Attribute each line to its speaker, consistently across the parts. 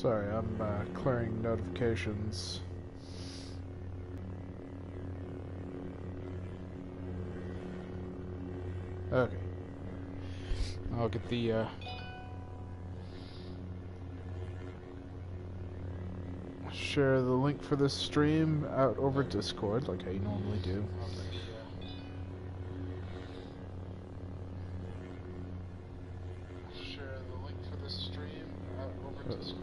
Speaker 1: Sorry, I'm clearing notifications. Okay. I'll get the share the link for this stream out over Discord like I normally do. Share the link for this stream out over Discord.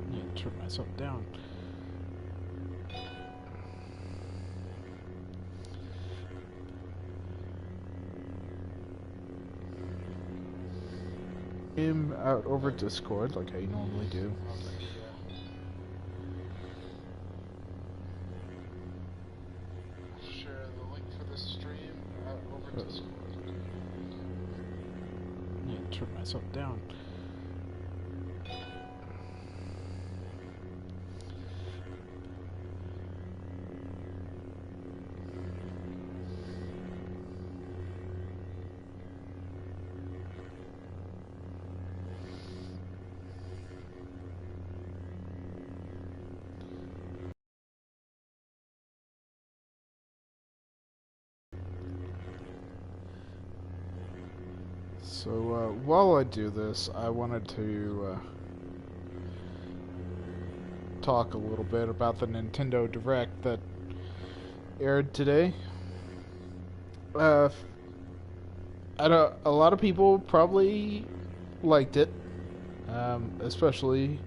Speaker 1: I need to turn myself down. Out over Discord like I normally do. Share the link for this stream out over Discord. I need to turn myself down. So while I do this, I wanted to talk a little bit about the Nintendo Direct that aired today. I know a lot of people probably liked it, especially...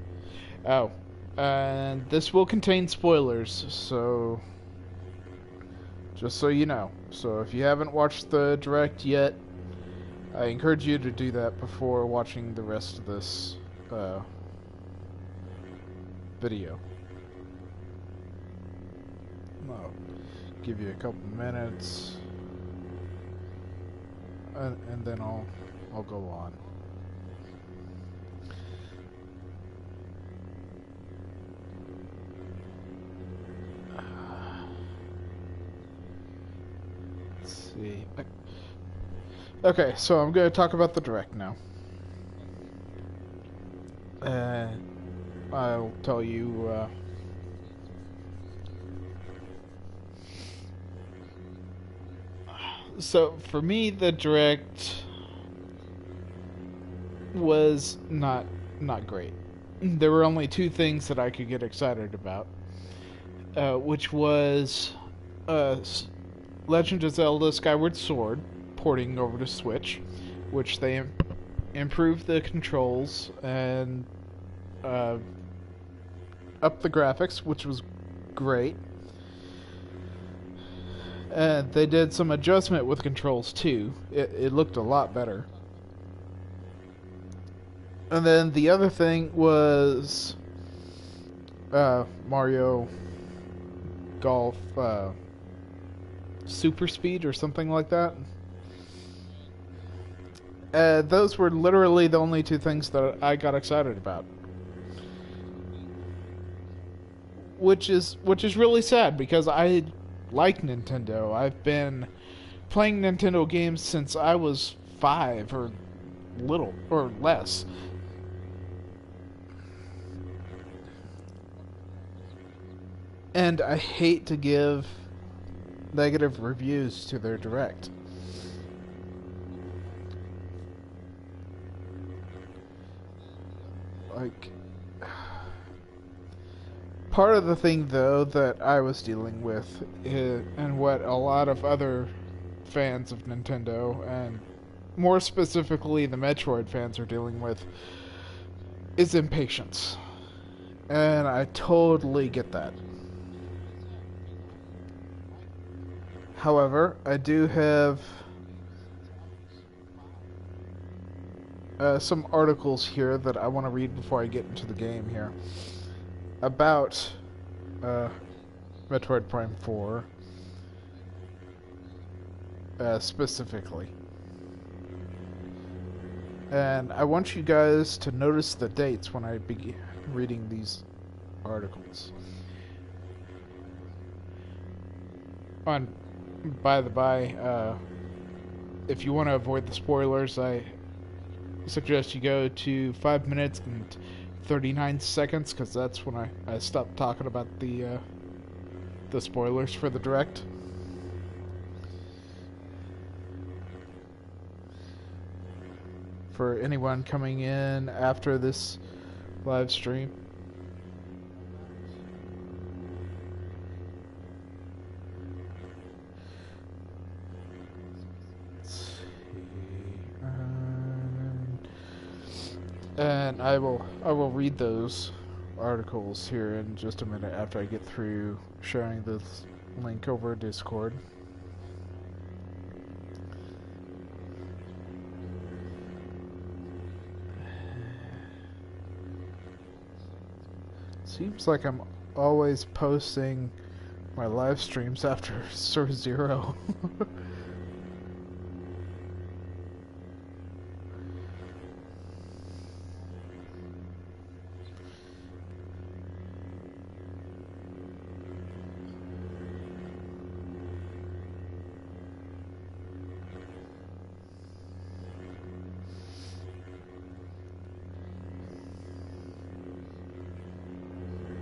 Speaker 1: Oh, and this will contain spoilers, so... just so you know. So if you haven't watched the Direct yet, I encourage you to do that before watching the rest of this video. I'll give you a couple minutes, and then I'll go on. Let's see. Okay, so I'm going to talk about the Direct now. I'll tell you, so for me, the Direct was not great. There were only two things that I could get excited about, which was Legend of Zelda Skyward Sword porting over to Switch, which they improved the controls and up the graphics, which was great. And they did some adjustment with controls too. It looked a lot better. And then the other thing was Mario Golf Super Speed or something like that. Those were literally the only two things that I got excited about. Which is really sad, because I like Nintendo. I've been playing Nintendo games since I was 5 or little or less. And I hate to give negative reviews to their Direct. Like, part of the thing, though, that I was dealing with, and what a lot of other fans of Nintendo, and more specifically the Metroid fans, are dealing with, is impatience. And I totally get that. However, I do have some articles here that I want to read before I get into the game here about Metroid Prime 4 specifically. And I want you guys to notice the dates when I begin reading these articles. By the by, if you want to avoid the spoilers, I suggest you go to 5 minutes and 39 seconds, because that's when I stopped talking about the spoilers for the Direct. For anyone coming in after this live stream. And I will read those articles here in just a minute after I get through sharing this link over Discord. Seems like I'm always posting my live streams after Sir Zero.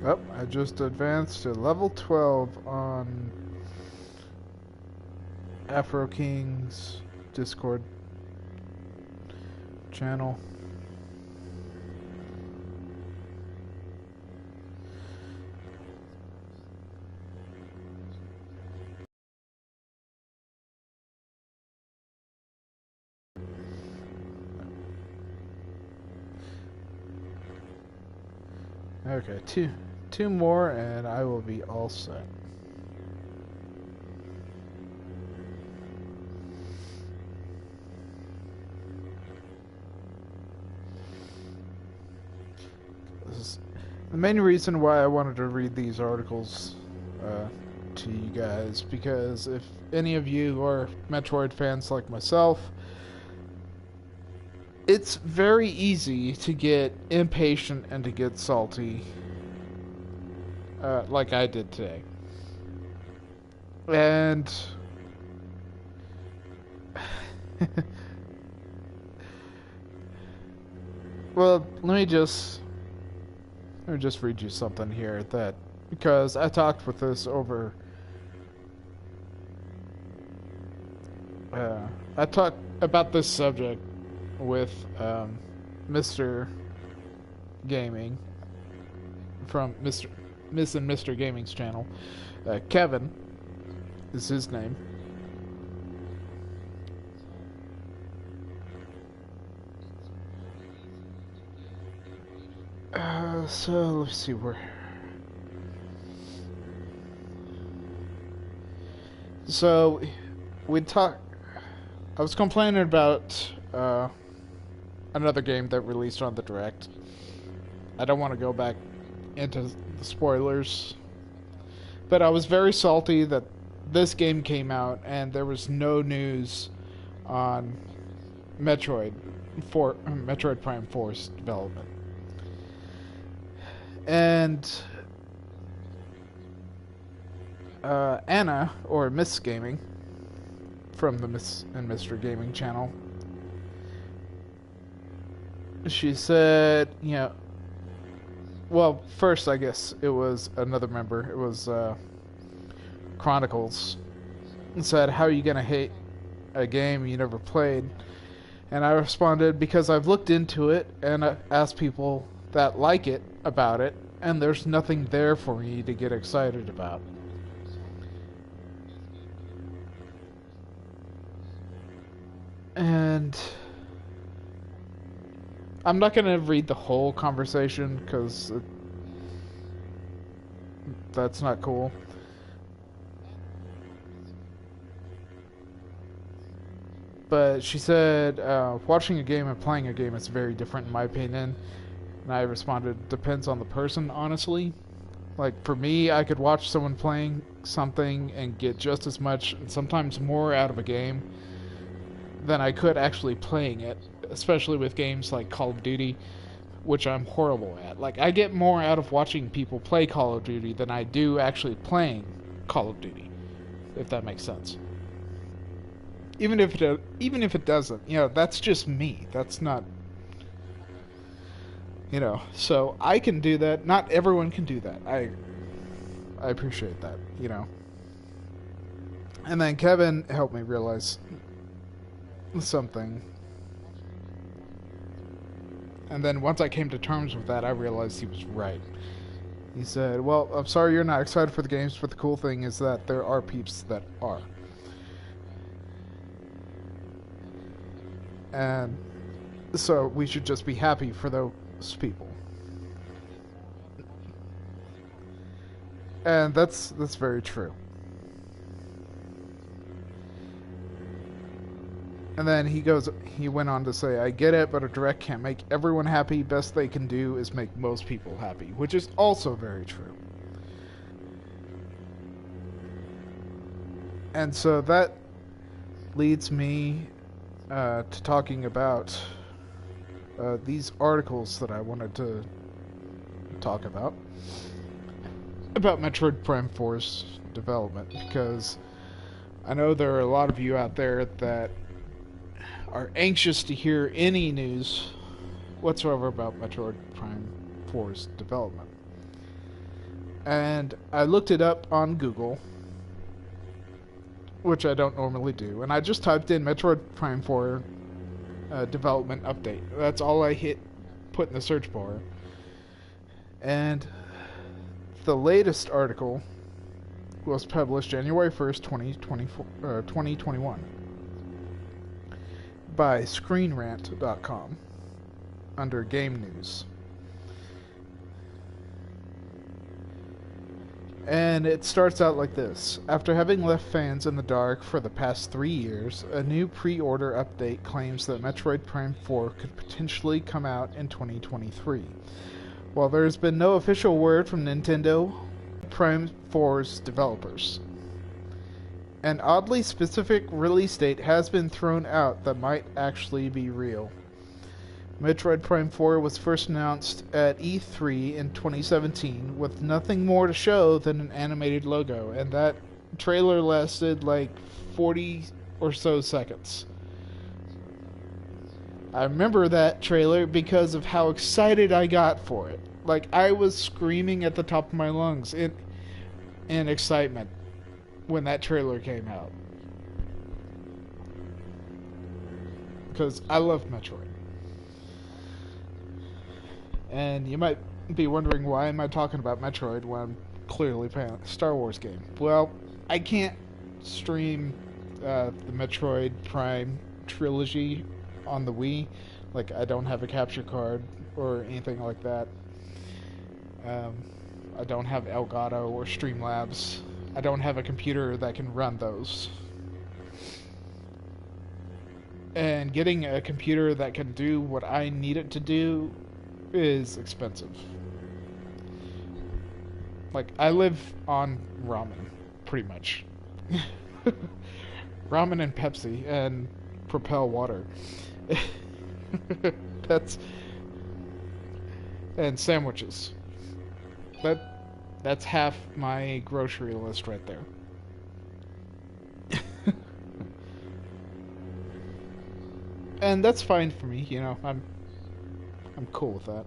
Speaker 1: Oh, I just advanced to level 12 on Afro King's Discord channel. Okay, two more and I will be all set. The main reason why I wanted to read these articles to you guys, because if any of you are Metroid fans like myself, it's very easy to get impatient and to get salty, like I did today. And well, let me just read you something here, that because I talked with this over. I talked about this subject with Mr. Gaming from Miss and Mr. Gaming's channel. Kevin is his name. So let's see where. So we talked. I was complaining about another game that released on the Direct. I don't want to go back into the spoilers, but I was very salty that this game came out and there was no news on Metroid Prime 4's development. And Anna, or Miss Gaming, from the Miss and Mr. Gaming channel, she said, you know, well, first I guess it was another member, it was Chronicles, and said, how are you gonna hate a game you never played? And I responded, because I've looked into it and I asked people that like it about it, and there's nothing there for me to get excited about. And I'm not going to read the whole conversation because that's not cool. But she said, watching a game and playing a game is very different in my opinion. And I responded, depends on the person, honestly. Like, for me, I could watch someone playing something and get just as much, and sometimes more, out of a game than I could actually playing it. Especially with games like Call of Duty, which I'm horrible at. Like, I get more out of watching people play Call of Duty than I do actually playing Call of Duty, if that makes sense. Even if it doesn't, you know, that's just me. That's not You know, so I can do that. Not everyone can do that. I appreciate that, you know. And then Kevin helped me realize something. And then once I came to terms with that, I realized he was right. He said, well, I'm sorry you're not excited for the games, but the cool thing is that there are peeps that are. And so we should just be happy for those people. And that's very true. And then he went on to say, I get it, but a direct can't make everyone happy. Best they can do is make most people happy, which is also very true. And so that leads me to talking about these articles that I wanted to talk about Metroid Prime 4's development, because I know there are a lot of you out there that are anxious to hear any news whatsoever about Metroid Prime 4's development. And I looked it up on Google, which I don't normally do, and I just typed in Metroid Prime 4 development update. That's all I put in the search bar. And the latest article was published January 1st, 2021 by ScreenRant.com under Game News. And it starts out like this. After having left fans in the dark for the past 3 years, a new pre-order update claims that Metroid Prime 4 could potentially come out in 2023. While there has been no official word from Nintendo Prime 4's developers, an oddly specific release date has been thrown out that might actually be real. Metroid Prime 4 was first announced at E3 in 2017 with nothing more to show than an animated logo, and that trailer lasted like 40 or so seconds. I remember that trailer because of how excited I got for it. Like, I was screaming at the top of my lungs in excitement when that trailer came out. Because I love Metroid. And you might be wondering, why am I talking about Metroid when I'm clearly playing a Star Wars game? Well, I can't stream the Metroid Prime trilogy on the Wii. Like, I don't have a capture card or anything like that. I don't have Elgato or Streamlabs. I don't have a computer that can run those. And getting a computer that can do what I need it to do is expensive. Like, I live on ramen, pretty much. Ramen and Pepsi and Propel water. And sandwiches. That's half my grocery list right there. And that's fine for me, you know. I'm cool with that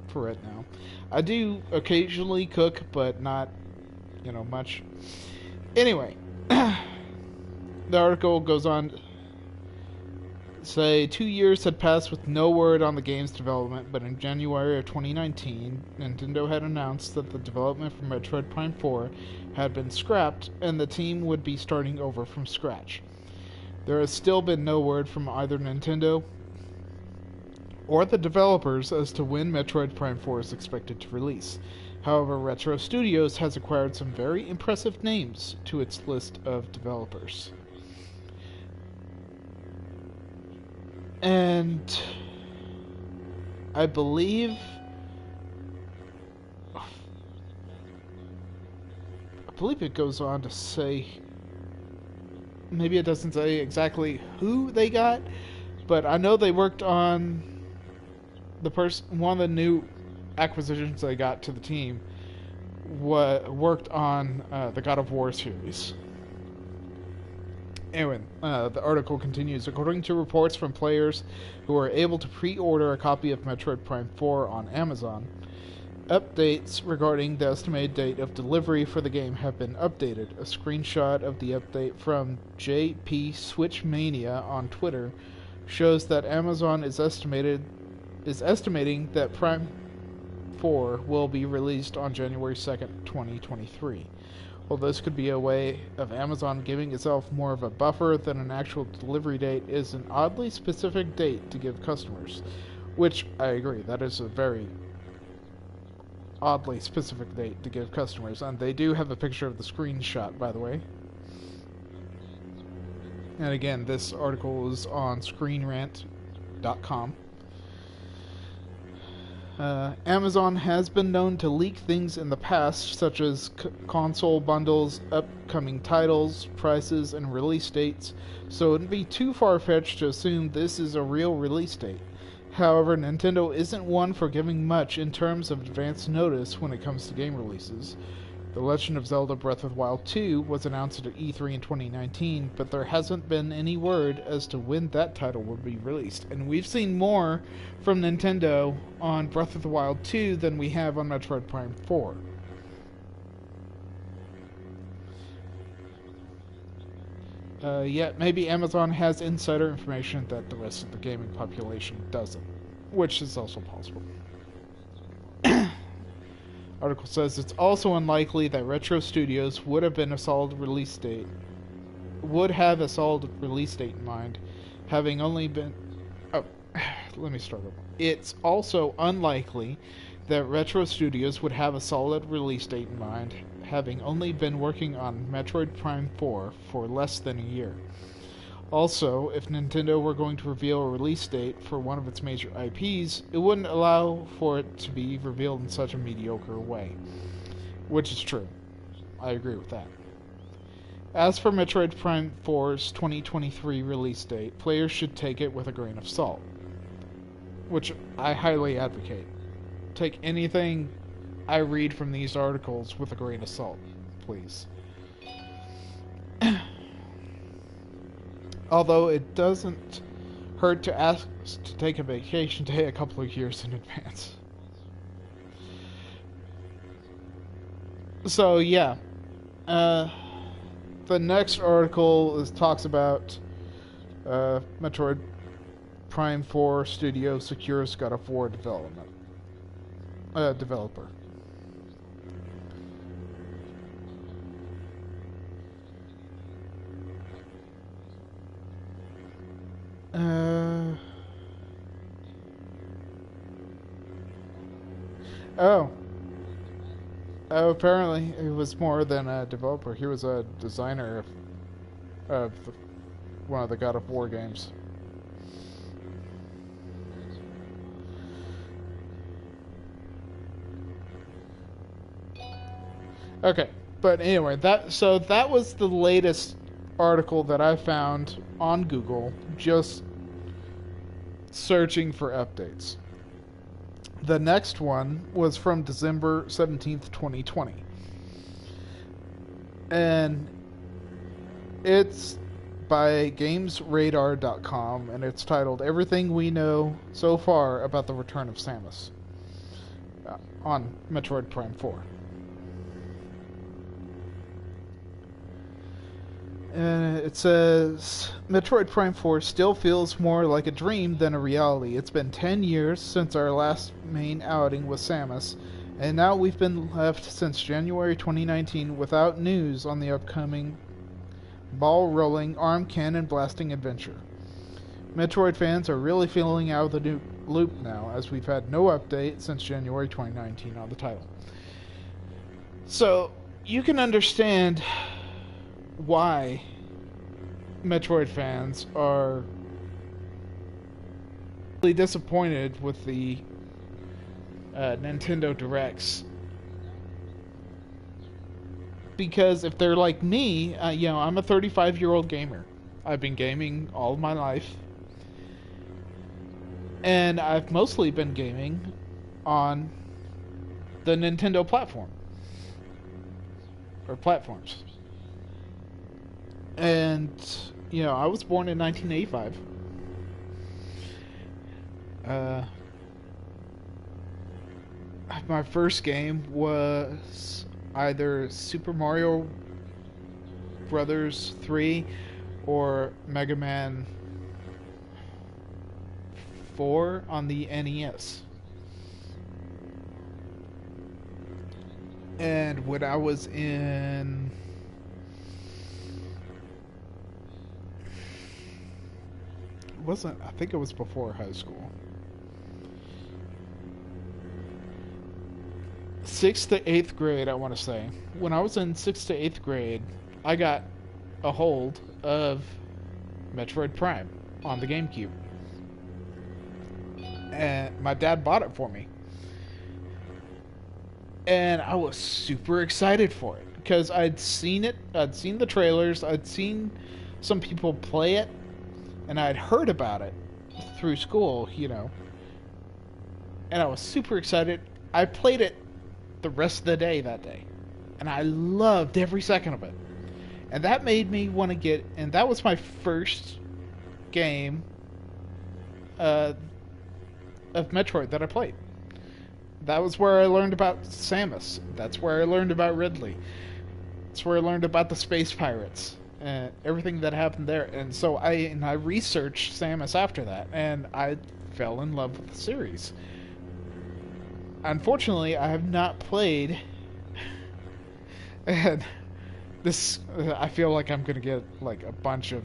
Speaker 1: for right now. I do occasionally cook, but not, you know, much. Anyway, the article goes on to say 2 years had passed with no word on the game's development, but in January of 2019, Nintendo had announced that the development for Metroid Prime 4 had been scrapped and the team would be starting over from scratch. There has still been no word from either Nintendo or the developers as to when Metroid Prime 4 is expected to release. However, Retro Studios has acquired some very impressive names to its list of developers. And I believe it goes on to say, maybe it doesn't say exactly who they got, but I know they worked on one of the new acquisitions they got to the team worked on the God of War series. Anyway, the article continues. According to reports from players who were able to pre-order a copy of Metroid Prime 4 on Amazon, updates regarding the estimated date of delivery for the game have been updated. A screenshot of the update from JP Switchmania on Twitter shows that Amazon is estimating that Prime 4 will be released on January 2nd, 2023. While this could be a way of Amazon giving itself more of a buffer than an actual delivery date, is an oddly specific date to give customers. Which, I agree, that is a very oddly specific date to give customers. And they do have a picture of the screenshot, by the way. And again, this article is on ScreenRant.com. Amazon has been known to leak things in the past, such as console bundles, upcoming titles, prices, and release dates, so it wouldn't be too far-fetched to assume this is a real release date. However, Nintendo isn't one for giving much in terms of advance notice when it comes to game releases. The Legend of Zelda Breath of the Wild 2 was announced at E3 in 2019, but there hasn't been any word as to when that title will be released. And we've seen more from Nintendo on Breath of the Wild 2 than we have on Metroid Prime 4. Yet maybe Amazon has insider information that the rest of the gaming population doesn't, which is also possible. Article says it's also unlikely that Retro Studios would have a solid release date in mind, having only been... Oh, let me start over. It's also unlikely that Retro Studios would have a solid release date in mind, having only been working on Metroid Prime 4 for less than a year. Also, if Nintendo were going to reveal a release date for one of its major IPs, it wouldn't allow for it to be revealed in such a mediocre way. Which is true. I agree with that. As for Metroid Prime 4's 2023 release date, players should take it with a grain of salt. Which I highly advocate. Take anything I read from these articles with a grain of salt, please. Although it doesn't hurt to ask to take a vacation day a couple of years in advance. So yeah, the next article talks about Metroid Prime 4 Studio secures God of War developer. Apparently he was more than a developer. He was a designer of one of the God of War games. Okay, but anyway, that was the latest article that I found on Google, just searching for updates. The next one was from December 17th, 2020. And it's by GamesRadar.com, and it's titled Everything We Know So Far About the Return of Samus on Metroid Prime 4. And it says, Metroid Prime 4 still feels more like a dream than a reality. It's been 10 years since our last main outing with Samus, and now we've been left since January 2019 without news on the upcoming ball-rolling, arm-cannon-blasting adventure. Metroid fans are really feeling out of the loop now, as we've had no update since January 2019 on the title. So, you can understand why Metroid fans are really disappointed with the Nintendo Directs. Because if they're like me, I'm a 35-year-old gamer. I've been gaming all of my life. And I've mostly been gaming on the Nintendo platform. Or platforms. And you know, I was born in 1985. My first game was either Super Mario Brothers 3 or Mega Man 4 on the NES. And when I was in I think it was before high school. 6th to 8th grade, I want to say. When I was in 6th to 8th grade, I got a hold of Metroid Prime on the GameCube. And my dad bought it for me. And I was super excited for it because I'd seen it, I'd seen the trailers, I'd seen some people play it, and I'd heard about it through school, you know. And I was super excited. I played it the rest of the day that day, and I loved every second of it. And that made me want to get, and that was my first game of Metroid that I played. That was where I learned about Samus. That's where I learned about Ridley. That's where I learned about the space pirates and everything that happened there. And so I researched Samus after that, and I fell in love with the series. Unfortunately, I have not played, and this, I feel like I'm gonna get like a bunch of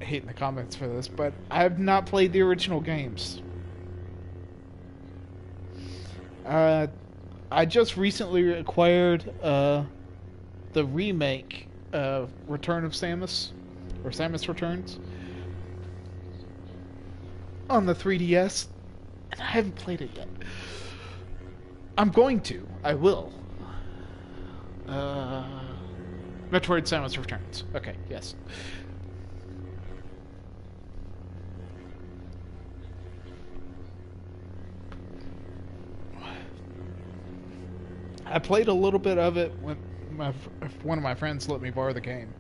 Speaker 1: hate in the comments for this, but I have not played the original games. I just recently acquired the remake of Return of Samus, or Samus Returns, on the 3DS, and I haven't played it yet. I'm going to. I will. Metroid Samus Returns. Okay, yes. I played a little bit of it when one of my friends let me borrow the game.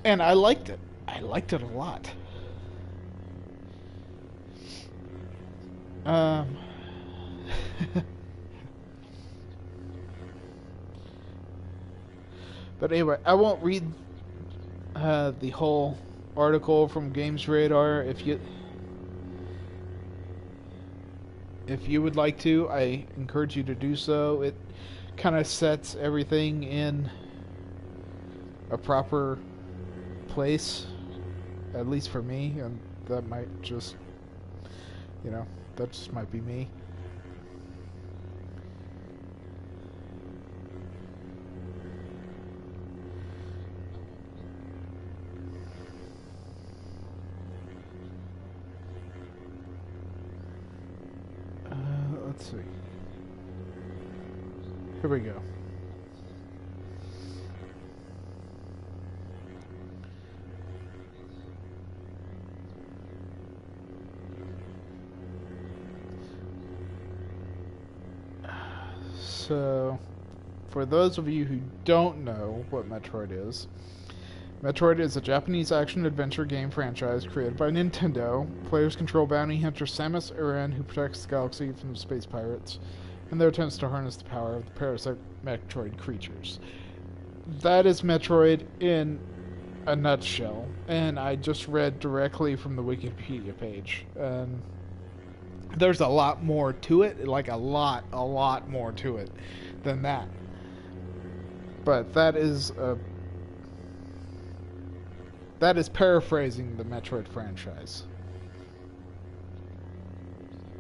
Speaker 1: And I liked it. I liked it a lot. But anyway, I won't read the whole article from Games Radar. If you would like to, I encourage you to do so. It kind of sets everything in a proper place, at least for me, and that might just, you know, that just might be me. Let's see. Here we go. So, for those of you who don't know what Metroid is a Japanese action-adventure game franchise created by Nintendo. Players control bounty hunter Samus Aran, who protects the galaxy from the space pirates, and their attempts to harness the power of the parasite Metroid creatures. That is Metroid in a nutshell, and I just read directly from the Wikipedia page. And there's a lot more to it, like a lot more to it than that. But that is paraphrasing the Metroid franchise.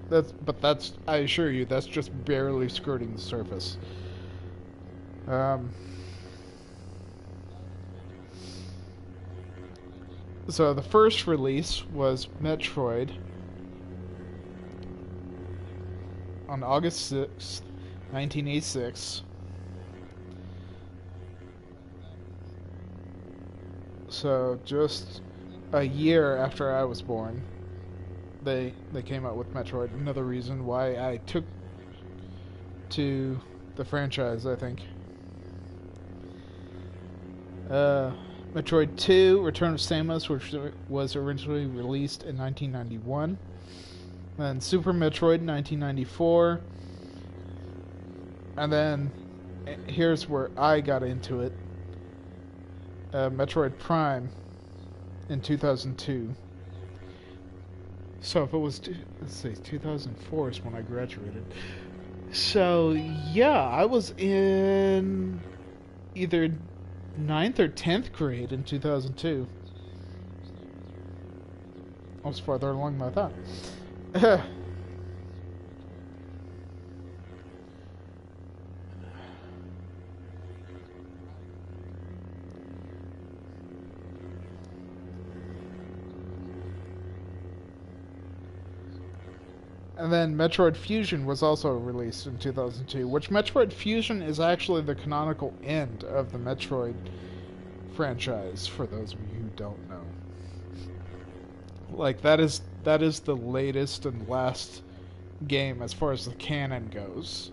Speaker 1: That's I assure you, that's just barely skirting the surface. So the first release was Metroid on August 6th, 1986. So just a year after I was born, they came out with Metroid. Another reason why I took to the franchise, I think. Metroid 2, Return of Samus, which was originally released in 1991. Then Super Metroid in 1994. And then, here's where I got into it. Metroid Prime in 2002. So if it was, let's see, 2004 is when I graduated. So, yeah, I was in either 9th or 10th grade in 2002. I was farther along than I thought. And then Metroid Fusion was also released in 2002, which Metroid Fusion is actually the canonical end of the Metroid franchise, for those of you who don't know. Like, that is the latest and last game as far as the canon goes.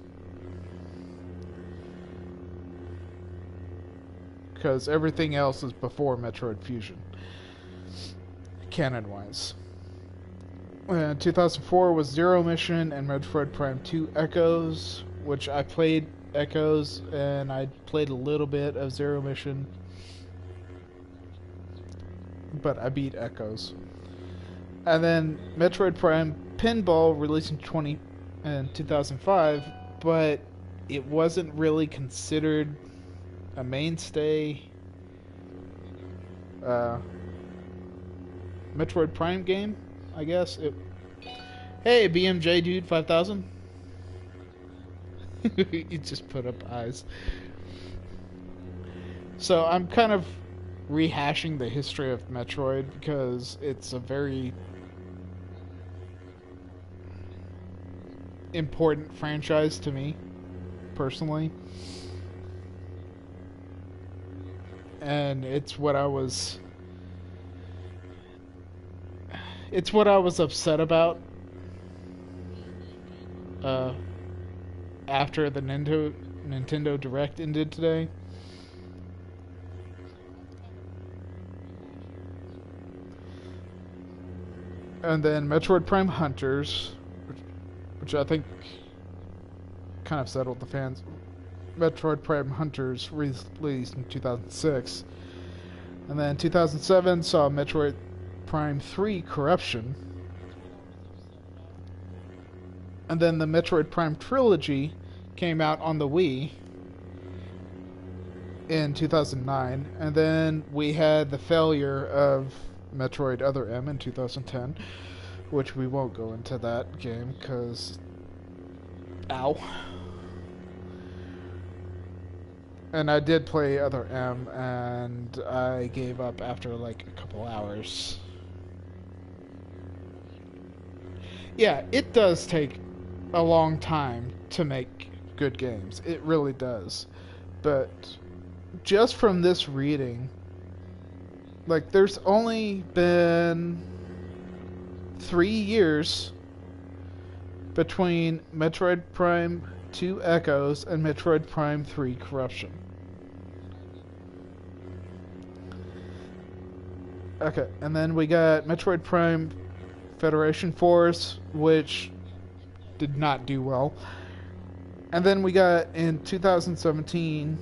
Speaker 1: Because everything else is before Metroid Fusion, canon-wise. 2004 was Zero Mission and Metroid Prime 2 Echoes, which I played Echoes and I played a little bit of Zero Mission, but I beat Echoes. And then Metroid Prime Pinball released in 2005, but it wasn't really considered a mainstay Metroid Prime game, I guess. Hey, BMJ dude 5000. You just put up eyes. So I'm kind of rehashing the history of Metroid because it's a very important franchise to me personally, and it's what I was upset about after the Nintendo Direct ended today. And then Metroid Prime Hunters, which I think kind of settled the fans. Metroid Prime Hunters released in 2006. And then 2007 saw Metroid Prime 3 Corruption. And then the Metroid Prime Trilogy came out on the Wii in 2009. And then we had the failure of Metroid Other M in 2010, which we won't go into that game because ow. And I did play Other M and I gave up after like a couple hours. Yeah, it does take a long time to make good games. It really does. But just from this reading, like, there's only been 3 years between Metroid Prime 2 Echoes and Metroid Prime 3 Corruption. Okay, and then we got Metroid Prime Federation Force, which did not do well. And then we got, in 2017,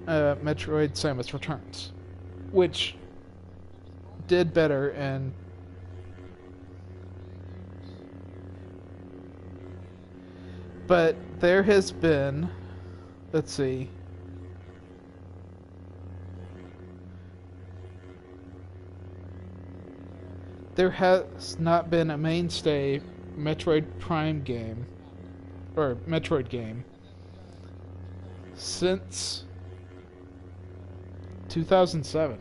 Speaker 1: Metroid Samus Returns, which did better, and but there has been, let's see, there has not been a mainstay Metroid Prime game, or Metroid game, since 2007.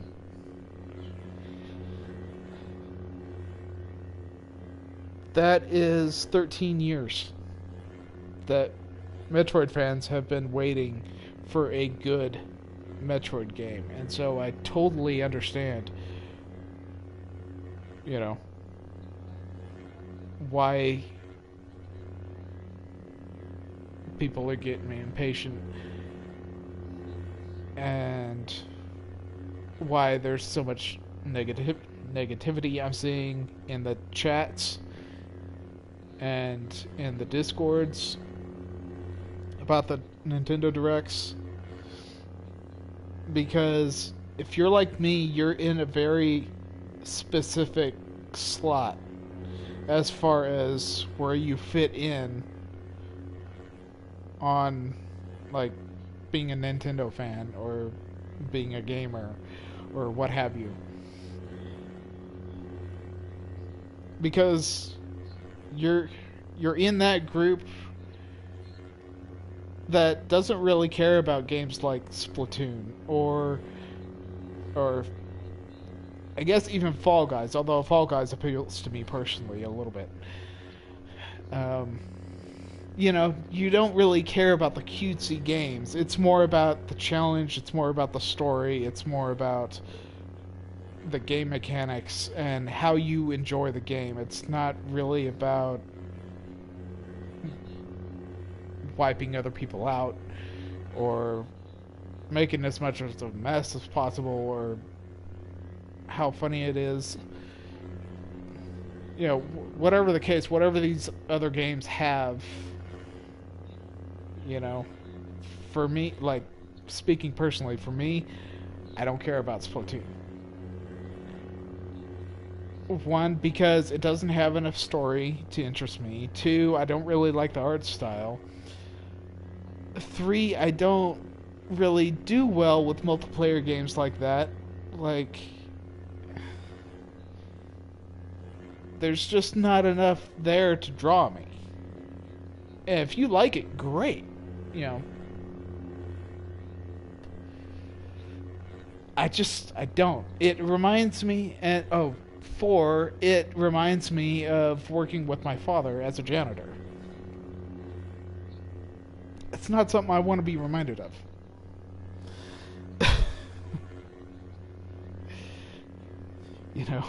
Speaker 1: That is 13 years that Metroid fans have been waiting for a good Metroid game. And so I totally understand, you know, why people are getting impatient. And why there's so much negativity I'm seeing in the chats and in the discords about the Nintendo Directs. Because if you're like me, you're in a very specific slot as far as where you fit in on, like, being a Nintendo fan or being a gamer or what have you. Because you're in that group that doesn't really care about games like Splatoon or I guess even Fall Guys, although Fall Guys appeals to me personally a little bit. You know, you don't really care about the cutesy games. It's more about the challenge, it's more about the story, it's more about the game mechanics and how you enjoy the game. It's not really about wiping other people out or making as much of a mess as possible or how funny it is. You know, whatever the case, whatever these other games have, you know, for me, like, speaking personally, for me, I don't care about Splatoon. One, because it doesn't have enough story to interest me. Two, I don't really like the art style. Three, I don't really do well with multiplayer games like that. Like, there's just not enough there to draw me. And if you like it, great. You know, I don't. It reminds me, and it reminds me of working with my father as a janitor. It's not something I want to be reminded of. You know.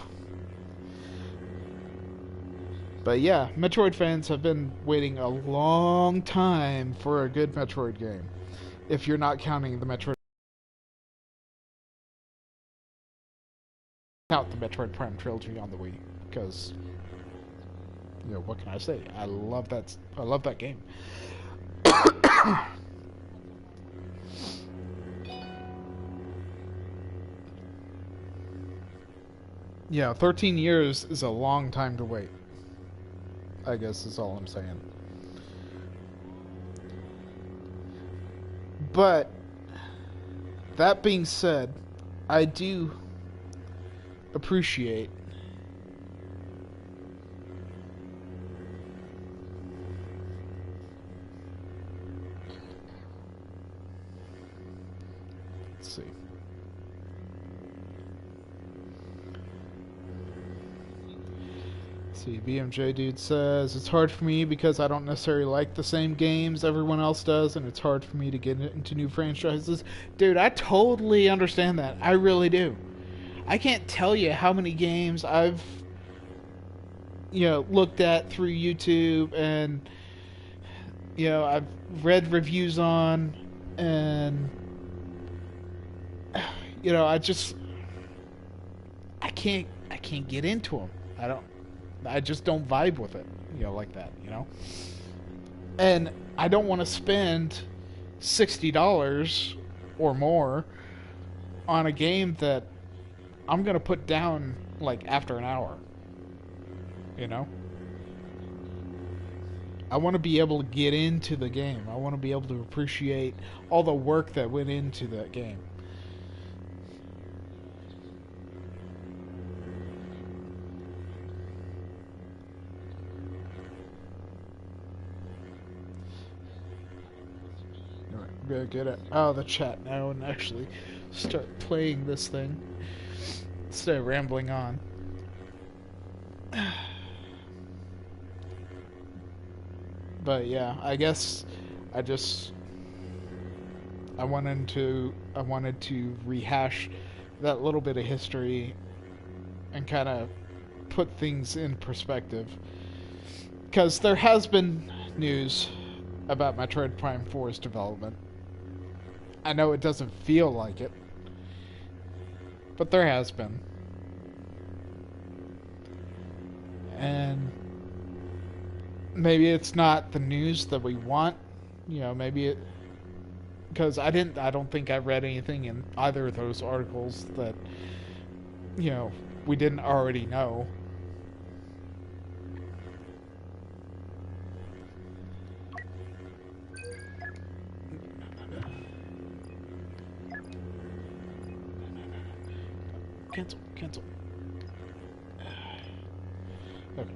Speaker 1: But yeah, Metroid fans have been waiting a long time for a good Metroid game. If you're not counting the Metroid... Count the Metroid Prime trilogy on the Wii. Because, you know, what can I say? I love that game. Yeah, 13 years is a long time to wait, I guess is all I'm saying. But, that being said, I do appreciate let's see. BMJ dude says, it's hard for me because I don't necessarily like the same games everyone else does, and it's hard for me to get into new franchises. Dude, I totally understand that. I really do. I can't tell you how many games I've, you know, looked at through YouTube and, you know, I've read reviews on, and, you know, I can't get into them. I just don't vibe with it, you know, like that, you know? And I don't want to spend $60 or more on a game that I'm going to put down, like, after an hour, you know? I want to be able to get into the game. I want to be able to appreciate all the work that went into that game. Very good at the chat now and actually start playing this thing instead of rambling on. But yeah, I guess I wanted to rehash that little bit of history and kind of put things in perspective, because there has been news about Metroid Prime 4's development. I know it doesn't feel like it, but there has been. And maybe it's not the news that we want. You know, maybe it... Because I don't think I read anything in either of those articles that, you know, we didn't already know. Cancel. Okay.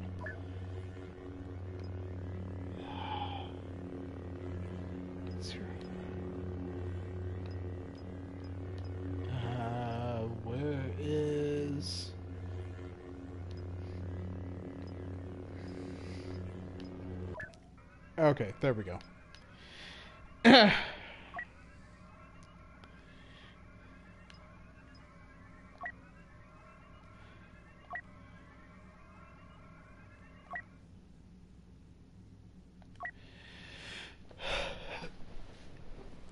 Speaker 1: Where is... Okay, there we go.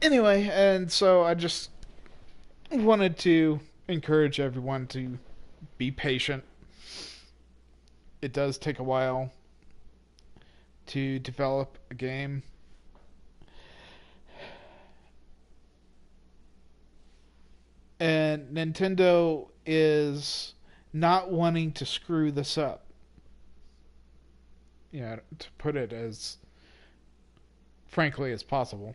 Speaker 1: Anyway, and so I just wanted to encourage everyone to be patient. It does take a while to develop a game. And Nintendo is not wanting to screw this up. Yeah, to put it as frankly as possible.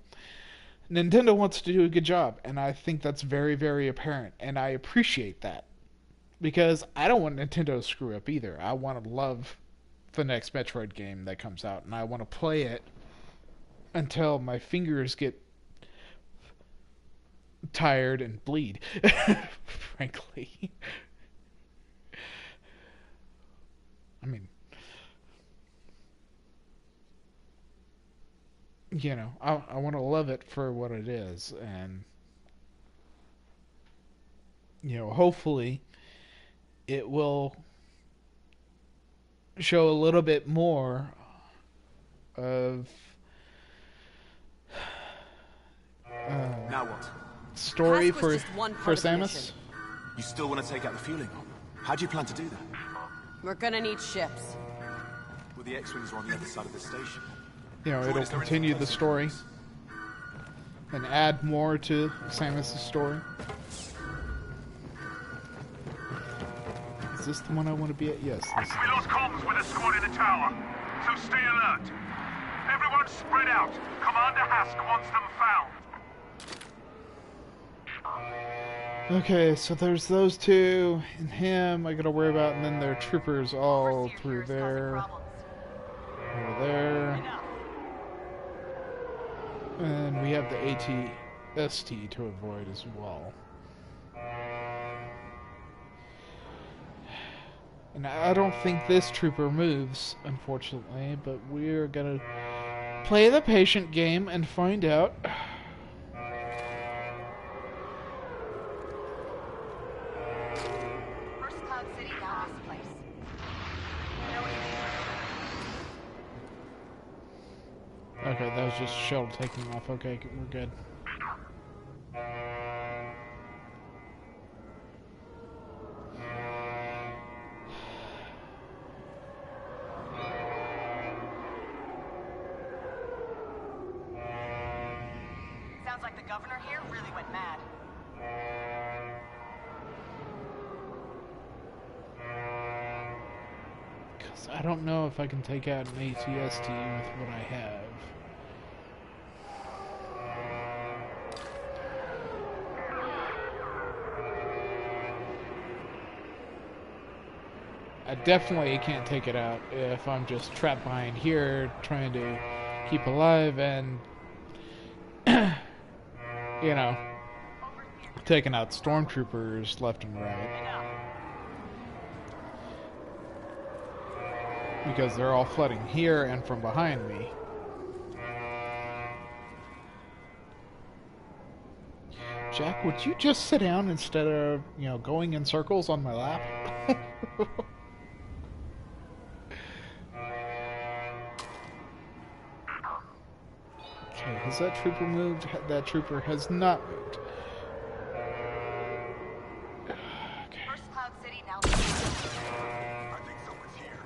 Speaker 1: Nintendo wants to do a good job, and I think that's very, very apparent, and I appreciate that. Because I don't want Nintendo to screw up either. I want to love the next Metroid game that comes out, and I want to play it until my fingers get tired and bleed, frankly. I mean, you know, I want to love it for what it is, and, you know, hopefully it will show a little bit more of
Speaker 2: now what?
Speaker 1: Story for Samus.
Speaker 2: You still want to take out the fueling pump? How do you plan to do that?
Speaker 3: We're gonna need ships.
Speaker 2: Well, the X-Wings are on the other side of the station.
Speaker 1: You know, it'll continue the story and add more to Samus' story. Is this the one I want to be at? Yes, this is
Speaker 4: We lost comms with a squad in the tower, so stay alert. Everyone spread out. Commander Hask wants them found.
Speaker 1: Okay, so there's those two and him I gotta worry about, and then there are troopers all through there. Over there. And we have the AT-ST to avoid as well. And I don't think this trooper moves, unfortunately, but we're gonna play the patient game and find out.
Speaker 3: First Cloud City down this place.
Speaker 1: Okay, that was just shuttle taking off. Okay, we're good.
Speaker 3: Sounds like the governor here really went mad.
Speaker 1: Because I don't know if I can take out an AT-ST with what I have. I definitely can't take it out if I'm just trapped behind here trying to keep alive and, you know, taking out stormtroopers left and right. Because they're all flooding here and from behind me. Jack, would you just sit down instead of, you know, going in circles on my lap? Okay, has that trooper moved? That trooper has not moved.
Speaker 3: Cloud City now.
Speaker 4: I think someone's here.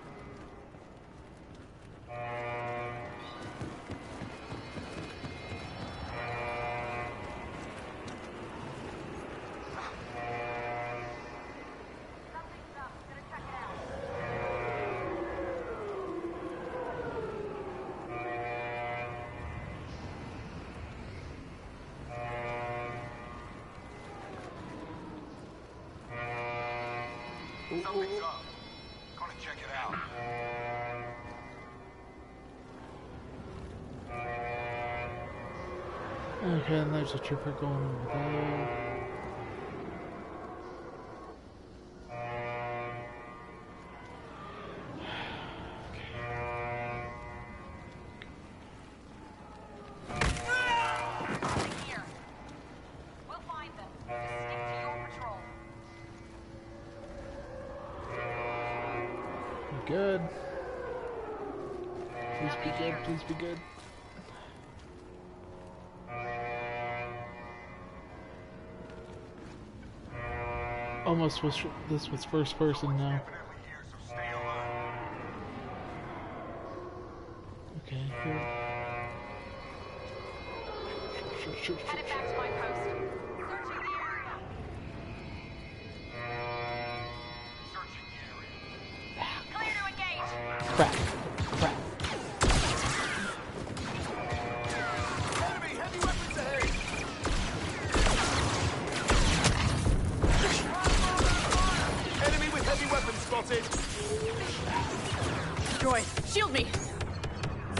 Speaker 3: Something's up. Gonna check it out.
Speaker 4: Something's up. Gonna check it out.
Speaker 1: Okay, and there's a trooper going over there.
Speaker 3: Here. We'll find them. Just stick to your patrol.
Speaker 1: Good. Please be good, please be good. Almost was this was first person now.
Speaker 4: Definitely here, so stay alert.
Speaker 1: Okay, here. Shoot.
Speaker 3: Headed back to my post. Searching the area.
Speaker 4: Searching the area.
Speaker 3: Clear to engage.
Speaker 1: Crap.
Speaker 2: Enemy heavy weapons ahead! Enemy with heavy weapons spotted!
Speaker 3: Droid, shield me.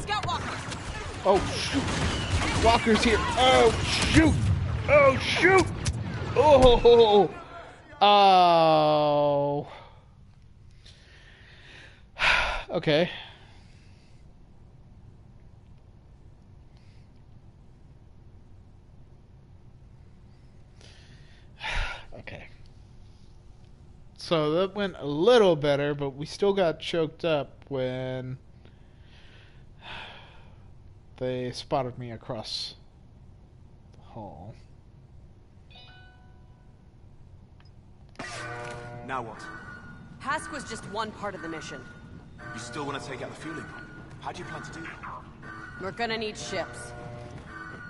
Speaker 3: Scout walker.
Speaker 1: Oh shoot! Walker's here! Oh shoot! Oh shoot! Oh! Oh! Okay. Okay. So that went a little better, but we still got choked up when they spotted me across the hall.
Speaker 2: Now what?
Speaker 3: Hask was just one part of the mission.
Speaker 2: You still want to take out the fueling pump? How do you plan to do that?
Speaker 3: We're gonna need ships.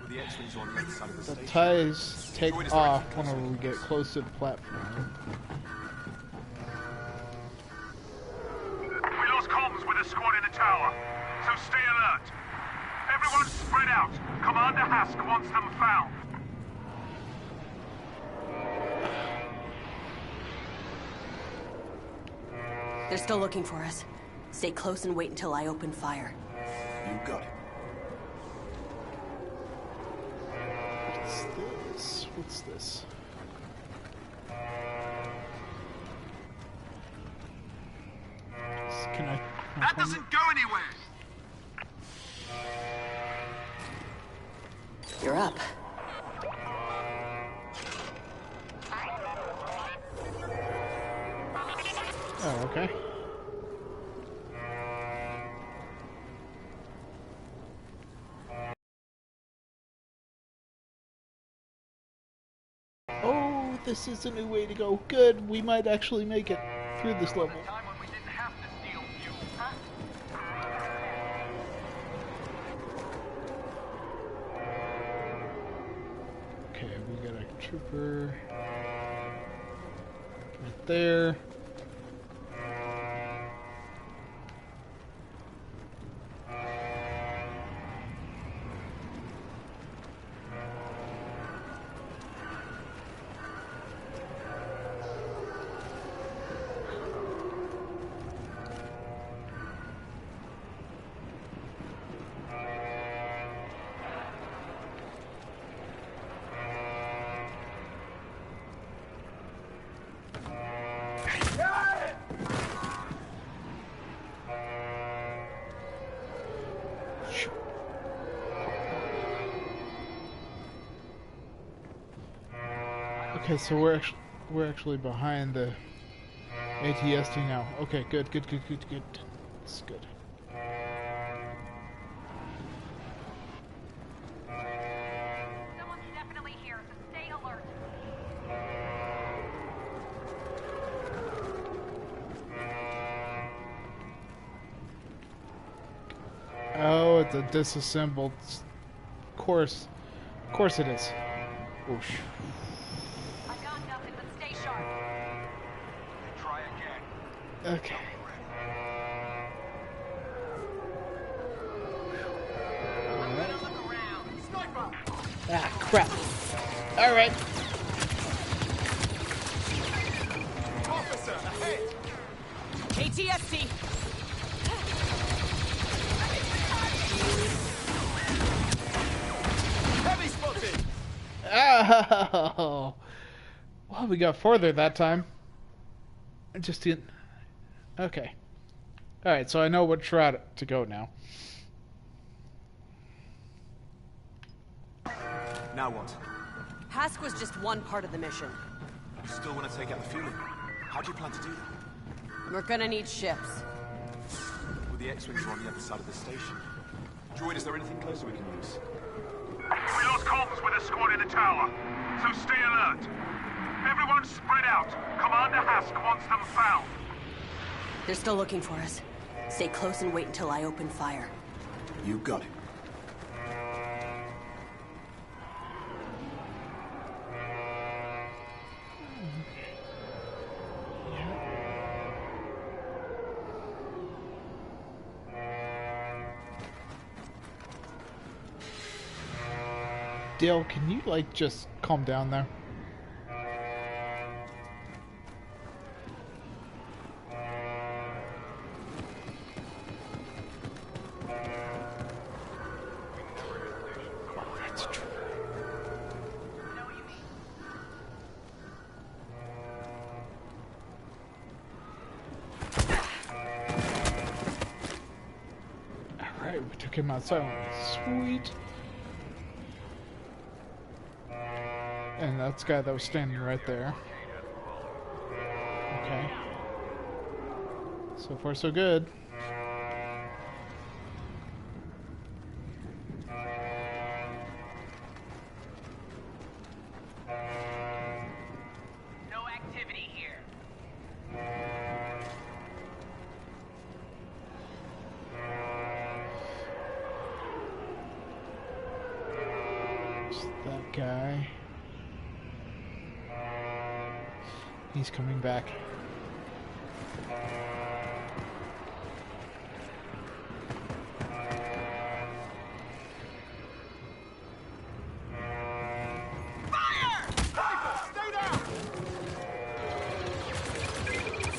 Speaker 2: With the X-wings on the other side of the
Speaker 1: The
Speaker 2: station.
Speaker 1: ties take
Speaker 2: Droid is
Speaker 1: off
Speaker 2: directly
Speaker 1: whenever
Speaker 2: closer.
Speaker 1: we get close to the platform.
Speaker 4: We lost comms with a squad in the tower, so stay alert. Everyone spread out. Commander Hask wants them found.
Speaker 3: They're still looking for us. Stay close and wait until I open fire.
Speaker 2: You got it.
Speaker 1: What's this? Can I?
Speaker 4: That doesn't go anywhere.
Speaker 3: You're up.
Speaker 1: Oh, okay. Oh, this is a new way to go. Good, we might actually make it through this level.
Speaker 4: Time when we didn't have to steal fuel.
Speaker 1: Okay, we got a trooper right there. Okay, so we're actually behind the ATST now. Okay, good. It's good.
Speaker 3: Someone's definitely here, so stay alert.
Speaker 1: it's a disassembled. Of course it is. Oosh.
Speaker 3: I got nothing, but stay sharp.
Speaker 4: Try again.
Speaker 1: Okay.
Speaker 3: Look around. Sniper!
Speaker 1: Ah, crap. Alright.
Speaker 2: Officer, ahead!
Speaker 3: ATST!
Speaker 2: Heavy spotted!
Speaker 1: Oh. Well, we got further that time. I just didn't. Okay. Alright, so I know which route to go now.
Speaker 2: Now what?
Speaker 5: Hask was just one part of the mission.
Speaker 2: You still want to take out the fueling? How do you plan to do that?
Speaker 5: We're gonna need ships.
Speaker 2: Well, the X-Wings are on the other side of the station. Droid, is there anything closer we can use?
Speaker 4: We lost comms with a squad in the tower, so stay alert. Everyone spread out. Commander Hask wants them found.
Speaker 5: They're still looking for us. Stay close and wait until I open fire.
Speaker 2: You got it.
Speaker 1: Dale, can you, like, just calm down there? Oh, that's true. Alright, we took him outside. Sweet. And that's the guy that was standing right there. Okay. So far, so good.
Speaker 3: No activity here.
Speaker 1: Just that guy. He's coming back.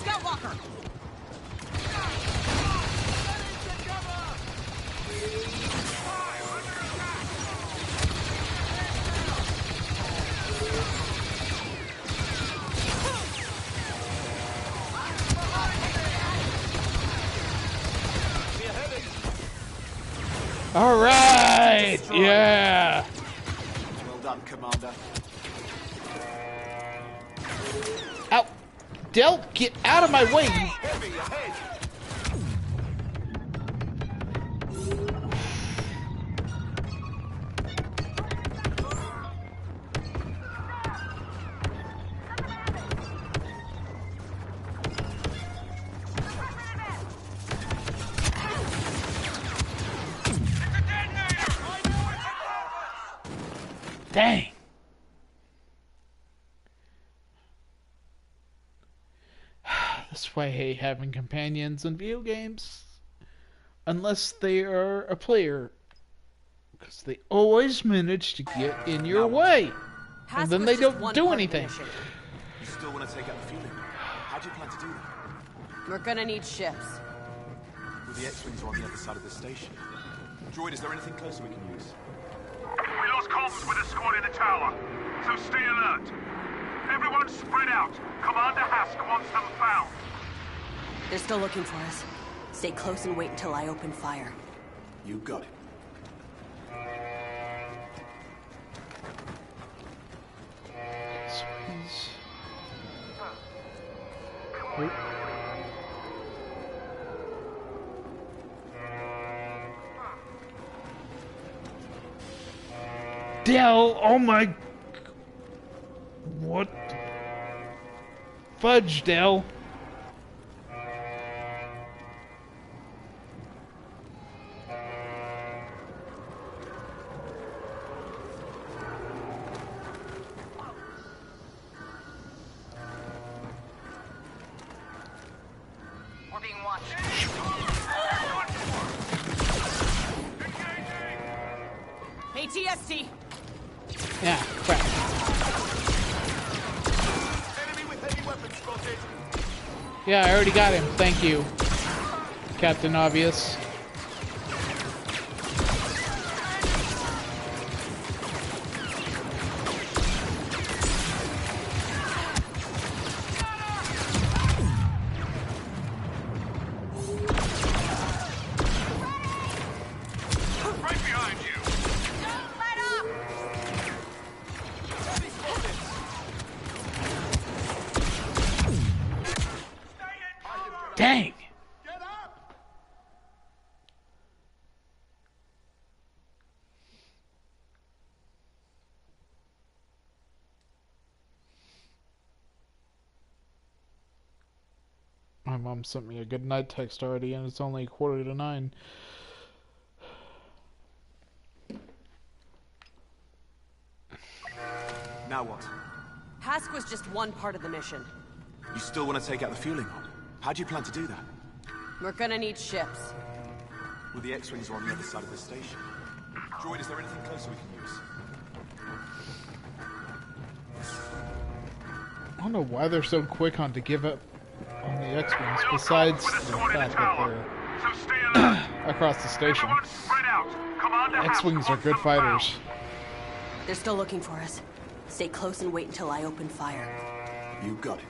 Speaker 5: Scout walker!
Speaker 1: All right, yeah.
Speaker 2: Well done, Commander.
Speaker 1: Out, Del, get out of my way.
Speaker 2: Heavy ahead!
Speaker 1: Dang. That's why I hate having companions in video games. Unless they are a player. Because they always manage to get in your way. And then they don't do anything.
Speaker 2: You still want to take out the fueling? How do you plan to do that?
Speaker 5: We're gonna need ships.
Speaker 2: Well, the X-Wings are on the other side of the station. Droid, is there anything closer we can use?
Speaker 4: We lost comms with a squad in the tower, so stay alert. Everyone spread out. Commander Hask wants them found.
Speaker 5: They're still looking for us. Stay close and wait until I open fire.
Speaker 2: You got it.
Speaker 1: So he's... Wait. Dell, oh my... What? Fudge, Dell.
Speaker 3: being watched.
Speaker 5: ATST!
Speaker 1: Yeah, crap.
Speaker 2: Enemy with heavy weapons spotted.
Speaker 1: Yeah, I already got him. Thank you, Captain Obvious.
Speaker 4: Right behind you.
Speaker 3: Don't let up!
Speaker 2: Heavy spotted.
Speaker 1: Dang!
Speaker 2: Get up!
Speaker 1: My mom sent me a good night text already, and it's only 8:45.
Speaker 2: Now what?
Speaker 5: Hask was just one part of the mission.
Speaker 2: You still want to take out the fueling rod? How do you plan to do that?
Speaker 5: We're gonna need ships.
Speaker 2: Well, the X-Wings are on the other side of the station. Droid, is there anything closer we can use?
Speaker 1: I don't know why they're so quick on to give up on the X-Wings, besides the fact that they're
Speaker 4: So stay alert.
Speaker 1: across the station.
Speaker 4: Everyone spread out. Commander Hask
Speaker 1: X-Wings are
Speaker 4: wants
Speaker 1: good
Speaker 4: them found.
Speaker 1: fighters.
Speaker 5: They're still looking for us. Stay close and wait until I open fire.
Speaker 2: You got it.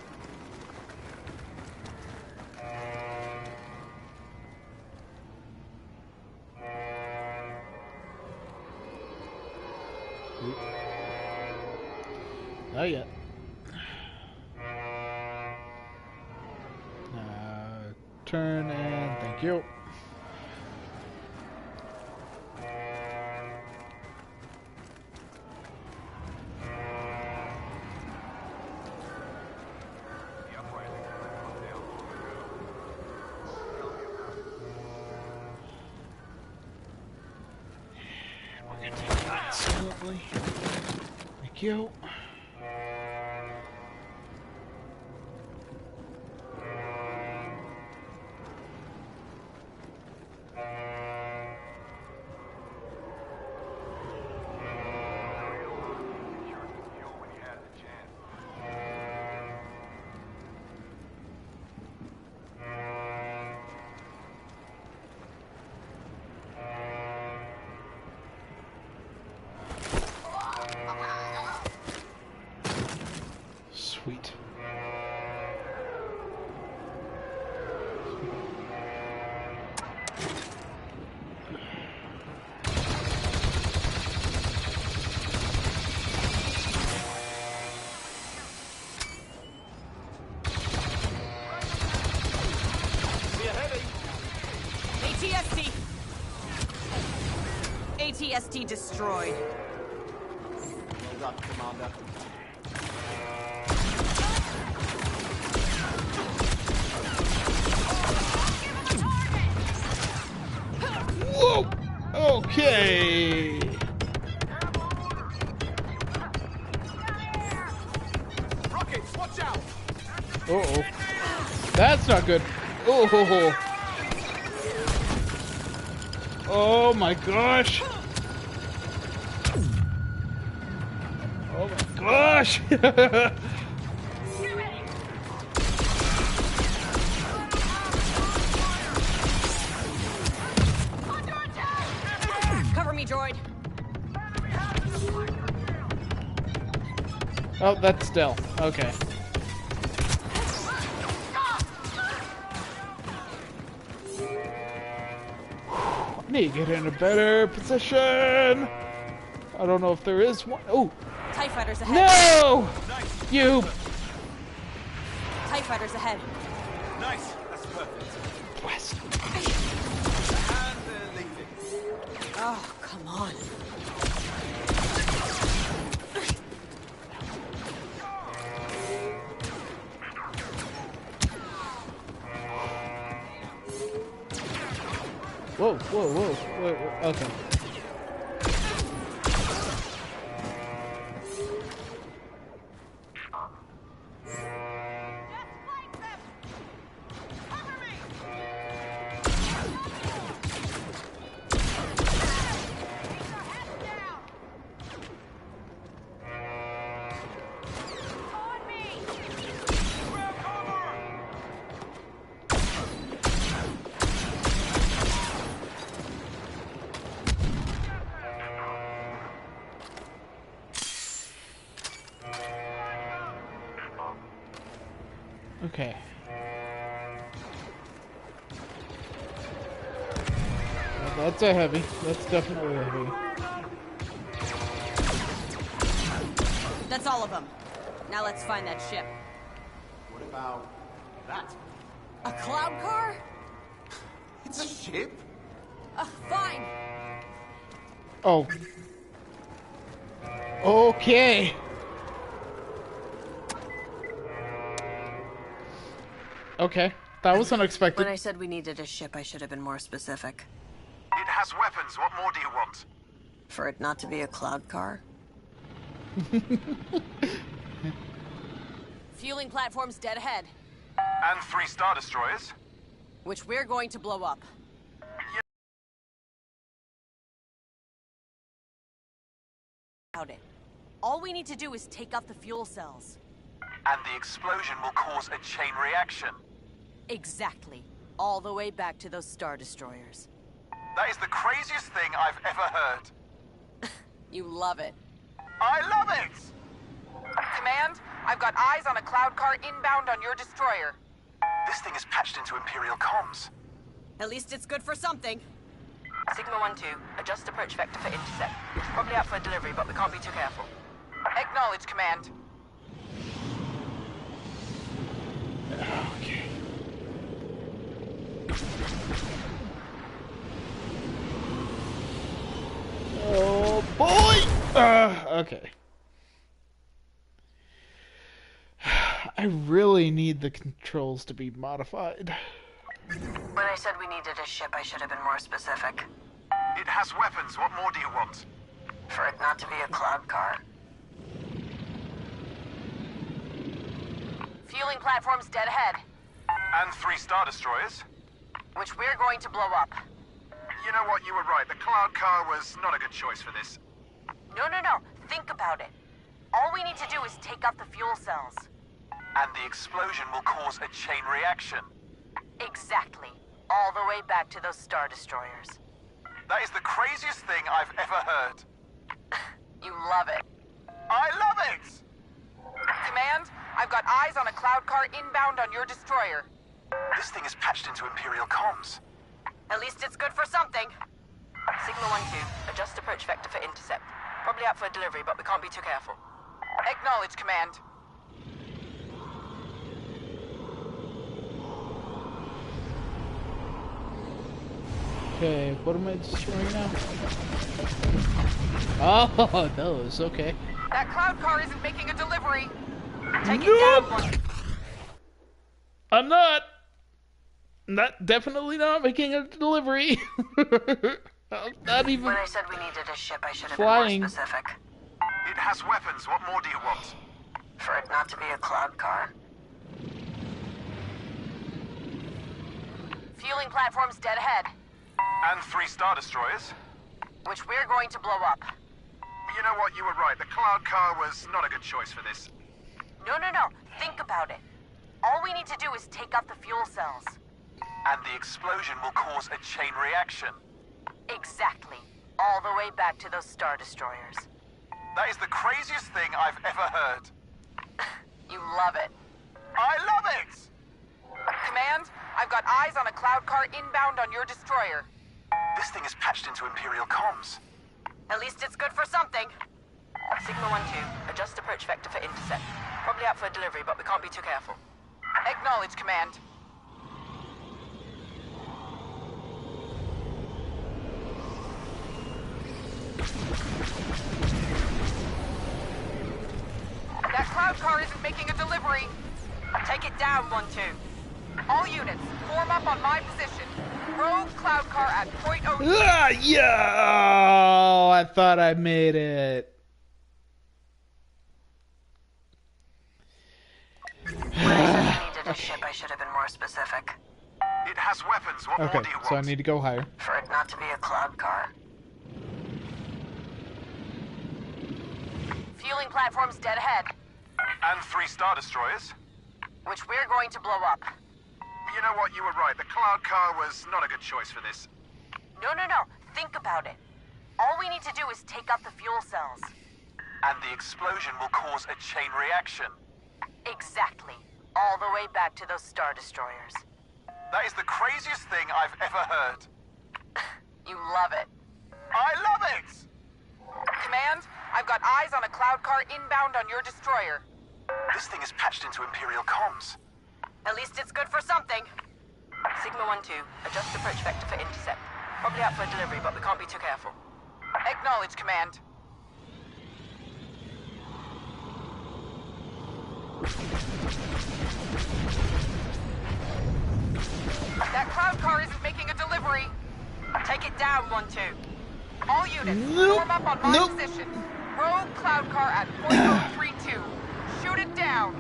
Speaker 1: Not yet. Turn and thank you. We're gonna take that silently. Thank you. Sweet.
Speaker 5: ATST! ATST destroyed.
Speaker 2: Well done, Commander.
Speaker 1: Whoa! Okay.
Speaker 2: Rockets, watch out!
Speaker 1: Uh-oh. That's not good. Oh. Oh my gosh. Oh my gosh.
Speaker 5: Cover me, droid.
Speaker 1: Oh, that's still. Okay. Need to get in a better position. I don't know if there is one. Oh,
Speaker 5: TIE fighters ahead.
Speaker 1: no! You
Speaker 5: TIE fighters ahead.
Speaker 2: Nice, that's perfect.
Speaker 1: West.
Speaker 2: And they're leaving.
Speaker 5: Oh, come on.
Speaker 1: Whoa. Okay. Okay. Well, that's a heavy. That's definitely a heavy.
Speaker 5: That's all of them. Now let's find that ship.
Speaker 2: What about that?
Speaker 5: A cloud car?
Speaker 2: It's a ship?
Speaker 5: Fine.
Speaker 1: Oh. Okay. Okay. That was unexpected.
Speaker 5: When I said we needed a ship, I should have been more specific.
Speaker 4: It has weapons. What more do you want?
Speaker 5: For it not to be a cloud car? Fueling platforms dead ahead,
Speaker 4: And 3 Star Destroyers?
Speaker 5: which we're going to blow up. About it. All we need to do is take out the fuel cells.
Speaker 4: And the explosion will cause a chain reaction.
Speaker 5: Exactly. All the way back to those Star Destroyers.
Speaker 4: That is the craziest thing I've ever heard.
Speaker 5: You love it.
Speaker 4: I love it!
Speaker 6: Command, I've got eyes on a cloud car inbound on your destroyer.
Speaker 4: This thing is patched into Imperial comms.
Speaker 5: At least it's good for something.
Speaker 6: Sigma 1-2, adjust approach vector for intercept. Probably out for a delivery, but we can't be too careful. Acknowledge, Command.
Speaker 1: Okay. Oh boy! Okay. I really need the controls to be modified.
Speaker 5: When I said we needed a ship, I should have been more specific.
Speaker 4: It has weapons. What more do you want?
Speaker 5: For it not to be a cloud car. Fueling platforms dead ahead,
Speaker 4: And 3 Star Destroyers?
Speaker 6: Which we're going to blow up.
Speaker 4: You know what? You were right. The cloud car was not a good choice for this.
Speaker 6: No. Think about it. All we need to do is take out the fuel cells.
Speaker 4: And the explosion will cause a chain reaction.
Speaker 6: Exactly. All the way back to those Star Destroyers.
Speaker 4: That is the craziest thing I've ever heard.
Speaker 6: You love it.
Speaker 4: I love it!
Speaker 6: Command, I've got eyes on a cloud car inbound on your destroyer.
Speaker 4: This thing is patched into Imperial comms.
Speaker 6: At least it's good for something. Sigma 1-2, adjust approach vector for intercept. Probably out for a delivery, but we can't be too careful. Acknowledge, Command.
Speaker 1: Okay, what am I destroying now? Oh, those, okay.
Speaker 6: That cloud car isn't making a delivery. Take it down one.
Speaker 1: I'm not! Definitely not making a delivery. I'm not even
Speaker 5: When I said we needed a ship, I should have
Speaker 1: flying.
Speaker 5: been more specific.
Speaker 4: It has weapons. What more do you want?
Speaker 5: For it not to be a cloud car.
Speaker 6: Fueling platforms dead ahead,
Speaker 4: And 3 Star Destroyers?
Speaker 6: which we're going to blow up.
Speaker 4: You know what? You were right. The cloud car was not a good choice for this.
Speaker 6: No. Think about it. All we need to do is take out the fuel cells.
Speaker 4: And the explosion will cause a chain reaction.
Speaker 6: Exactly. All the way back to those Star Destroyers.
Speaker 4: That is the craziest thing I've ever heard.
Speaker 6: You love it.
Speaker 4: I love it!
Speaker 6: Command, I've got eyes on a cloud car inbound on your destroyer.
Speaker 4: This thing is patched into Imperial comms.
Speaker 6: At least it's good for something. Sigma 1-2, adjust approach vector for intercept. Probably out for a delivery, but we can't be too careful. Acknowledge, Command. That cloud car isn't making a delivery. Take it down, 1-2. All units, form up on my position. Rogue cloud car at point .0.
Speaker 1: Ah, yeah! Oh, I thought I made it.
Speaker 5: When I said we needed a ship, I should have been more specific.
Speaker 4: It has weapons. What more
Speaker 1: Okay,
Speaker 4: do you want?
Speaker 1: so I need to go higher.
Speaker 5: For it not to be a cloud car.
Speaker 6: Fueling platforms dead ahead,
Speaker 4: And 3 Star Destroyers?
Speaker 6: which we're going to blow up.
Speaker 4: You know what? You were right. The cloud car was not a good choice for this.
Speaker 6: No. Think about it. All we need to do is take out the fuel cells.
Speaker 4: And the explosion will cause a chain reaction.
Speaker 6: Exactly.
Speaker 5: All the way back to those Star Destroyers.
Speaker 2: That is the craziest thing I've ever heard.
Speaker 6: You love it.
Speaker 2: I love it!
Speaker 6: Command, I've got eyes on a cloud car inbound on your destroyer.
Speaker 2: This thing is patched into Imperial comms.
Speaker 6: At least it's good for something. Sigma 1-2, adjust approach vector for intercept. Probably out for a delivery, but we can't be too careful. Acknowledge, Command. That cloud car isn't making a delivery. Take it down, 1-2. All units, form up on my position. Rogue cloud car at 4032. Shoot it down.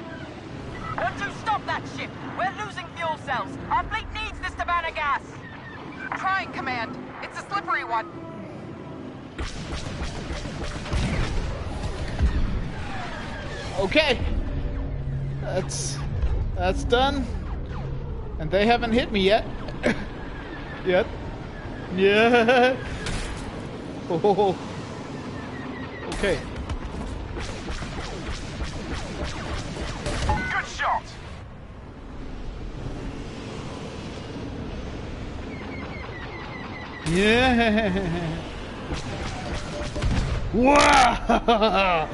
Speaker 6: 1-2, stop that ship. We're losing fuel cells. Our fleet needs this Tabana gas. Trying, Command. It's a slippery one.
Speaker 1: Okay. That's done. And they haven't hit me yet. Yet. Yeah. Oh. Okay.
Speaker 2: Good shot!
Speaker 1: Yeah. Wow.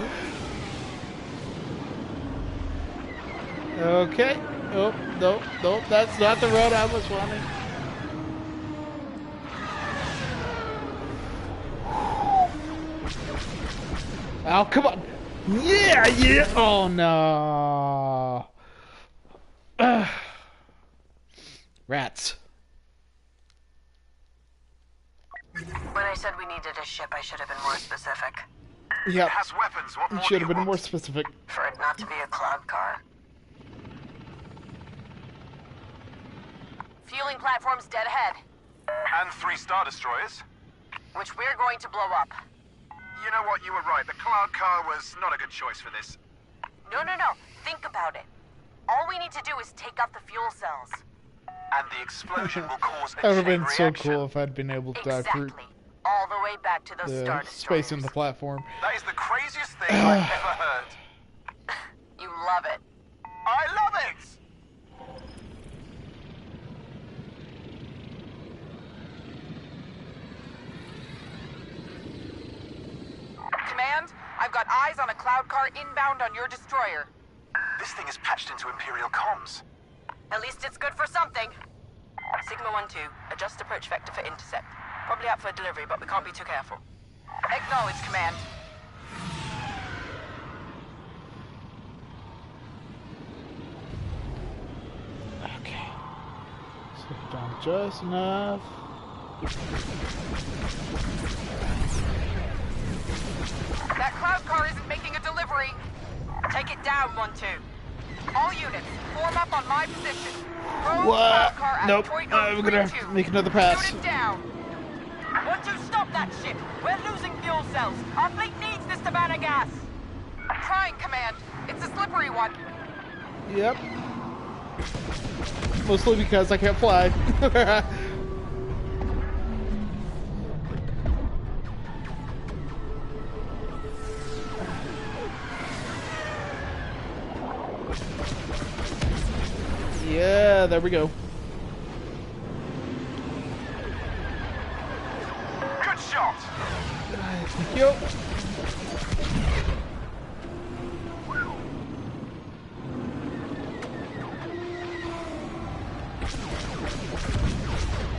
Speaker 1: Okay. Oh, no, that's not the road I was wanting. Oh, come on. Yeah. Oh, no. Rats.
Speaker 5: When I said we needed a ship, I should have been more specific.
Speaker 1: Yeah.
Speaker 2: It has weapons. What more
Speaker 1: Should
Speaker 2: do
Speaker 1: have
Speaker 2: you
Speaker 1: been
Speaker 2: want?
Speaker 1: more specific.
Speaker 5: For it not to be a cloud car.
Speaker 6: Fueling platform's dead ahead,
Speaker 2: And 3 Star Destroyers.
Speaker 6: which we're going to blow up.
Speaker 2: You know what? You were right. The cloud car was not a good choice for this.
Speaker 6: No. Think about it. All we need to do is take out the fuel cells.
Speaker 2: And the explosion will cause a
Speaker 1: That would have
Speaker 2: chain
Speaker 1: been so
Speaker 2: reaction.
Speaker 1: cool if I'd been able to dive through
Speaker 6: Exactly. All the way back to those Star
Speaker 1: the
Speaker 6: Destroyers.
Speaker 1: space in the platform.
Speaker 2: That is the craziest thing I've ever heard.
Speaker 6: You love it.
Speaker 2: I love it!
Speaker 6: Command, I've got eyes on a cloud car inbound on your destroyer.
Speaker 2: This thing is patched into Imperial comms.
Speaker 6: At least it's good for something. Sigma 1-2, adjust approach vector for intercept. Probably out for a delivery, but we can't be too careful. Acknowledge, Command.
Speaker 1: Okay. Slow it down just enough.
Speaker 6: That cloud car isn't making a delivery. Take it down, 1-2. All units, form up on my position. Rogue
Speaker 1: What?
Speaker 6: cloud car at
Speaker 1: Nope.
Speaker 6: point
Speaker 1: I'm gonna have to make another pass.
Speaker 6: Shoot it down. 1-2, stop that ship. We're losing fuel cells. Our fleet needs this Tabana gas. Trying, Command. It's a slippery one.
Speaker 1: Yep. Mostly because I can't fly. Yeah, there we go.
Speaker 2: Good shot!
Speaker 1: Thank you.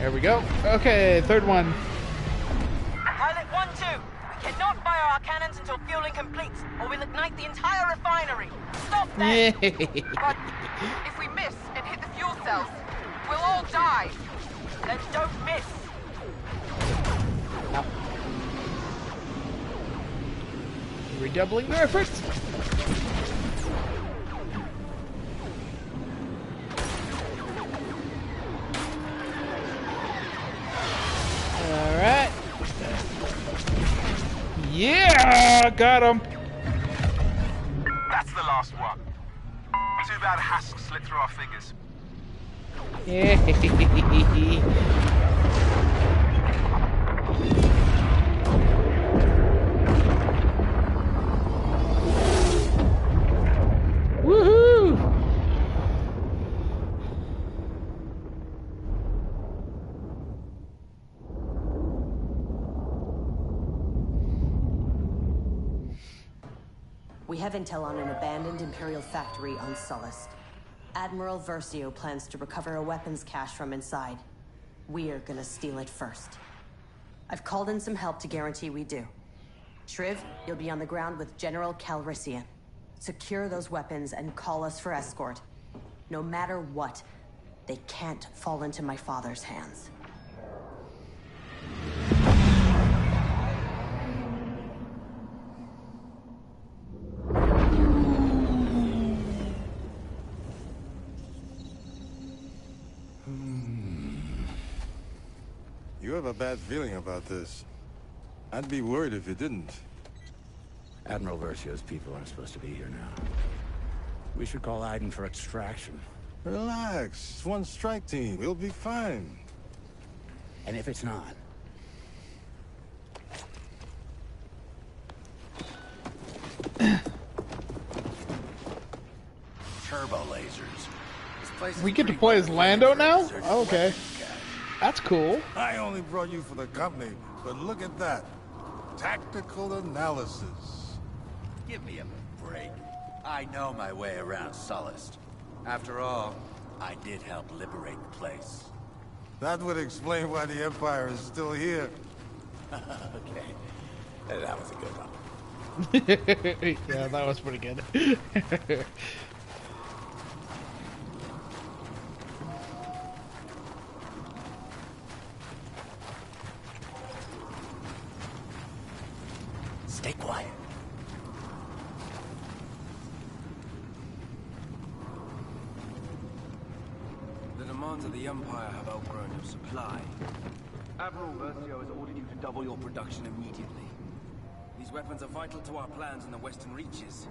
Speaker 1: There we go. Okay, third one.
Speaker 6: Pilot 1-2, we cannot fire our cannons until fueling completes, or we'll ignite the entire refinery. Stop that! But if we miss and hit the fuel cells, we'll all die. Then don't miss.
Speaker 1: Redoubling their efforts. Alright. Yeah! Got him!
Speaker 2: That's the last one. Too bad Hask slipped through our fingers.
Speaker 1: Woohoo!
Speaker 5: have intel on an abandoned Imperial factory on Sullust. Admiral Versio plans to recover a weapons cache from inside. We're gonna steal it first. I've called in some help to guarantee we do. Shriv, you'll be on the ground with General Calrissian. Secure those weapons and call us for escort. No matter what, they can't fall into my father's hands.
Speaker 7: You have a bad feeling about this. I'd be worried if you didn't.
Speaker 8: Admiral Versio's people aren't supposed to be here now. We should call Aiden for extraction.
Speaker 7: Relax. It's one strike team. We'll be fine.
Speaker 8: And if it's not? Turbo lasers. This place
Speaker 1: We
Speaker 8: is
Speaker 1: get to
Speaker 8: pretty
Speaker 1: play as
Speaker 8: well
Speaker 1: Lando
Speaker 8: for
Speaker 1: now?
Speaker 8: research
Speaker 1: Oh, okay.
Speaker 8: weapons cache.
Speaker 1: That's cool.
Speaker 7: I only brought you for the company, but look at that. Tactical analysis.
Speaker 9: Give me a break. I know my way around Sullust. After all, I did help liberate the place.
Speaker 7: That would explain why the Empire is still here.
Speaker 8: Okay. That was a good one.
Speaker 1: Yeah, that was pretty good.
Speaker 8: Stay quiet.
Speaker 10: The demands of the Empire have outgrown your supply. Admiral Versio has ordered you to double your production immediately. These weapons are vital to our plans in the Western Reaches.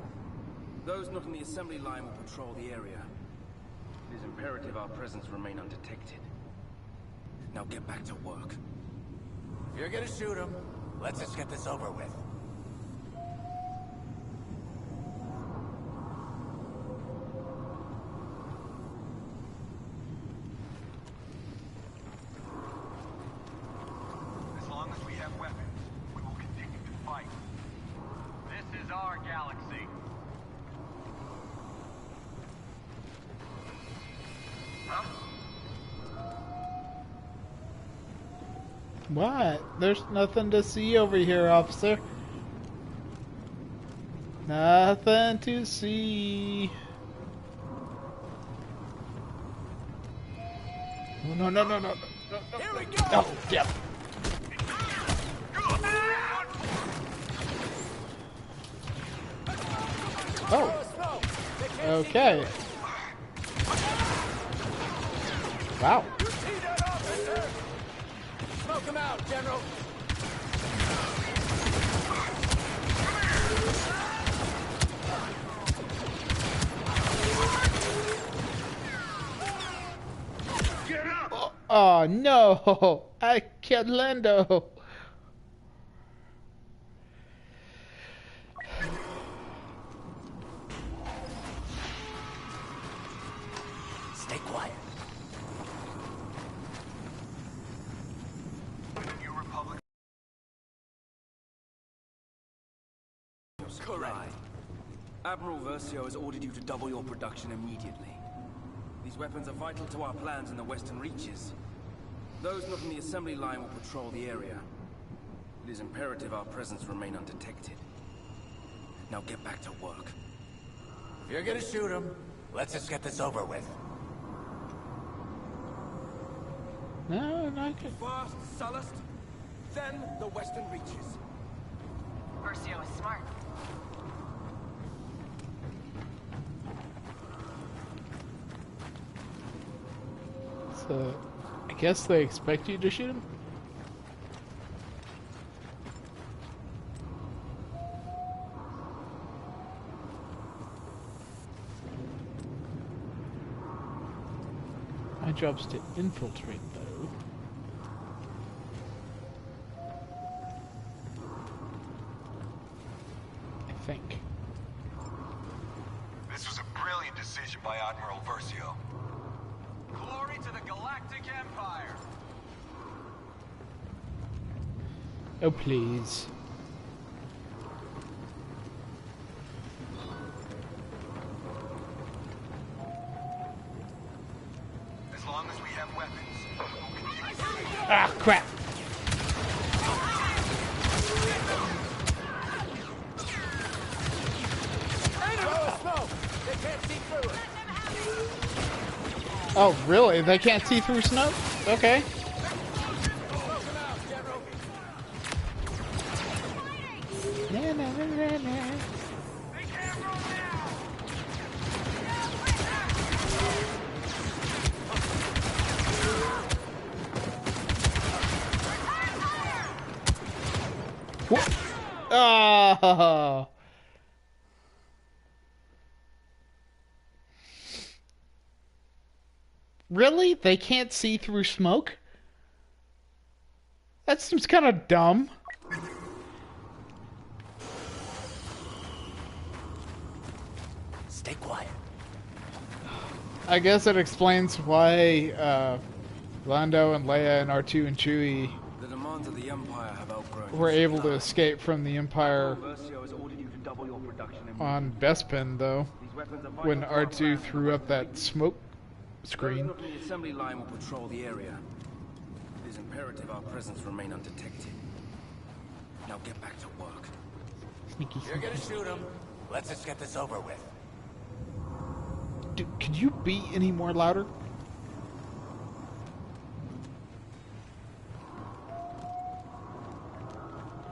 Speaker 10: Those not on the assembly line will patrol the area. It is imperative our presence remain undetected. Now get back to work.
Speaker 8: If you're gonna shoot him, let's just get this over with.
Speaker 4: As long as we have weapons, we will continue to fight. This is our galaxy. Huh?
Speaker 1: What? There's nothing to see over here, officer. Nothing to see. Oh, no, no, no, no, no, no, no.
Speaker 8: Here we go!
Speaker 1: Oh, yep. Oh. Okay. Wow.
Speaker 8: Smoke him out, General!
Speaker 1: Oh no! I killed Lando.
Speaker 8: Stay quiet.
Speaker 4: New Republic.
Speaker 10: Your supply. Admiral Versio has ordered you to double your production immediately. These weapons are vital to our plans in the Western Reaches. Those not on the assembly line will patrol the area. It is imperative our presence remain undetected. Now get back to work.
Speaker 8: If you're gonna shoot him, let's just get this over with.
Speaker 1: No, not good.
Speaker 10: First Sullust, then the Western Reaches.
Speaker 6: Versio is smart.
Speaker 1: So, I guess they expect you to shoot him? My job's to infiltrate, though. I think.
Speaker 4: This was a brilliant decision by Admiral Versio. Glory to the Galactic Empire!
Speaker 1: Oh, please.
Speaker 2: long as we have weapons.
Speaker 1: Ah, crap. Oh, really? They can't see through smoke? Okay. Na, na, na, na, na. What? Oh. Really? They can't see through smoke? That seems kind of dumb.
Speaker 9: Stay quiet.
Speaker 1: I guess it explains why Lando and Leia and R2 and Chewie
Speaker 10: The demands of the Empire have outgrown
Speaker 1: were
Speaker 10: your
Speaker 1: able to
Speaker 10: supply.
Speaker 1: escape from the Empire
Speaker 10: Versio has ordered you to double your production
Speaker 1: on Bespin, though,
Speaker 10: These weapons are vital
Speaker 1: when
Speaker 10: to our
Speaker 1: R2
Speaker 10: plans
Speaker 1: threw up that smoke
Speaker 10: Those
Speaker 1: screen.
Speaker 10: of the assembly line will patrol the area. It is imperative our presence remain undetected. Now get back to work.
Speaker 1: Sneaky.
Speaker 9: You're gonna shoot him. Let's just get this over with.
Speaker 1: Dude, could you be any more louder?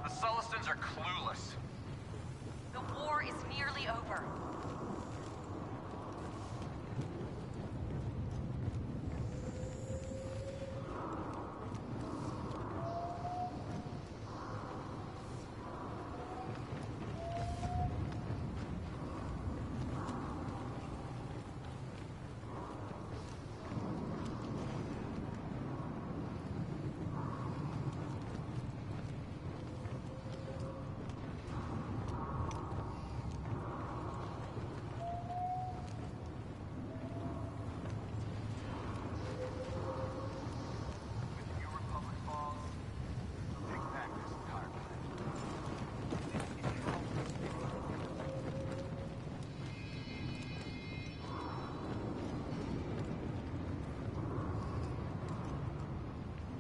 Speaker 2: The Solistans are clueless.
Speaker 3: The war is nearly over.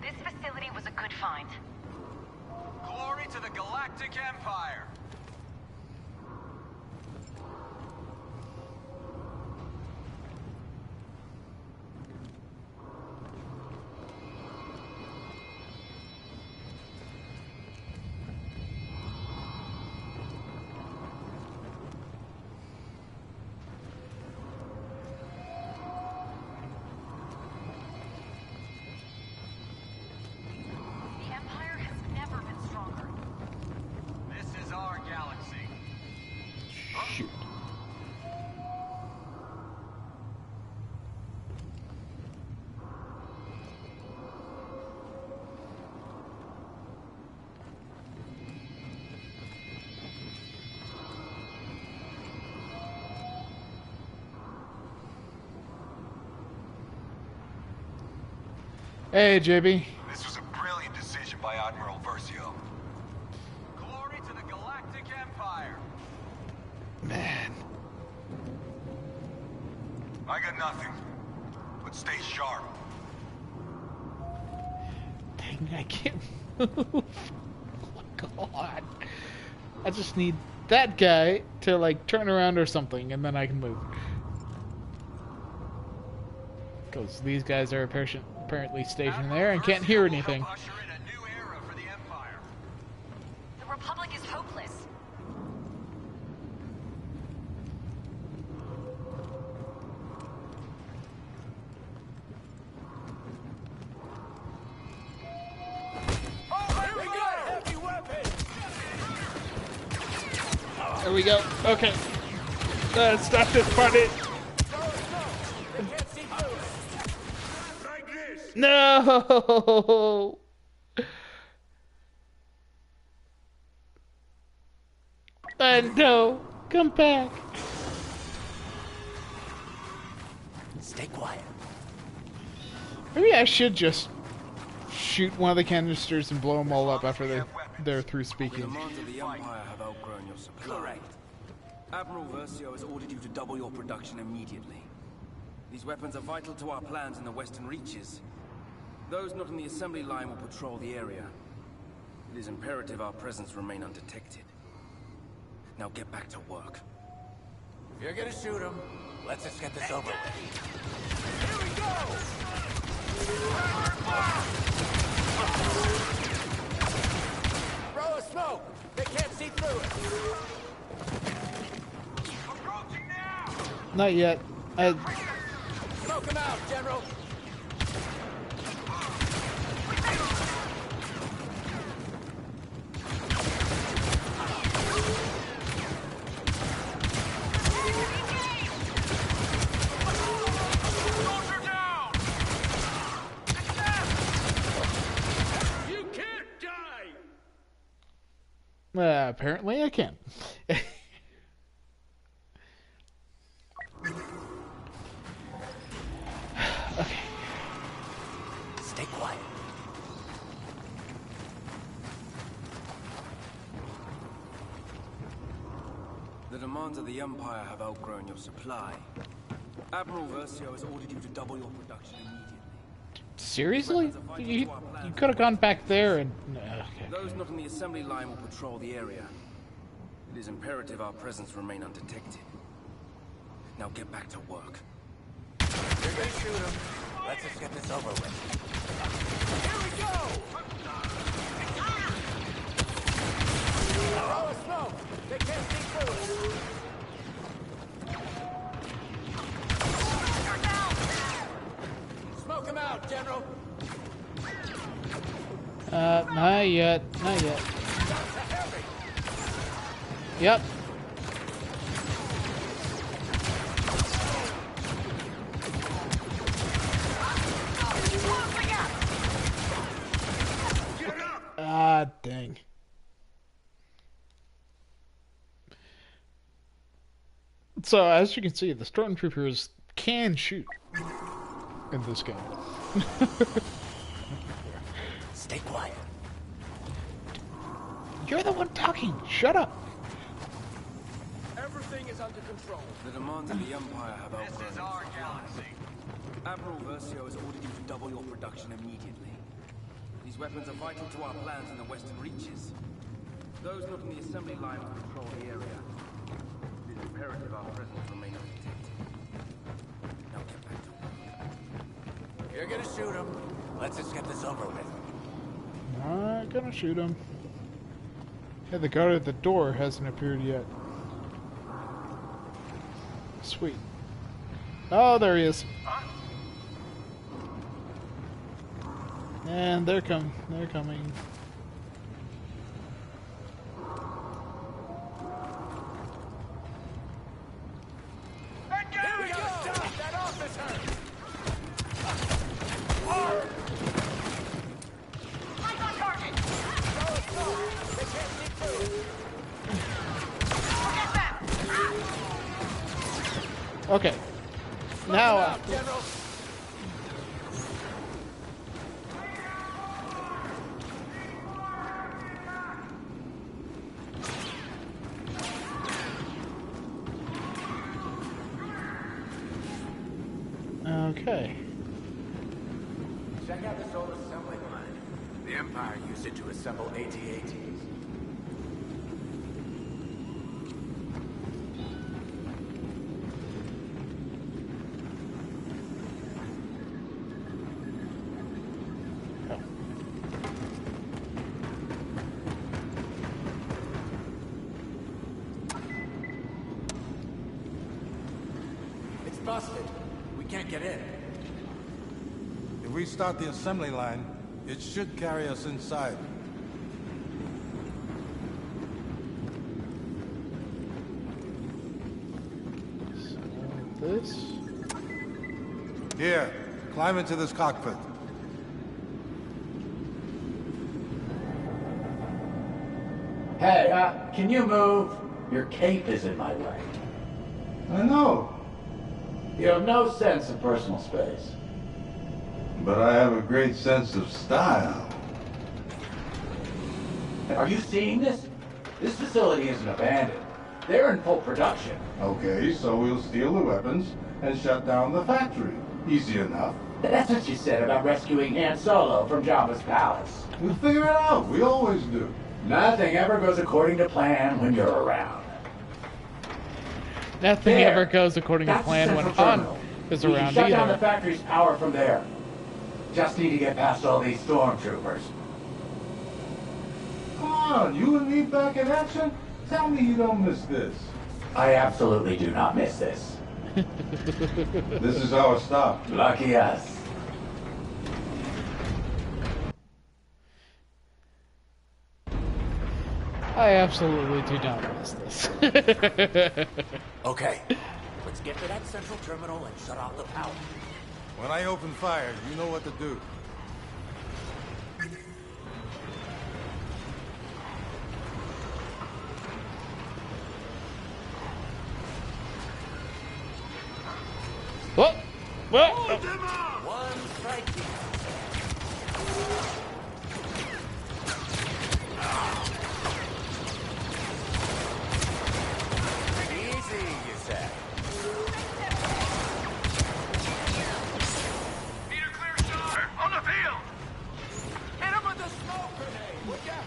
Speaker 3: This facility was a good find.
Speaker 2: Glory to the Galactic Empire!
Speaker 3: The Empire has never been stronger.
Speaker 2: This is our galaxy.
Speaker 1: Shoot. Hey, JB.
Speaker 2: This was a brilliant decision by Admiral Versio. Glory to the Galactic Empire!
Speaker 1: Man.
Speaker 2: I got nothing, but stay sharp.
Speaker 1: Dang, I can't move. Oh my god. I just need that guy to, like, turn around or something, and then I can move. Because these guys are apparently stationed there and can't hear anything.
Speaker 2: Usher in a new era for the Empire.
Speaker 3: The Republic is hopeless.
Speaker 1: There we go. Okay. Stop this party. No. No. Come back.
Speaker 9: Stay quiet.
Speaker 1: Maybe I should just shoot one of the canisters and blow them all up after they're through
Speaker 10: The
Speaker 1: speaking.
Speaker 10: demands of the Empire have outgrown your supply.
Speaker 9: Correct.
Speaker 10: Admiral Versio has ordered you to double your production immediately. These weapons are vital to our plans in the Western Reaches. Those not on the assembly line will patrol the area. It is imperative our presence remain undetected. Now get back to work.
Speaker 9: If you're gonna shoot him, let's just get this over with.
Speaker 4: Here we go!
Speaker 9: Throw a smoke! They can't see through it!
Speaker 4: Approaching now!
Speaker 1: Not yet.
Speaker 9: Smoke him out, General!
Speaker 1: Apparently I can. Okay.
Speaker 9: Stay quiet.
Speaker 10: The demands of the Empire have outgrown your supply. Admiral Versio has ordered you to double your production immediately.
Speaker 1: Seriously? You could have gone back there and... okay.
Speaker 10: Those not on the assembly line will patrol the area. It is imperative our presence remain undetected. Now get back to work.
Speaker 9: You're gonna shoot him. Let's just get this over with. Here we go! Throw a smoke! They can't see through it! Smoke him out, General!
Speaker 1: Not yet. Not yet. Yep. Ah, dang. So, as you can see, the stormtroopers can shoot in this game.
Speaker 9: Stay quiet.
Speaker 1: You're the one talking. Shut up.
Speaker 10: Everything is under control. The demands of the Empire have outgrown.
Speaker 4: This is our galaxy.
Speaker 10: Admiral Versio has ordered you to double your production immediately. These weapons are vital to our plans in the Western Reaches. Those not on the assembly line will control the area. It is imperative our presence remain undetected. Now get back to work.
Speaker 9: If you're gonna shoot him, let's just get this over with.
Speaker 1: Not gonna shoot him. Yeah, the guard at the door hasn't appeared yet. Sweet. Oh, there he is. And they're coming.
Speaker 9: Here we go! Stop that officer!
Speaker 3: Eyes on target!
Speaker 9: Throw a smoke! They can't see through it!
Speaker 1: Okay. Now,
Speaker 9: Out, General!
Speaker 1: okay.
Speaker 9: Check out this old assembly line. The Empire used it to assemble AT-ATs. It's busted. We can't get in.
Speaker 7: If we start the assembly line, it should carry us inside.
Speaker 1: This.
Speaker 7: Here, climb into this cockpit.
Speaker 11: Hey, can you move? Your cape is in my way.
Speaker 7: I know,
Speaker 11: You have no sense of personal space.
Speaker 7: but I have a great sense of style.
Speaker 11: Are you seeing this? This facility isn't abandoned. They're in full production.
Speaker 7: Okay, so we'll steal the weapons and shut down the factory. Easy enough.
Speaker 11: That's what you said about rescuing Han Solo from Jabba's palace.
Speaker 7: We'll figure it out. We always do.
Speaker 11: Nothing ever goes according to plan when you're around.
Speaker 1: Nothing
Speaker 11: There.
Speaker 1: ever goes according to
Speaker 11: That's
Speaker 1: plan
Speaker 11: the
Speaker 1: when
Speaker 11: central
Speaker 1: Han
Speaker 11: terminal.
Speaker 1: is
Speaker 11: We can
Speaker 1: around
Speaker 11: shut down the
Speaker 1: either.
Speaker 11: factory's power from there. Just need to get past all these stormtroopers.
Speaker 7: Come on, you and me back in action? Tell me you don't miss this.
Speaker 11: I absolutely do not miss this.
Speaker 7: This is our stop.
Speaker 11: Lucky us.
Speaker 1: I absolutely do not miss this.
Speaker 8: Okay, let's get to that central terminal and shut off the power.
Speaker 7: When I open fire, you know what to do.
Speaker 1: What? What?
Speaker 8: One strike team. Easy, you said.
Speaker 4: Need a clear shot! On the field!
Speaker 10: Hit him with the smoke grenade! Look out!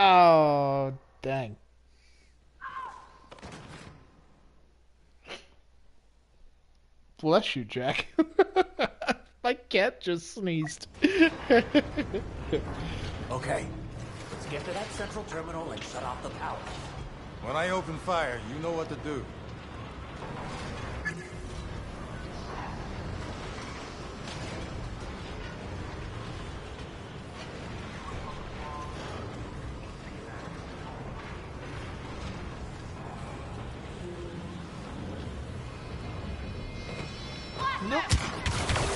Speaker 1: Oh, dang. Bless you, Jack. My cat just sneezed.
Speaker 8: Okay, let's get to that central terminal and shut off the power.
Speaker 7: When I open fire, you know what to do.
Speaker 1: Nope.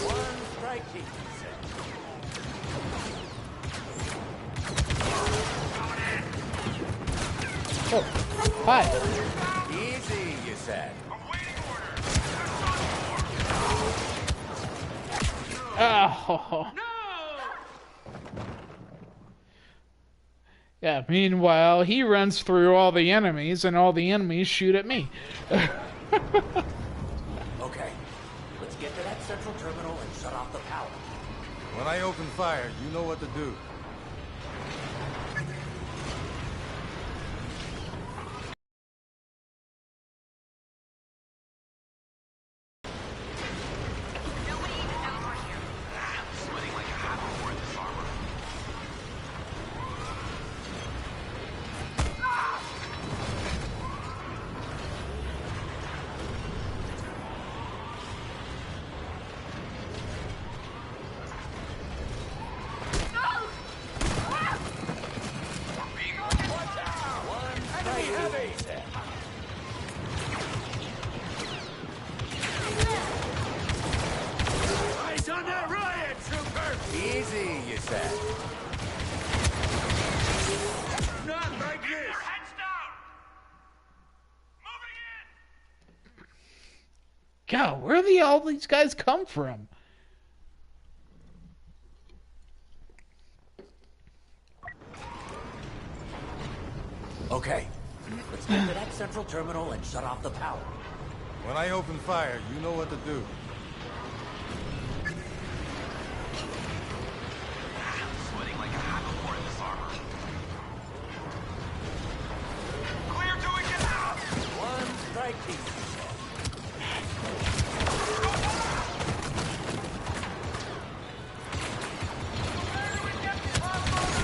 Speaker 8: One strike team, you said.
Speaker 1: Oh, hi.
Speaker 8: Easy, you said.
Speaker 1: Oh. Yeah, meanwhile, he runs through all the enemies, and all the enemies shoot at me.
Speaker 8: Okay, let's get to that central terminal and shut off the power.
Speaker 7: When I open fire, you know what to do.
Speaker 3: Nobody even knows we're here.
Speaker 2: I'm sweating like a hot whore in this armor.
Speaker 10: Eyes on that riot, trooper!
Speaker 8: Easy, you said.
Speaker 10: Not like this!
Speaker 4: Heads down! Moving in!
Speaker 1: God, where do all these guys come from?
Speaker 8: Okay, let's get to that central terminal and shut off the power.
Speaker 7: When I open fire, you know what to do.
Speaker 2: I'm sweating like a hot whore in this armor.
Speaker 4: Clear till we get out!
Speaker 8: One strike team.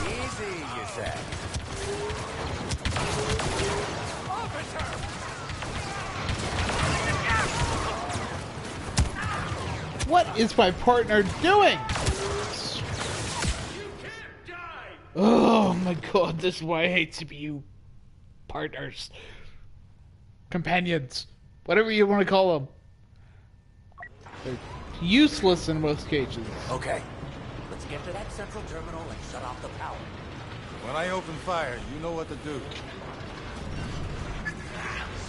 Speaker 8: Easy, you said.
Speaker 1: What is my partner doing? Oh my god, this is why I hate CPU. Partners. Companions. Whatever you want to call them. They're useless in most cases.
Speaker 8: Okay,
Speaker 11: Let's get to that central terminal and shut off the power.
Speaker 7: When I open fire, you know what to do.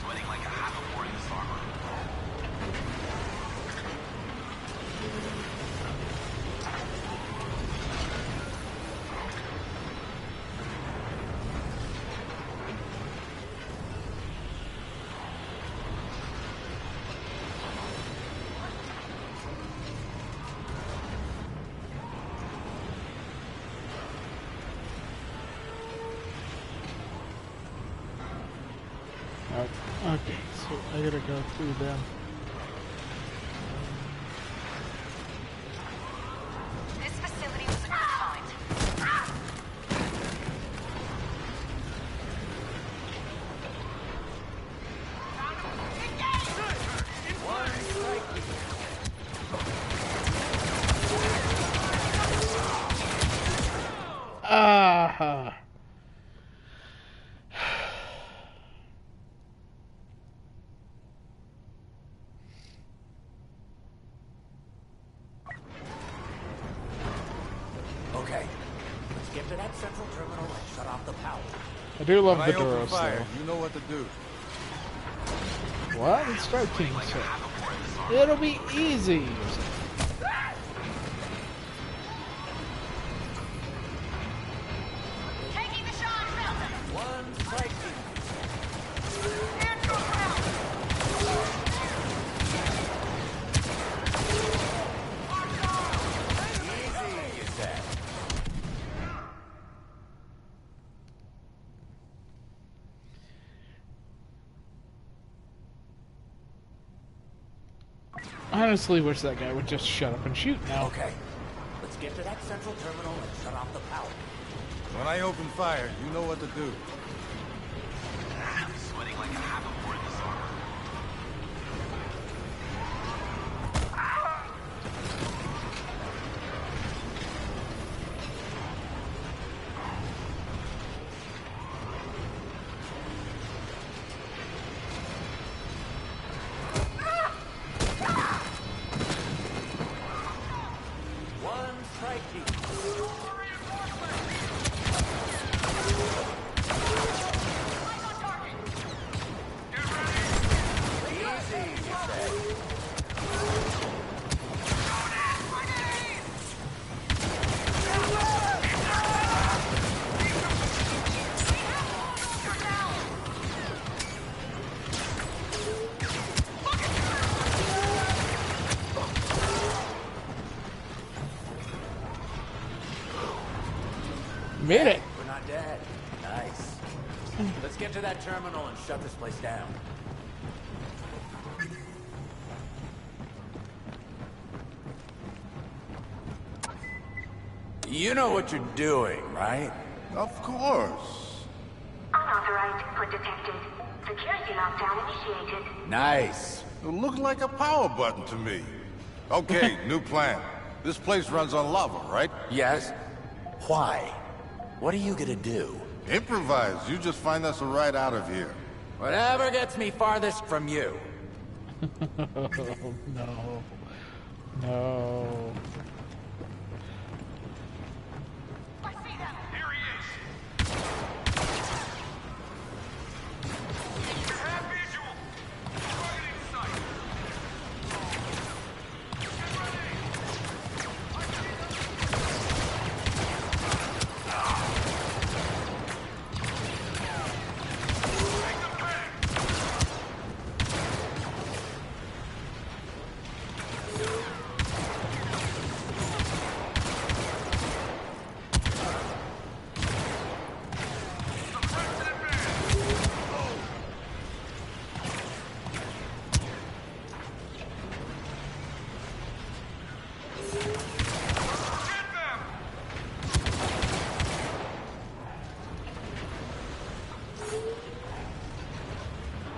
Speaker 4: Sweating like a half-a-war in this armor.
Speaker 1: Okay, so I gotta go through them.
Speaker 3: This facility was a good find.
Speaker 1: Ah.
Speaker 11: Okay, let's get to that central terminal and shut off the power.
Speaker 1: I do love
Speaker 7: When
Speaker 1: the
Speaker 7: I open
Speaker 1: Duros
Speaker 7: fire,
Speaker 1: though.
Speaker 7: you know what to do.
Speaker 1: What? It's Strike Team, so it'll be easy.
Speaker 3: Taking the shot, Felton.
Speaker 11: One strike team. Easy, you said.
Speaker 1: I honestly wish that guy would just shut up and shoot now.
Speaker 11: Okay, let's get to that central terminal and shut off the power.
Speaker 7: When I open fire, you know what to do.
Speaker 4: Sweating like a half-a-war in this armor.
Speaker 11: One strike team. Easy, you said.
Speaker 1: Made it.
Speaker 11: We're not dead. Nice. Let's get to that terminal and shut this place down. You know what you're doing, right?
Speaker 7: Of course.
Speaker 12: Unauthorized input detected. Security lockdown initiated.
Speaker 11: Nice.
Speaker 7: It looked like a power button to me. Okay, new plan. This place runs on lava, right?
Speaker 11: Yes? Why? What are you gonna do?
Speaker 7: Improvise. You just find us a ride out of here.
Speaker 11: Whatever gets me farthest from you.
Speaker 1: No. No.
Speaker 4: Here he is. You have visual. Target in sight. Get ready. Take them back.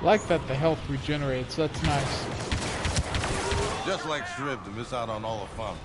Speaker 1: Like that the health regenerates. That's nice.
Speaker 7: Just like Shriv to miss out on all the fun.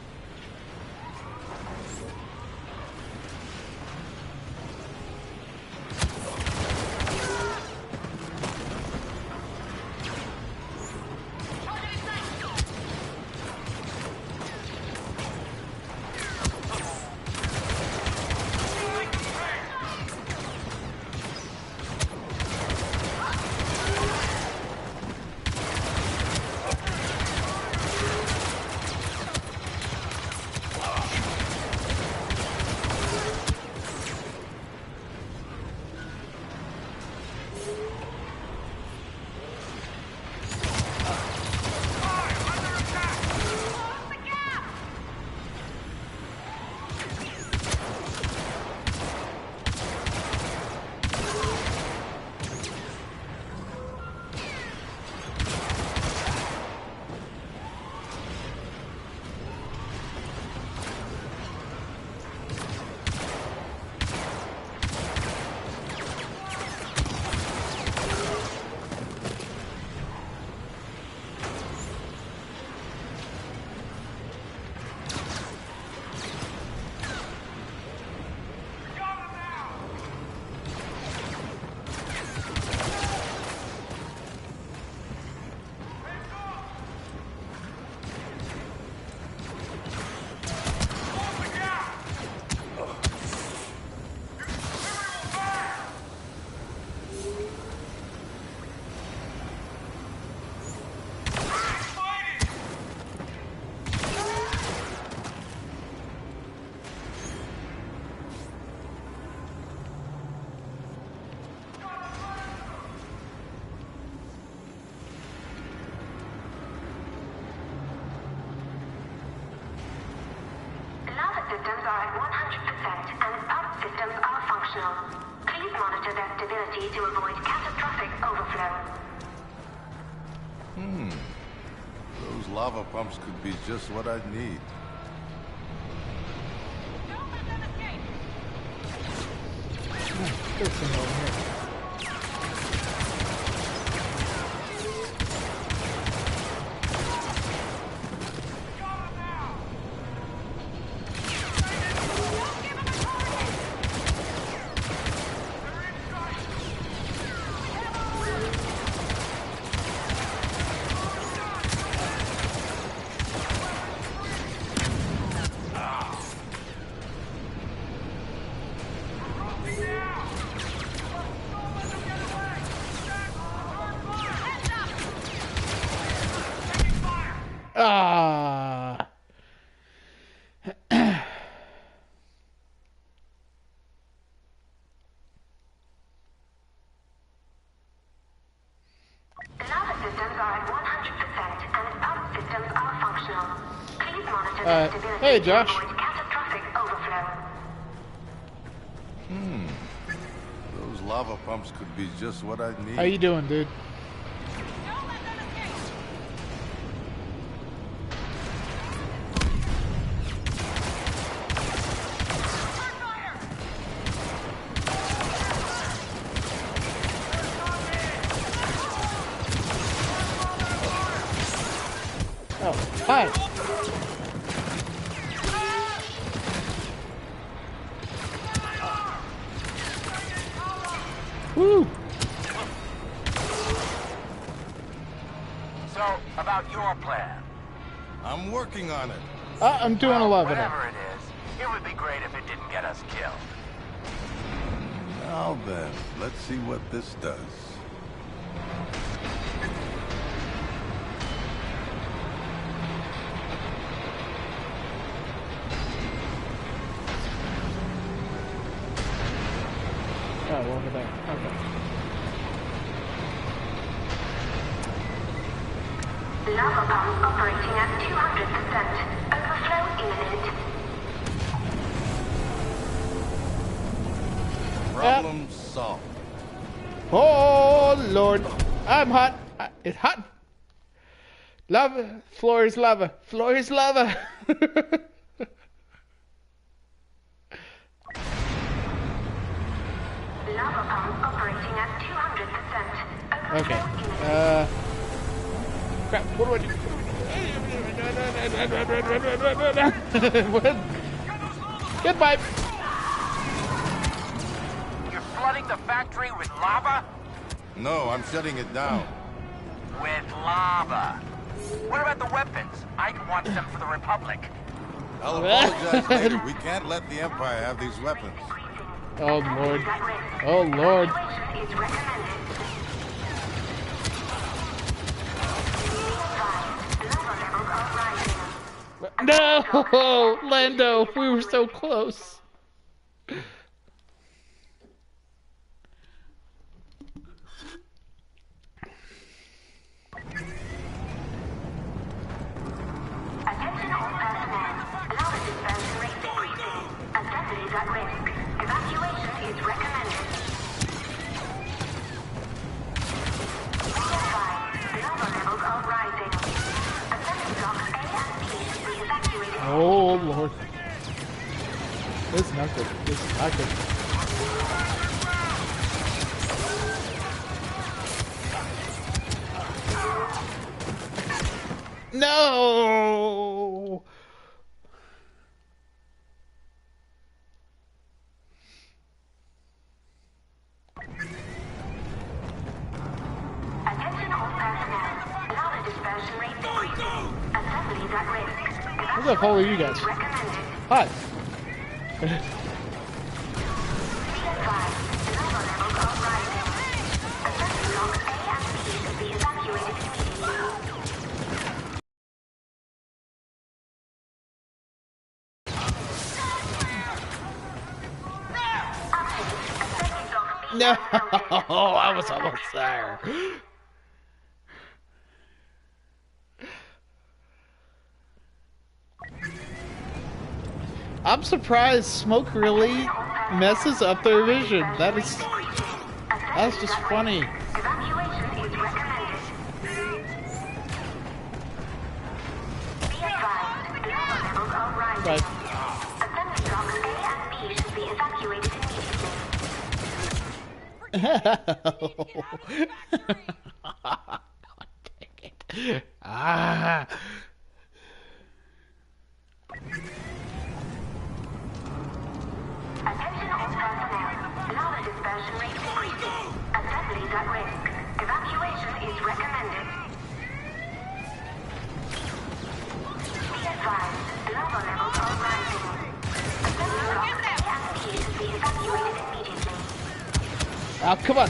Speaker 12: systems are functional. Please monitor their stability to avoid catastrophic overflow.
Speaker 7: Those lava pumps could be just what I'd need.
Speaker 1: There's some over here. Ah.
Speaker 12: Lava systems are at 100% and pump systems are functional. Please monitor their stability
Speaker 1: Hey,
Speaker 12: to
Speaker 1: Josh.
Speaker 12: avoid catastrophic overflow.
Speaker 7: Those lava pumps could be just what I'd need.
Speaker 1: How you doing, dude? Oh, hi. Woo!
Speaker 11: So, about your plan.
Speaker 7: I'm working on it.
Speaker 1: I'm doing a lot of it.
Speaker 11: Whatever it is, it would be great if it didn't get us killed.
Speaker 7: Now then, let's see what this does.
Speaker 1: Oh, over there. Okay.
Speaker 12: Lava pumps operating at 200%. Overflow imminent.
Speaker 7: Problem solved.
Speaker 1: Oh, Lord. I'm hot. It's hot. Lava. Floor is lava. Floor is lava.
Speaker 12: Lava pumps operating at 200%.
Speaker 1: Okay. Crap. What do I do? What? Goodbye.
Speaker 11: You're flooding the factory with lava?
Speaker 7: No, I'm shutting it down.
Speaker 11: With lava. What about the weapons? I want them for the Republic.
Speaker 7: I'll apologize later. We can't let the Empire have these weapons.
Speaker 1: Oh, Lord. Oh, Lord.
Speaker 12: Is recommended. Lava levels are rising.
Speaker 1: No! Lando, we were so close.
Speaker 12: Attention all personnel. Lava dispersion rate decreasing. Assemblies at risk. Evacuation is recommended. Be advised, lava levels are rising. Assembly blocks A and B should be evacuated.
Speaker 1: Oh, Lord. This is not good. This is not good. No!
Speaker 12: Attention all personnel. Lava dispersion rate decreasing. Assemblies at risk.
Speaker 1: What the hell are you guys?
Speaker 12: Recommended.
Speaker 1: Hi.
Speaker 12: Be advised, lava levels are rising. Assembly blocks A and B should be evacuated immediately.
Speaker 1: No! I was almost there. I'm surprised Smoke really messes up their vision. That's just funny.
Speaker 12: Evacuation is recommended. Be advised, lava levels are rising.
Speaker 1: Right.
Speaker 12: Assembly blocks A and B should be evacuated immediately.
Speaker 1: Ah.
Speaker 12: Attention all personnel. Lava dispersion rate decreasing. Assemblies at risk. Evacuation is recommended. Be advised, lava levels are rising. Assembly blocks A and B should be evacuated immediately.
Speaker 1: Oh, come on.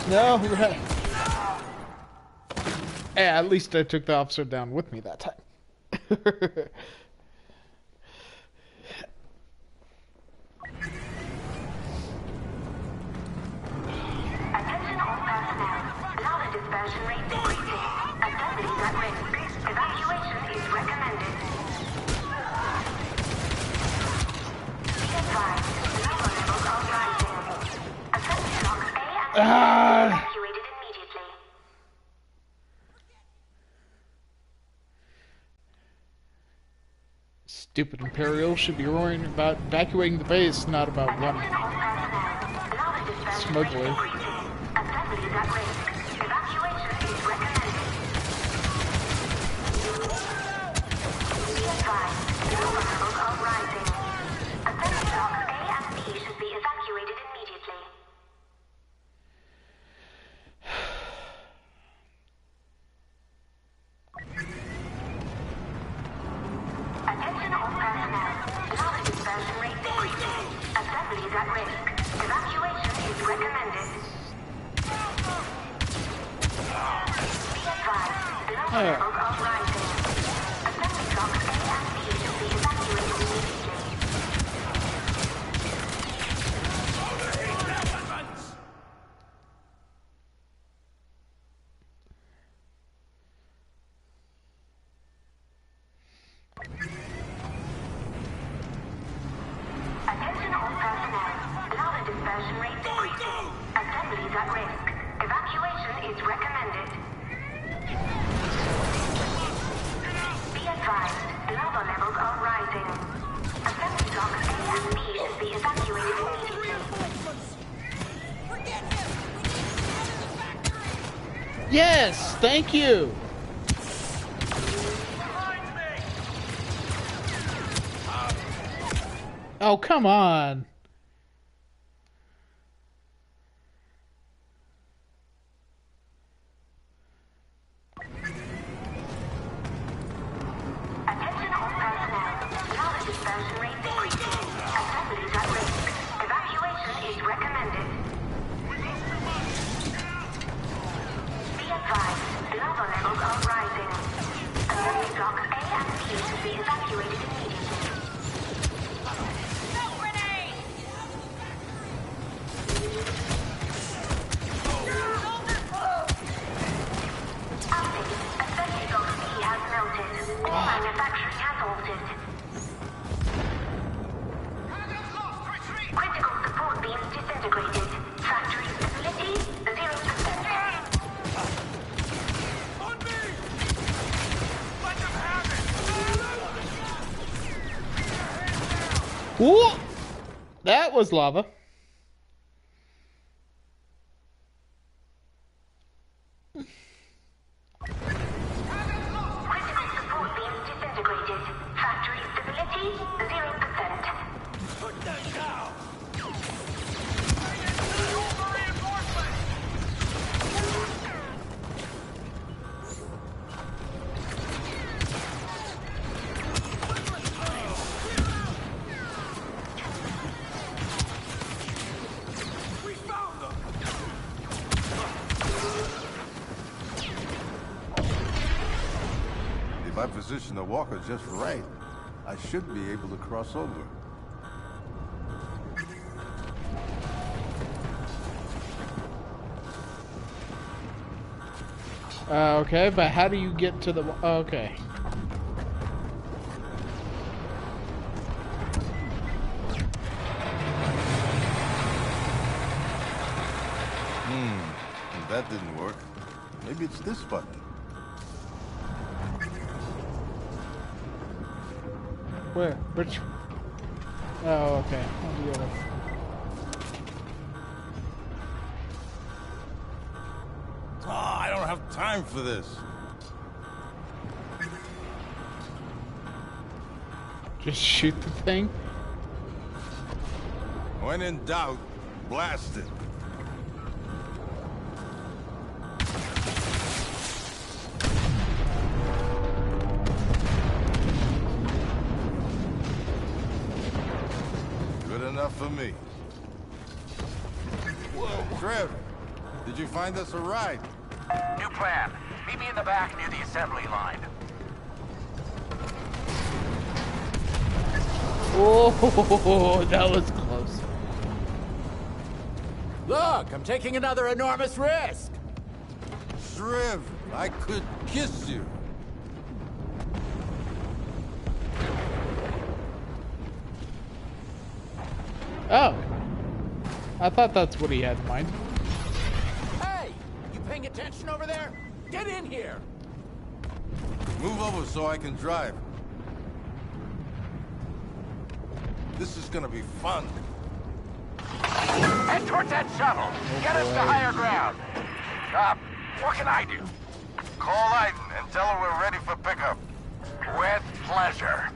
Speaker 1: No. Hey, at least I took the officer down with me that time.
Speaker 12: Attention all personnel. Lava dispersion rate decreasing. Assemblies at risk. Evacuation is recommended. Be advised, lava levels are rising. Assembly blocks A and B should be evacuated immediately.
Speaker 1: Stupid Imperial should be roaring about evacuating the base, not about one
Speaker 12: Attention all personnel. Lava dispersion rate
Speaker 1: smuggler.
Speaker 12: decreasing. Assemblies at risk. Evacuation is recommended. Be advised, lava levels are rising. Assembly blocks A and B should be evacuated immediately. Attention all personnel. Lava dispersion rate decreasing. Assemblies at risk. Evacuation is recommended. Be advised, lava levels are rising. Assembly blocks A and B should be evacuated immediately. Attention all personnel. Lava dispersion rate decreasing. Assemblies at risk. Evacuation is recommended. Be advised, lava levels are rising. Assembly blocks A and B should be evacuated immediately.
Speaker 1: Yes, thank you. Oh, come on.
Speaker 12: Attention all personnel. Lava dispersion rate decreasing. Assemblies at risk. Evacuation is recommended. Be advised, lava levels are rising. Assembly blocks A and B should be evacuated immediately. Update. Assembly block C has melted. All manufacturing has halted. Critical support beams disintegrated. Factory stability 0%.
Speaker 1: Ooh, that was lava.
Speaker 12: Critical support beams disintegrated. Factory stability 0%.
Speaker 7: If I position the walker just right, I should be able to cross over.
Speaker 1: Okay, but how do you get to the... Okay.
Speaker 7: That didn't work. Maybe it's this button.
Speaker 1: Where? Which? Oh, okay. On the other.
Speaker 7: Oh, I don't have time for this.
Speaker 1: Just shoot the thing?
Speaker 7: When in doubt, blast it. Good enough for me. Whoa, Trev, did you find us a ride?
Speaker 11: New plan. Meet me in the back near the assembly line.
Speaker 1: Oh, that was close.
Speaker 8: Look, I'm taking another enormous risk.
Speaker 7: Trev, I could kiss you.
Speaker 1: Oh. I thought that's what he had in mind.
Speaker 8: Hey, you paying attention over there? Get in here.
Speaker 7: Move over so I can drive. This is gonna be fun.
Speaker 11: Head towards that shuttle. Get us to higher ground. What can I do?
Speaker 7: Call Aiden and tell her we're ready for pickup.
Speaker 11: With pleasure.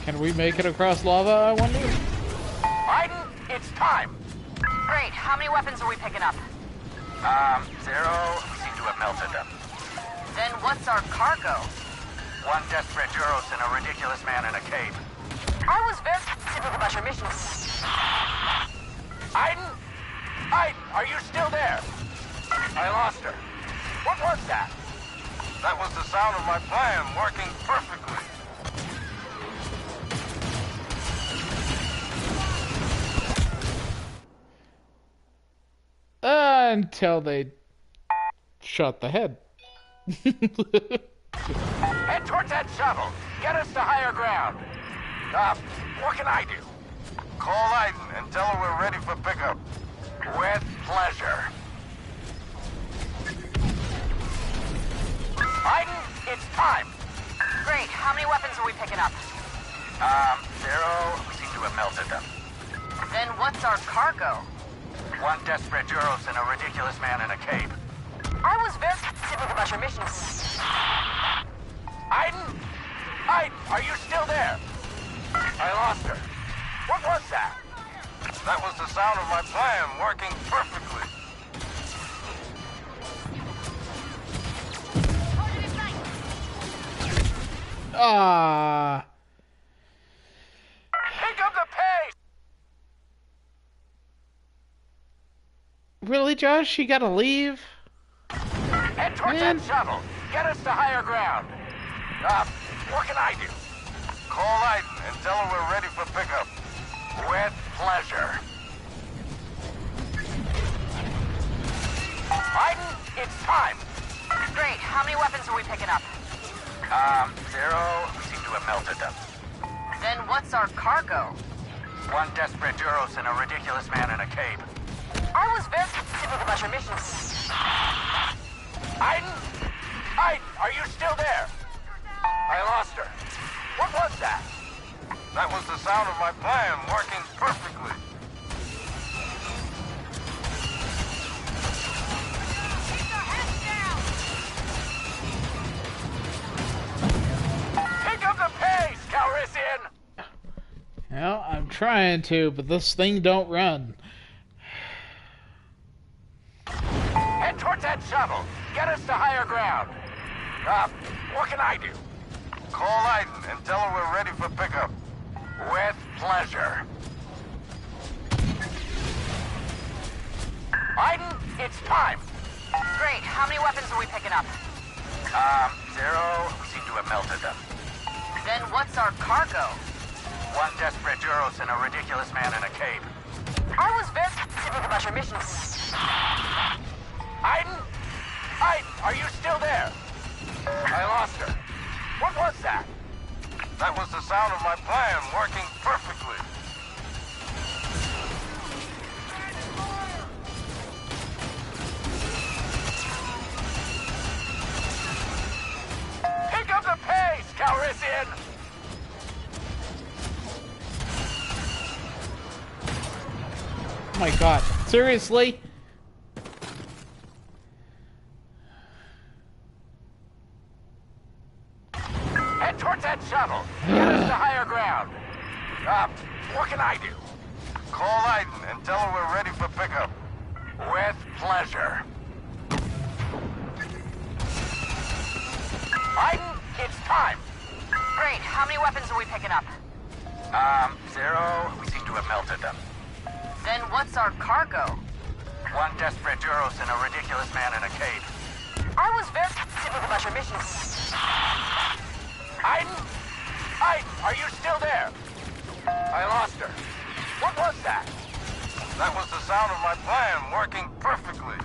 Speaker 1: Can we make it across lava, I wonder?
Speaker 11: Aiden, it's time.
Speaker 3: Great. How many weapons are we picking up?
Speaker 11: Zero. We seem to have melted them.
Speaker 3: Then what's our cargo?
Speaker 11: One desperate Duros and a ridiculous man in a cape.
Speaker 3: I was very specific about your mission.
Speaker 11: Aiden? Aiden, are you still there? I lost her. What was that?
Speaker 7: That was the sound of my plan working perfectly.
Speaker 1: Until they shot the head.
Speaker 11: Head towards that shuttle. Get us to higher ground. What can I do?
Speaker 7: Call Aiden and tell her we're ready for pickup.
Speaker 11: With pleasure. Aiden, it's time.
Speaker 3: Great. How many weapons are we picking up?
Speaker 11: Zero. We seem to have melted them.
Speaker 3: Then what's our cargo?
Speaker 11: One desperate Duros and a ridiculous man in a cape.
Speaker 3: I was very specific about your mission.
Speaker 11: Aiden? Aiden, are you still there? I lost her. What was that?
Speaker 7: That was the sound of my plan working perfectly.
Speaker 1: Ah.
Speaker 11: Pick up the pace!
Speaker 1: Really, Josh? You gotta leave?
Speaker 11: Head towards that shuttle. Get us to higher ground. What can I do?
Speaker 7: Call Aiden and tell her we're ready for pickup.
Speaker 11: With pleasure. Aiden, it's time.
Speaker 3: Great. How many weapons are we picking up?
Speaker 11: Zero. We seem to have melted them.
Speaker 3: Then what's our cargo?
Speaker 11: One desperate Duros and a ridiculous man in a cape.
Speaker 3: I was very specific about your mission.
Speaker 11: Aiden? Aiden, are you still there? I lost her. What was that?
Speaker 7: That was the sound of my plan working perfectly.
Speaker 11: Pick up the pace, Calrissian!
Speaker 1: Well, I'm trying to, but this thing don't run.
Speaker 11: Head towards that shuttle. Get us to higher ground. What can I do?
Speaker 7: Call Aiden and tell her we're ready for pickup.
Speaker 11: With pleasure. Aiden, it's time.
Speaker 3: Great. How many weapons are we picking up?
Speaker 11: Zero. We seem to have melted them.
Speaker 3: Then what's our cargo?
Speaker 11: One desperate Duros and a ridiculous man in a cape.
Speaker 3: I was very specific about your mission.
Speaker 11: Aiden? Aiden, are you still there? I lost her. What was that?
Speaker 7: That was the sound of my plan working perfectly.
Speaker 1: my god. Seriously?
Speaker 11: Head towards that shuttle. Get us to higher ground. What can I do? Call Aiden and tell her we're ready for pickup. With pleasure. Aiden, it's time.
Speaker 6: Great. How many weapons are we picking up?
Speaker 11: Zero. We seem to have melted them.
Speaker 6: Then what's our cargo?
Speaker 11: One desperate Duros and a ridiculous man in a cave.
Speaker 6: I was very specific about your missions.
Speaker 11: Aiden? Aiden, are you still there? I lost her. What was that? That was the sound of my plan working perfectly.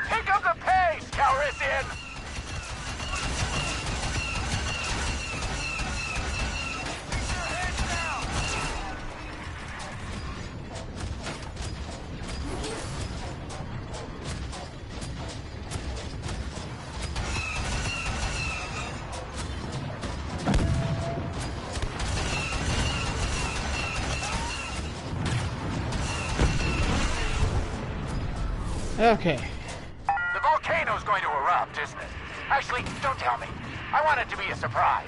Speaker 11: Pick up the pace, Calrissian!
Speaker 1: Okay.
Speaker 11: The volcano's going to erupt, isn't it? Actually, don't tell me. I want it to be a surprise.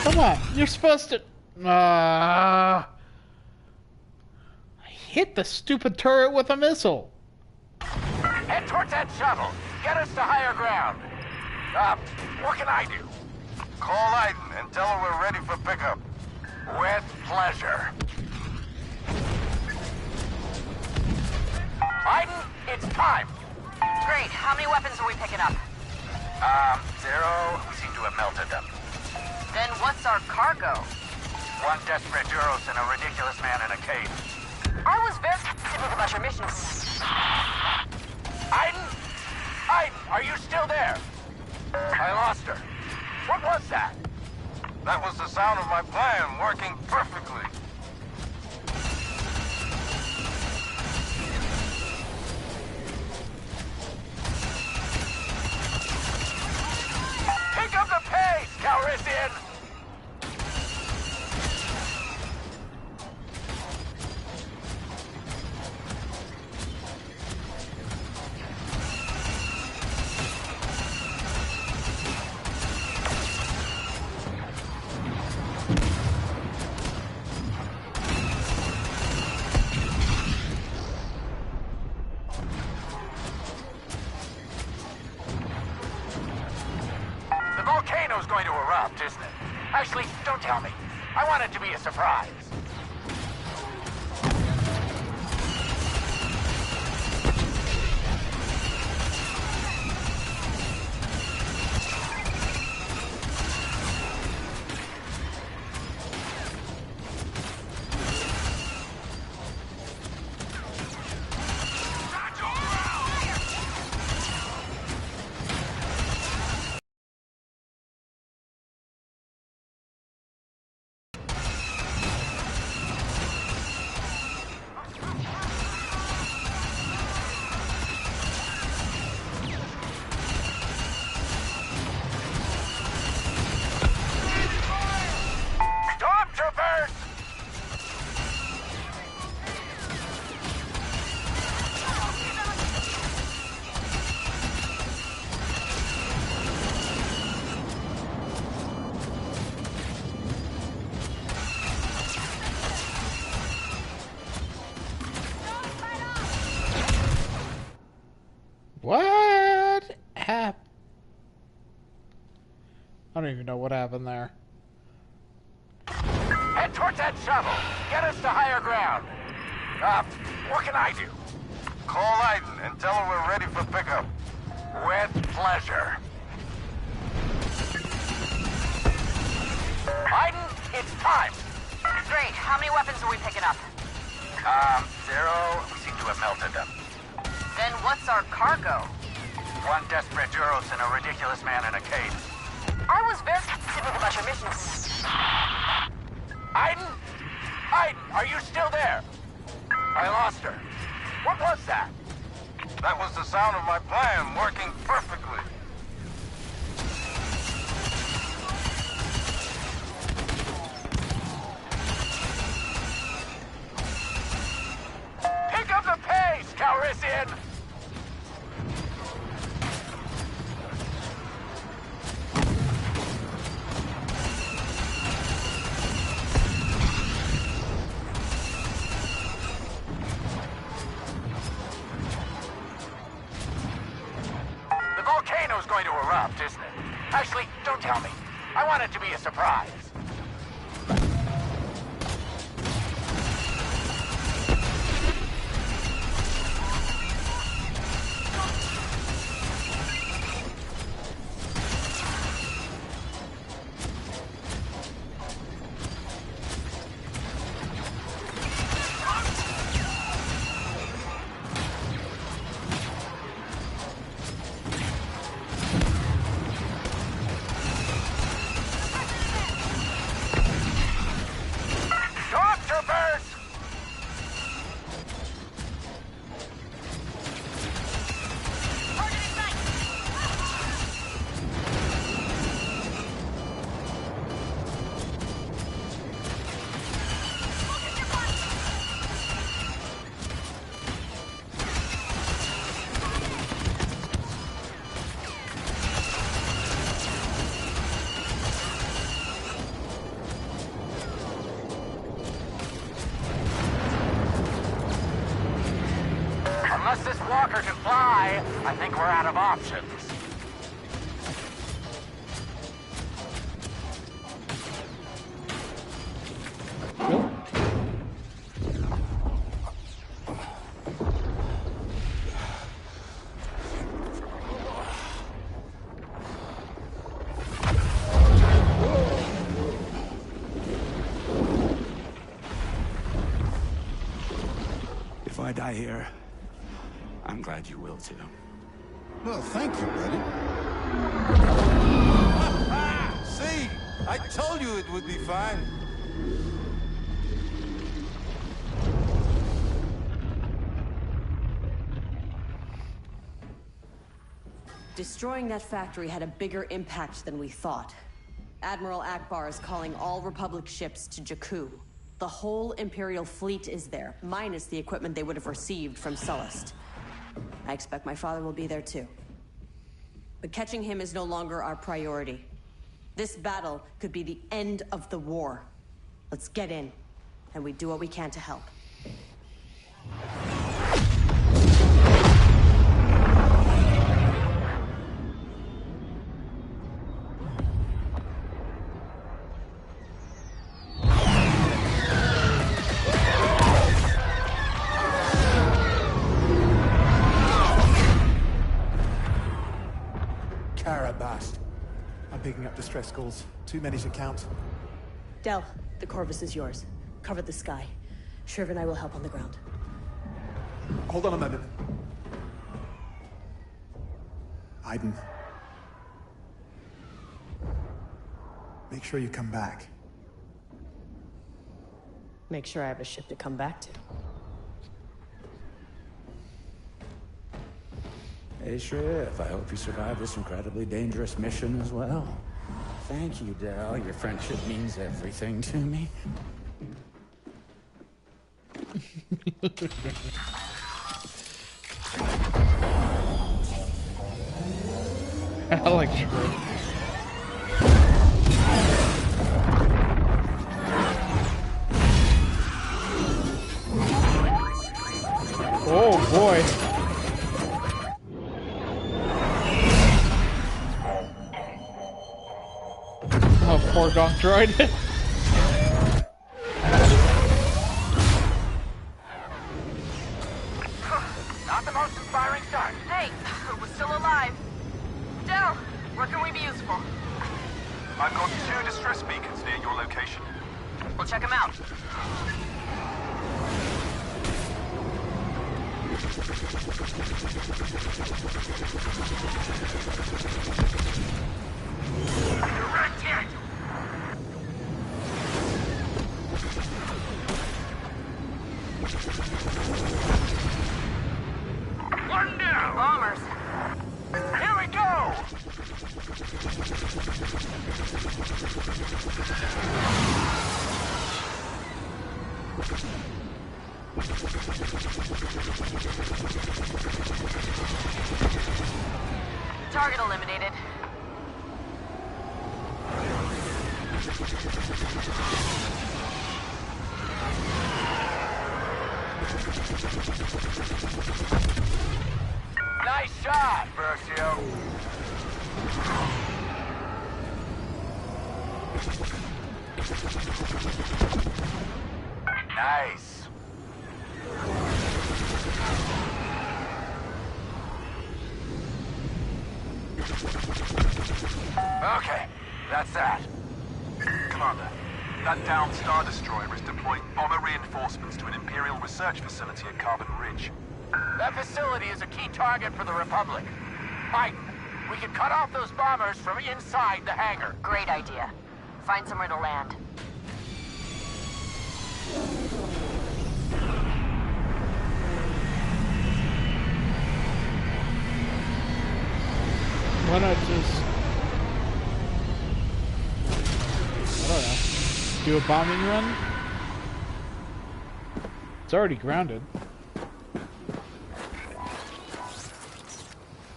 Speaker 1: Come on, you're supposed to... I hit the stupid turret with a missile.
Speaker 11: Head towards that shuttle. Get us to higher ground. What can I do? Call Aiden and tell her we're ready for pickup. With pleasure. Aiden, it's time.
Speaker 6: Great. How many weapons are we picking up?
Speaker 11: Zero. We seem to have melted them.
Speaker 6: Then what's our cargo?
Speaker 11: One desperate Duros and a ridiculous man in a cave.
Speaker 6: I was very specific about your missions.
Speaker 11: Aiden? Aiden, are you still there? I lost her. What was that? That was the sound of my plan working perfectly. Pick up the pace, Calrissian! The volcano's going to erupt, isn't it? Actually, don't tell me. I want it to be a surprise. Stormtroopers!
Speaker 1: What happened? I don't even know what happened there.
Speaker 11: Head towards that shuttle. Get us to higher ground. What can I do? Call Aiden and tell her we're ready for pickup. With pleasure. It's time!
Speaker 6: Great. How many weapons are we picking up?
Speaker 11: 0. We seem to have melted them.
Speaker 6: Then what's our cargo?
Speaker 11: One desperate Duros and a ridiculous man in a cage.
Speaker 6: I was very specific about your missions.
Speaker 11: Aiden? Aiden, are you still there? I lost her. What was that? That was the sound of my plan working perfectly. Pick up the pace, Calrissian! Going to erupt, isn't it? Actually, don't tell me. I want it to be a surprise. Unless this walker can fly, I think we're out of options.
Speaker 8: If I die here, I'm glad you will too.
Speaker 7: Well, thank you, buddy. See? I told you it would be fine.
Speaker 5: Destroying that factory had a bigger impact than we thought. Admiral Akbar is calling all Republic ships to Jakku. The whole Imperial fleet is there, minus the equipment they would have received from Sullust. I expect my father will be there too. But catching him is no longer our priority. This battle could be the end of the war. Let's get in, and we do what we can to help.
Speaker 13: Carabast. I'm picking up distress calls. Too many to count.
Speaker 5: Del, the Corvus is yours. Cover the sky. Shriv and I will help on the ground.
Speaker 13: Hold on a moment. Aiden. Make sure you come back.
Speaker 5: Make sure I have a ship to come back to.
Speaker 8: Hey, Shriv, I hope you survive this incredibly dangerous mission as well. Thank you, Del. Your friendship means everything to me.
Speaker 1: I like Shriv. Oh boy. Oh, poor Gonk droid.
Speaker 11: Not the most inspiring start.
Speaker 6: Hey, we're still alive. Del, where can we be useful?
Speaker 2: I've got 2 distress beacons near your location.
Speaker 6: We'll check them out.
Speaker 11: Direct hit! One down!
Speaker 6: Bombers.
Speaker 11: Here we go!
Speaker 6: Target eliminated.
Speaker 11: Nice shot, Versio. Nice. Okay, that's that.
Speaker 2: Commander, that downed Star Destroyer is deploying bomber reinforcements to an Imperial research facility at Carbon Ridge.
Speaker 11: That facility is a key target for the Republic. Mike, we can cut off those bombers from inside the hangar.
Speaker 6: Great idea. Find somewhere to land.
Speaker 1: Why not just, I don't know, do a bombing run? It's already grounded.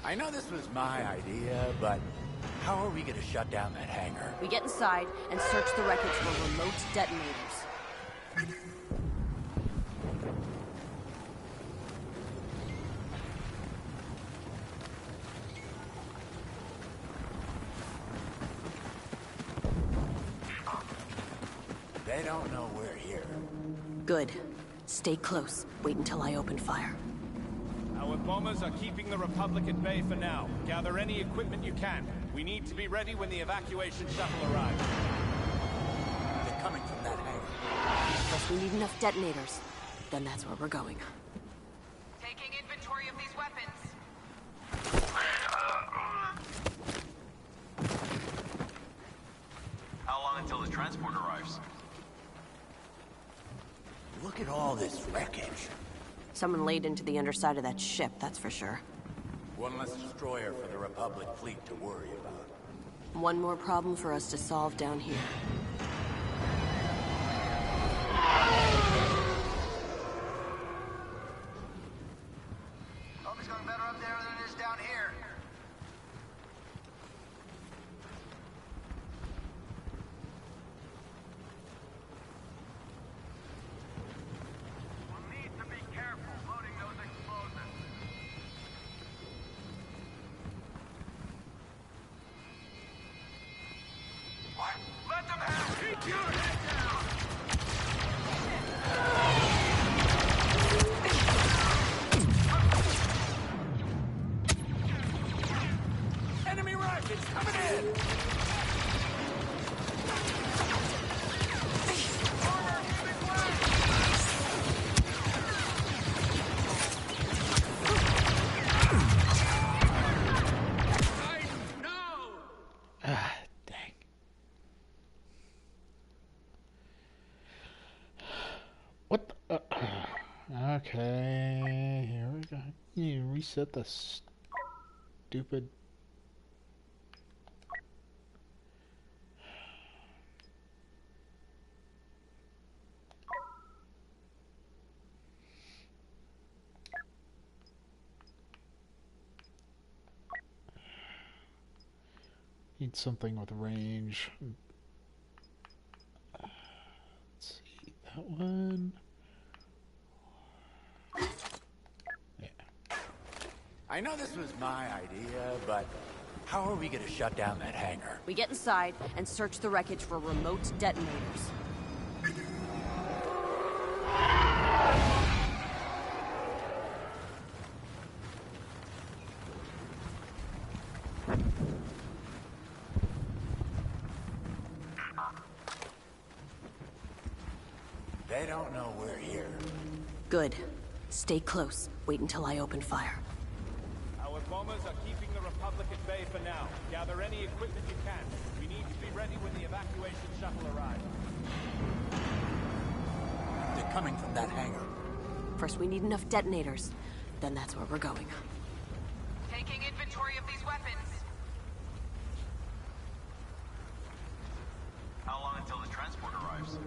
Speaker 8: I know this was my idea, but how are we gonna shut down that hangar?
Speaker 5: We get inside and search the wreckage for remote detonators.
Speaker 8: They don't know we're here.
Speaker 5: Good. Stay close. Wait until I open fire.
Speaker 14: Our bombers are keeping the Republic at bay for now. Gather any equipment you can. We need to be ready when the evacuation shuttle arrives.
Speaker 8: They're coming from that hangar.
Speaker 5: Plus, we need enough detonators. Then that's where we're going.
Speaker 6: Taking inventory of these weapons.
Speaker 2: How long until the transport arrives?
Speaker 8: Look at all this wreckage.
Speaker 5: Someone laid into the underside of that ship, that's for sure.
Speaker 8: One less destroyer for the Republic fleet to worry about.
Speaker 5: One more problem for us to solve down here.
Speaker 11: Hope it's going better up there than it is down here.
Speaker 4: We'll need to be careful loading those explosives.
Speaker 11: What? Let them have it! Keep your head down!
Speaker 8: Enemy rockets coming in!
Speaker 1: Ah, dang. What the? Okay, here we go. You reset the stupid. Need something with range. Let's see, that one. Yeah.
Speaker 8: I know this was my idea, but how are we gonna shut down that hangar?
Speaker 5: We get inside and search the wreckage for remote detonators.
Speaker 9: They don't know we're here.
Speaker 5: Good. Stay close. Wait until I open fire.
Speaker 14: Our bombers are keeping the Republic at bay for now. Gather any equipment you can. We need to be ready when the evacuation shuttle arrives.
Speaker 9: They're coming from that hangar.
Speaker 5: First, we need enough detonators. Then that's where we're going.
Speaker 6: Taking inventory of these weapons.
Speaker 2: How long until the transport arrives?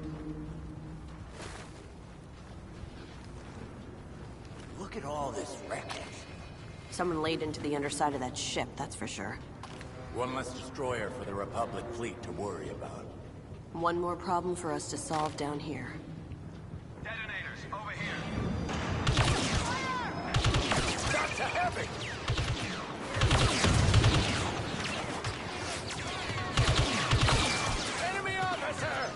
Speaker 9: Look at all this wreckage.
Speaker 5: Someone laid into the underside of that ship, that's for sure.
Speaker 9: One less destroyer for the Republic fleet to worry about.
Speaker 5: One more problem for us to solve down here.
Speaker 2: Detonators, over here.
Speaker 9: Shots are heavy! Enemy officer!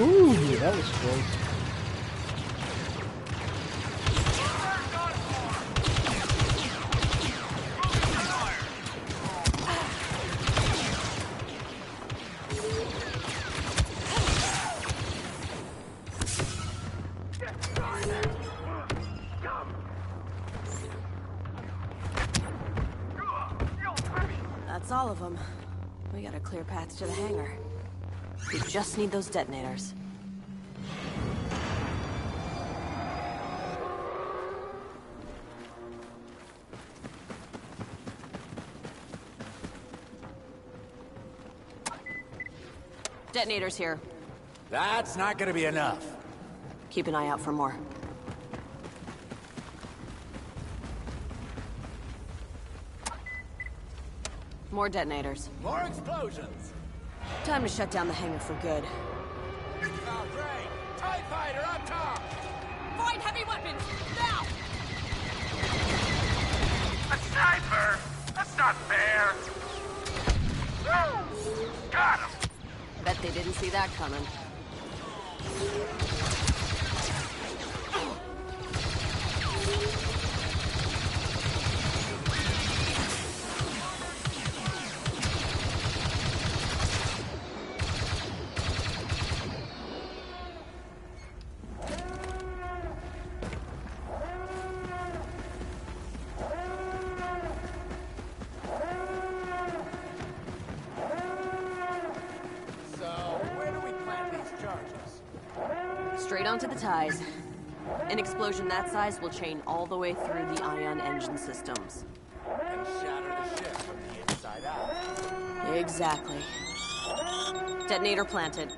Speaker 1: Ooh, that was close.
Speaker 5: That's all of them. We got a clear path to the hangar. We just need those detonators. Detonators here.
Speaker 9: That's not gonna be enough.
Speaker 5: Keep an eye out for more. More detonators.
Speaker 9: More explosions!
Speaker 5: Time to shut down the hangar for good.
Speaker 9: Oh, great! TIE fighter up top!
Speaker 6: Find heavy weapons, now!
Speaker 11: A sniper? That's not fair! Got him!
Speaker 5: Bet they didn't see that coming. Straight onto the ties. An explosion that size will chain all the way through the ion engine systems.
Speaker 9: And shatter the ship from the inside out.
Speaker 5: Exactly. Detonator planted.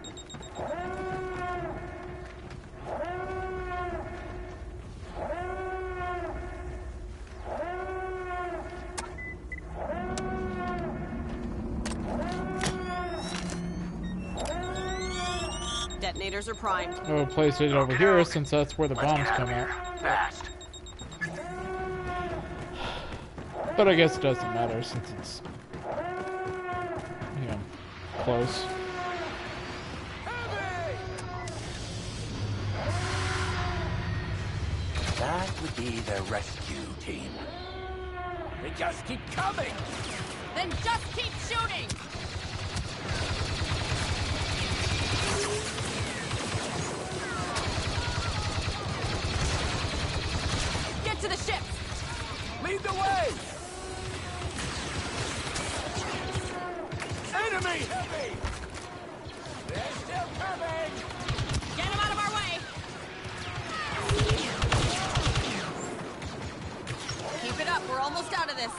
Speaker 5: Detonators are primed.
Speaker 1: We'll place it over here since that's where the bombs come out.
Speaker 11: Fast.
Speaker 1: But I guess it doesn't matter since it's, you know, close.
Speaker 9: That would be the rescue team. They just keep coming!
Speaker 6: Then just keep shooting! Get to the ship!
Speaker 9: Lead the way! Enemy heavy! They're still coming!
Speaker 6: Get him out of our way! Keep it up, we're almost out of this.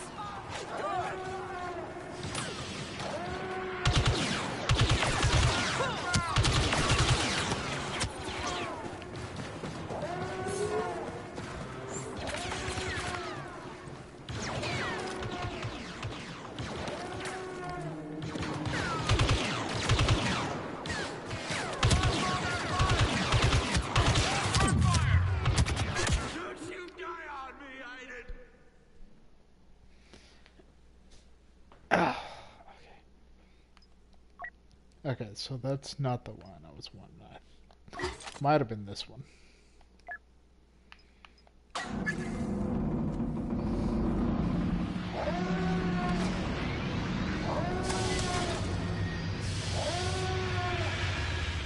Speaker 1: Okay, so that's not the one I was wanting. Might have been this one.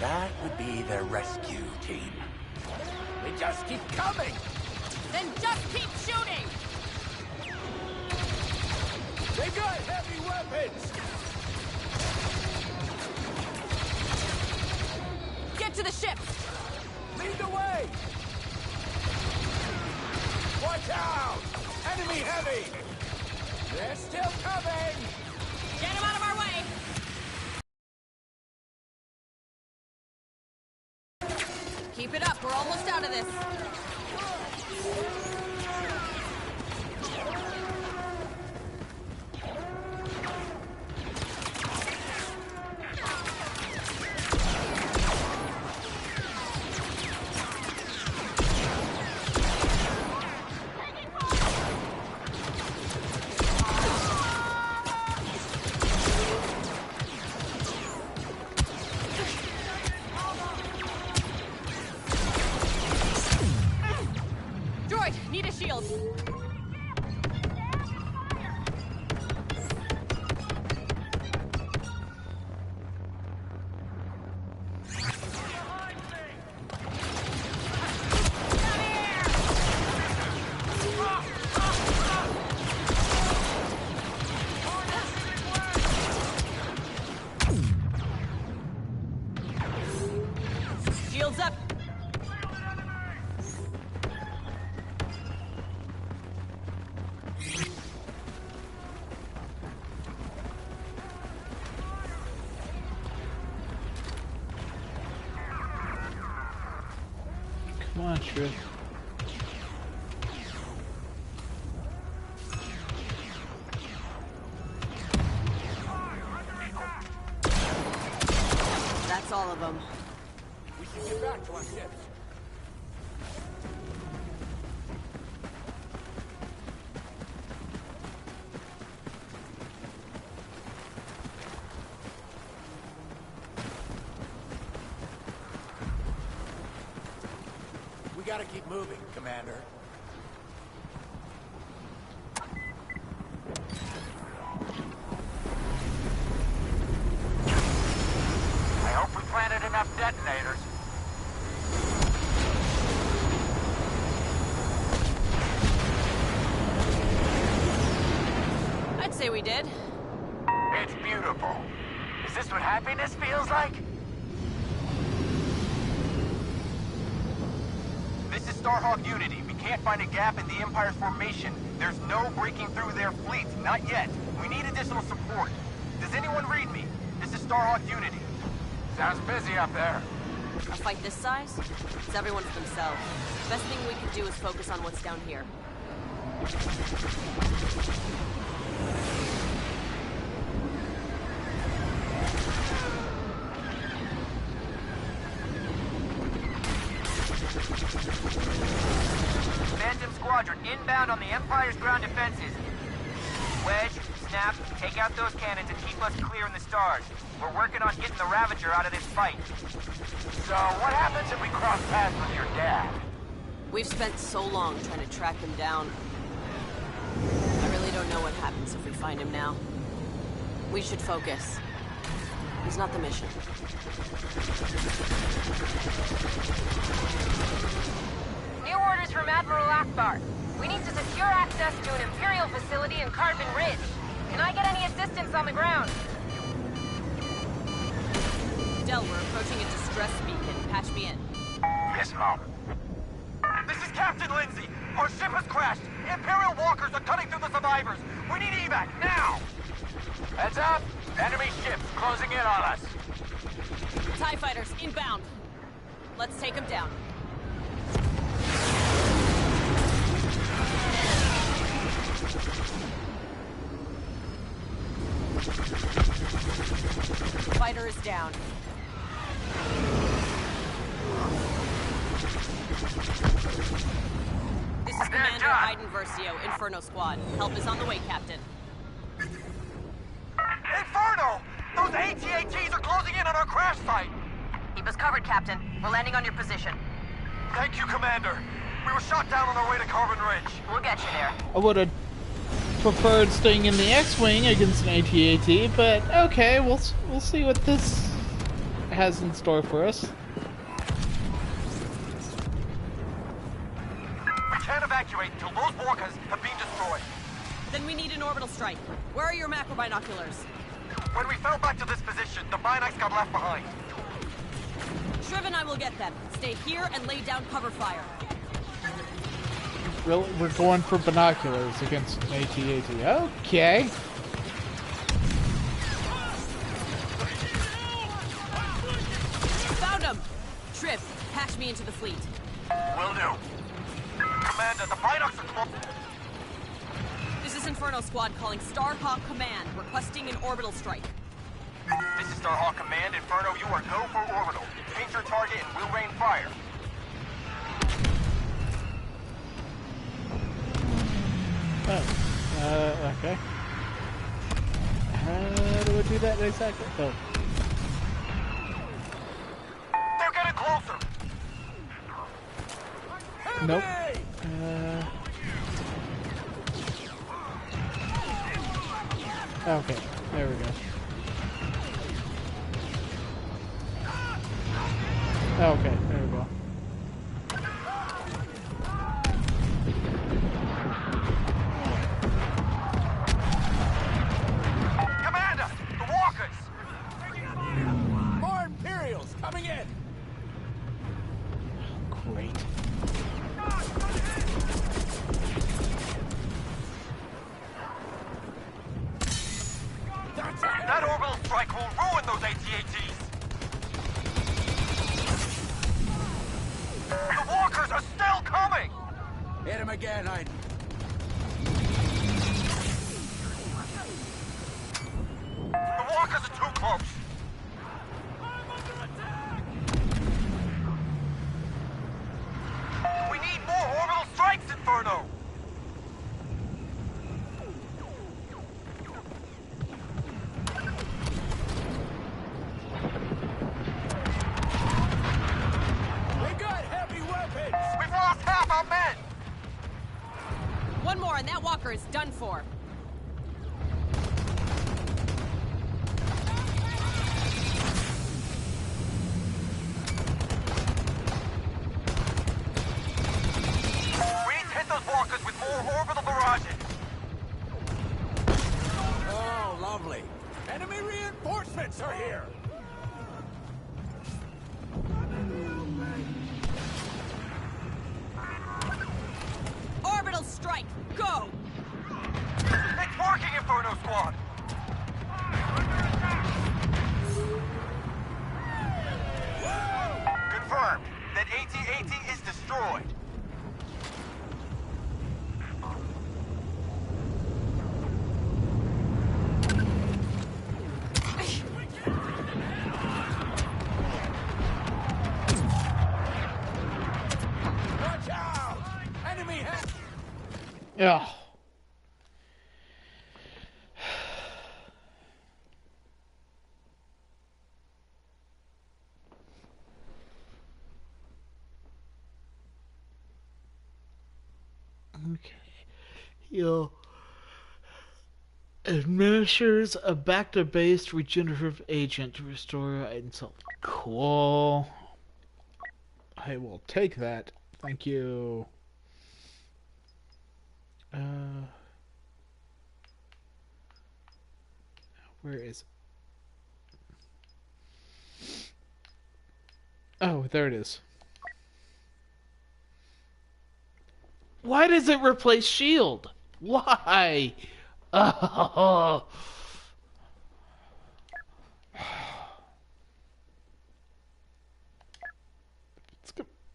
Speaker 9: That would be the rescue team. They just keep coming!
Speaker 6: Then just keep shooting!
Speaker 9: They got heavy weapons!
Speaker 6: Get to the ship!
Speaker 9: Lead the way! Watch out! Enemy heavy! They're still coming!
Speaker 6: Get him out of our way! Keep it up, we're almost out of this. Need a shield. Shields up.
Speaker 1: Come on, Shriv.
Speaker 6: That's all of them.
Speaker 9: We should get back to our ships. We gotta keep moving, Commander.
Speaker 11: I hope we planted enough detonators.
Speaker 6: I'd say we did.
Speaker 11: It's beautiful. Is this what happiness feels like? This is Starhawk Unity. We can't find a gap in the Empire's formation. There's no breaking through their fleet. Not yet. We need additional support. Does anyone read me? This is Starhawk Unity. Sounds busy up there.
Speaker 6: A fight this size? It's everyone for themselves. Best thing we can do is focus on what's down here.
Speaker 11: Phantom Squadron inbound on the Empire's ground defenses. Wedge, Snap, take out those cannons and keep us clear in the stars. We're working on getting the Ravager out of this fight. So, what happens if we cross paths with your dad?
Speaker 6: We've spent so long trying to track him down. I really don't know what happens if we find him now. We should focus. He's not the mission.
Speaker 3: New orders from Admiral Akbar. We need to secure access to an Imperial facility in Carbon Ridge. Can I get any assistance on the ground?
Speaker 6: Del, we're approaching a distress beacon. Patch me in.
Speaker 11: Yes, Mom. This is Captain Lindsay. Our ship has crashed. Imperial walkers are cutting through the survivors. We need evac, now! Heads up! Enemy ships closing in on us.
Speaker 6: TIE fighters, inbound. Let's take them down. Fighter is down. This is Commander Iden Versio, Inferno Squad. Help is on the way, Captain.
Speaker 11: Inferno! Those AT-ATs are closing in on our crash site!
Speaker 6: Keep us covered, Captain. We're landing on your position.
Speaker 11: Thank you, Commander. We were shot down on our way to Carbon Ridge.
Speaker 6: We'll get you there.
Speaker 1: I would have preferred staying in the X-Wing against an AT-AT, but okay, we'll see what this has in store for us.
Speaker 11: We can't evacuate until those walkers have been destroyed.
Speaker 6: Then we need an orbital strike. Where are your macro binoculars?
Speaker 11: When we fell back to this position, the binacs got left behind.
Speaker 6: Shriv and I will get them. Stay here and lay down cover fire.
Speaker 1: Really? We're going for binoculars against an AT-AT. Okay.
Speaker 6: Found him! Shriv, patch me into the fleet.
Speaker 11: Will do. Commander, the binocs are close.
Speaker 6: This is Inferno Squad calling Starhawk Command, requesting an orbital strike.
Speaker 11: This is Starhawk Command. Inferno, you are go for orbital. Paint your target and we'll rain fire.
Speaker 1: Oh, okay. How do I do that exactly? Oh.
Speaker 11: They're getting closer.
Speaker 1: Nope. Okay, there we go. Okay, there we go.
Speaker 11: Commander, the walkers!
Speaker 10: More Imperials coming in!
Speaker 1: Great.
Speaker 11: That orbital strike will ruin those AT-ATs! The walkers are still coming!
Speaker 9: Hit him again, I...
Speaker 11: The walkers are too close! We need more orbital strikes, Inferno!
Speaker 10: We got heavy weapons!
Speaker 11: We've lost half our men!
Speaker 6: One more and that walker is done for.
Speaker 11: We need to hit those walkers with more orbital barrages!
Speaker 10: Oh, lovely. Enemy reinforcements are here!
Speaker 6: Orbital strike, go!
Speaker 11: It's working, Inferno Squad! Confirmed. That AT-AT is destroyed.
Speaker 10: Watch out! Enemy has...
Speaker 1: Yeah. Okay. He'll administers a back-to-base regenerative agent to restore insult. Cool. I will take that. Thank you. Where is it? Oh, there it is. Why does it replace shield? Why? Oh.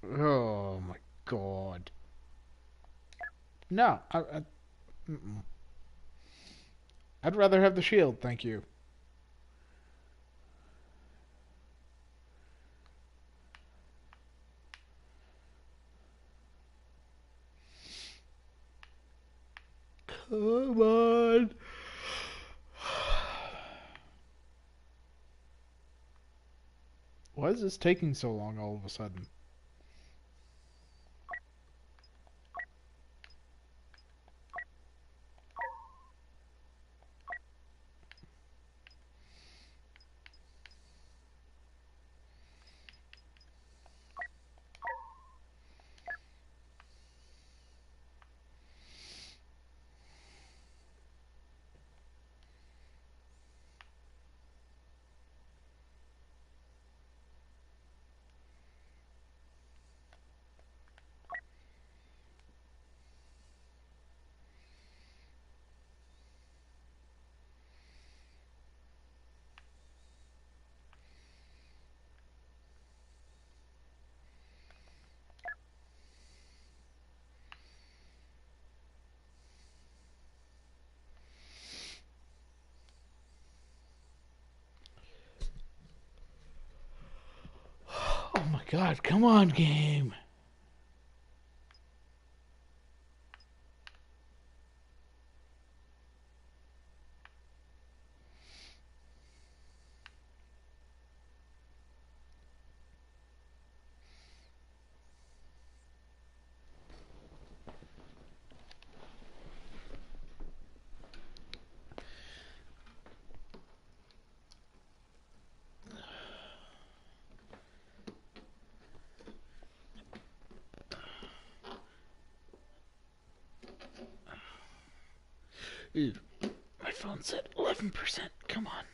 Speaker 1: Oh my god. No, I'd rather have the shield, thank you. Come on. Why is this taking so long all of a sudden? Oh my god, come on, game! Ooh, my phone's at 11%. Come on.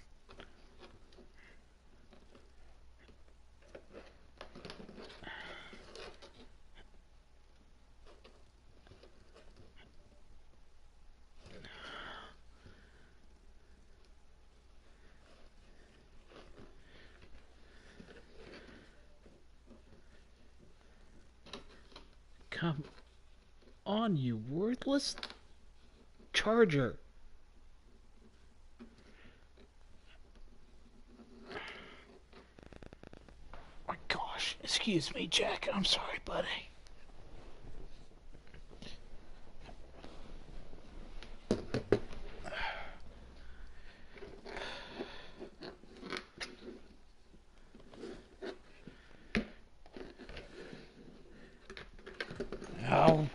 Speaker 1: Come on, you worthless charger. My gosh, excuse me, Jack. I'm sorry, buddy. Ow.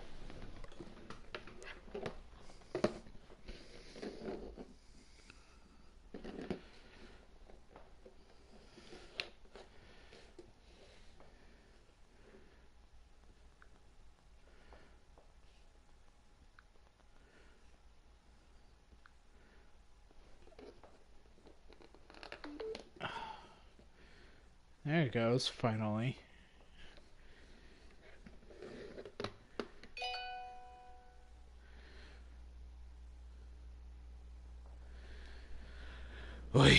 Speaker 1: There it goes, finally. Oy.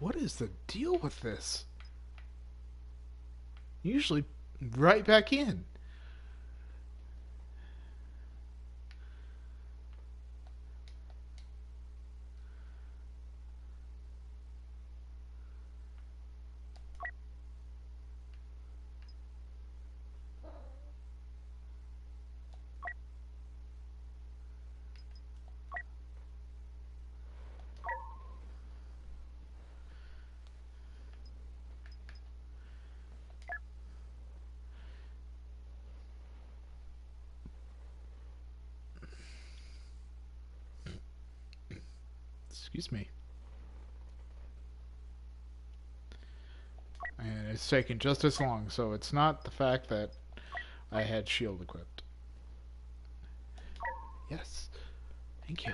Speaker 1: What is the deal with this? Usually right back in. Excuse me. And it's taken just as long, so it's not the fact that I had shield equipped. Yes. Thank you.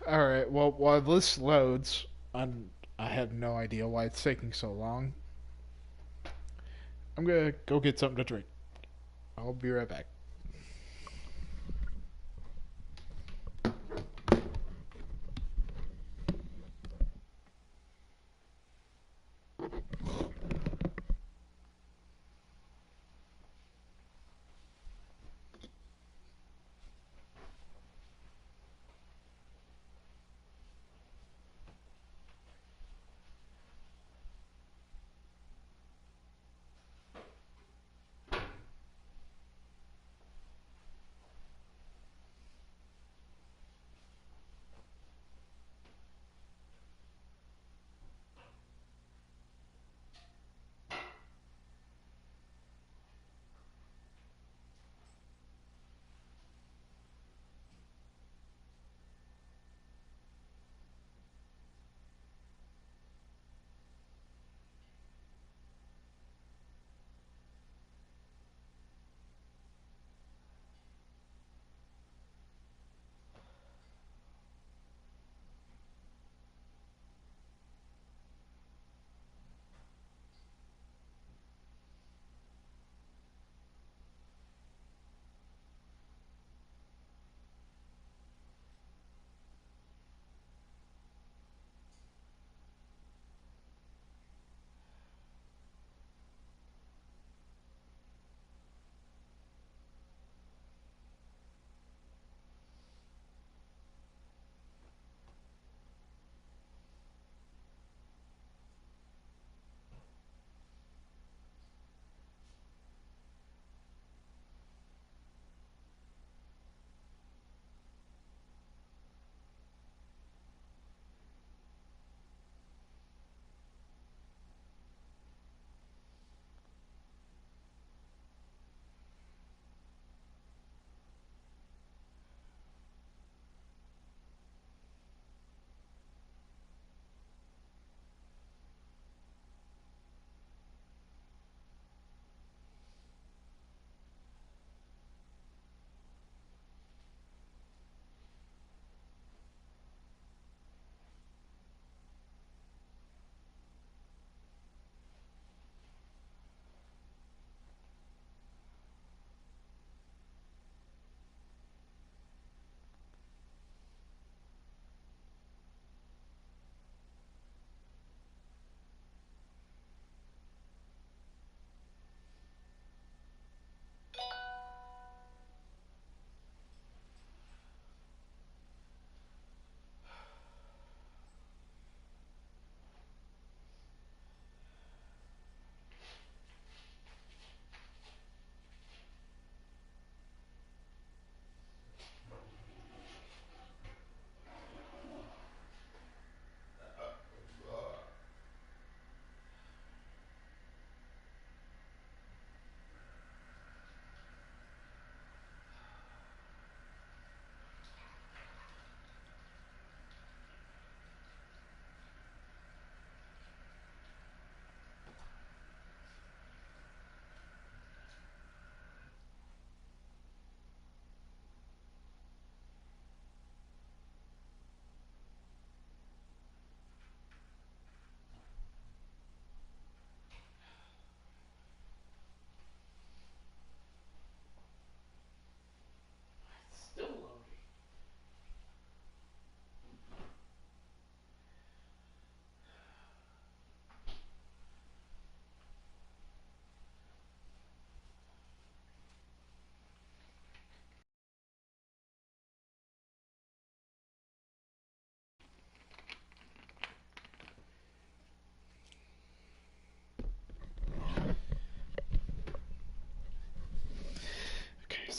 Speaker 1: Alright, well, while this loads, I have no idea why it's taking so long. I'm gonna go get something to drink. I'll be right back.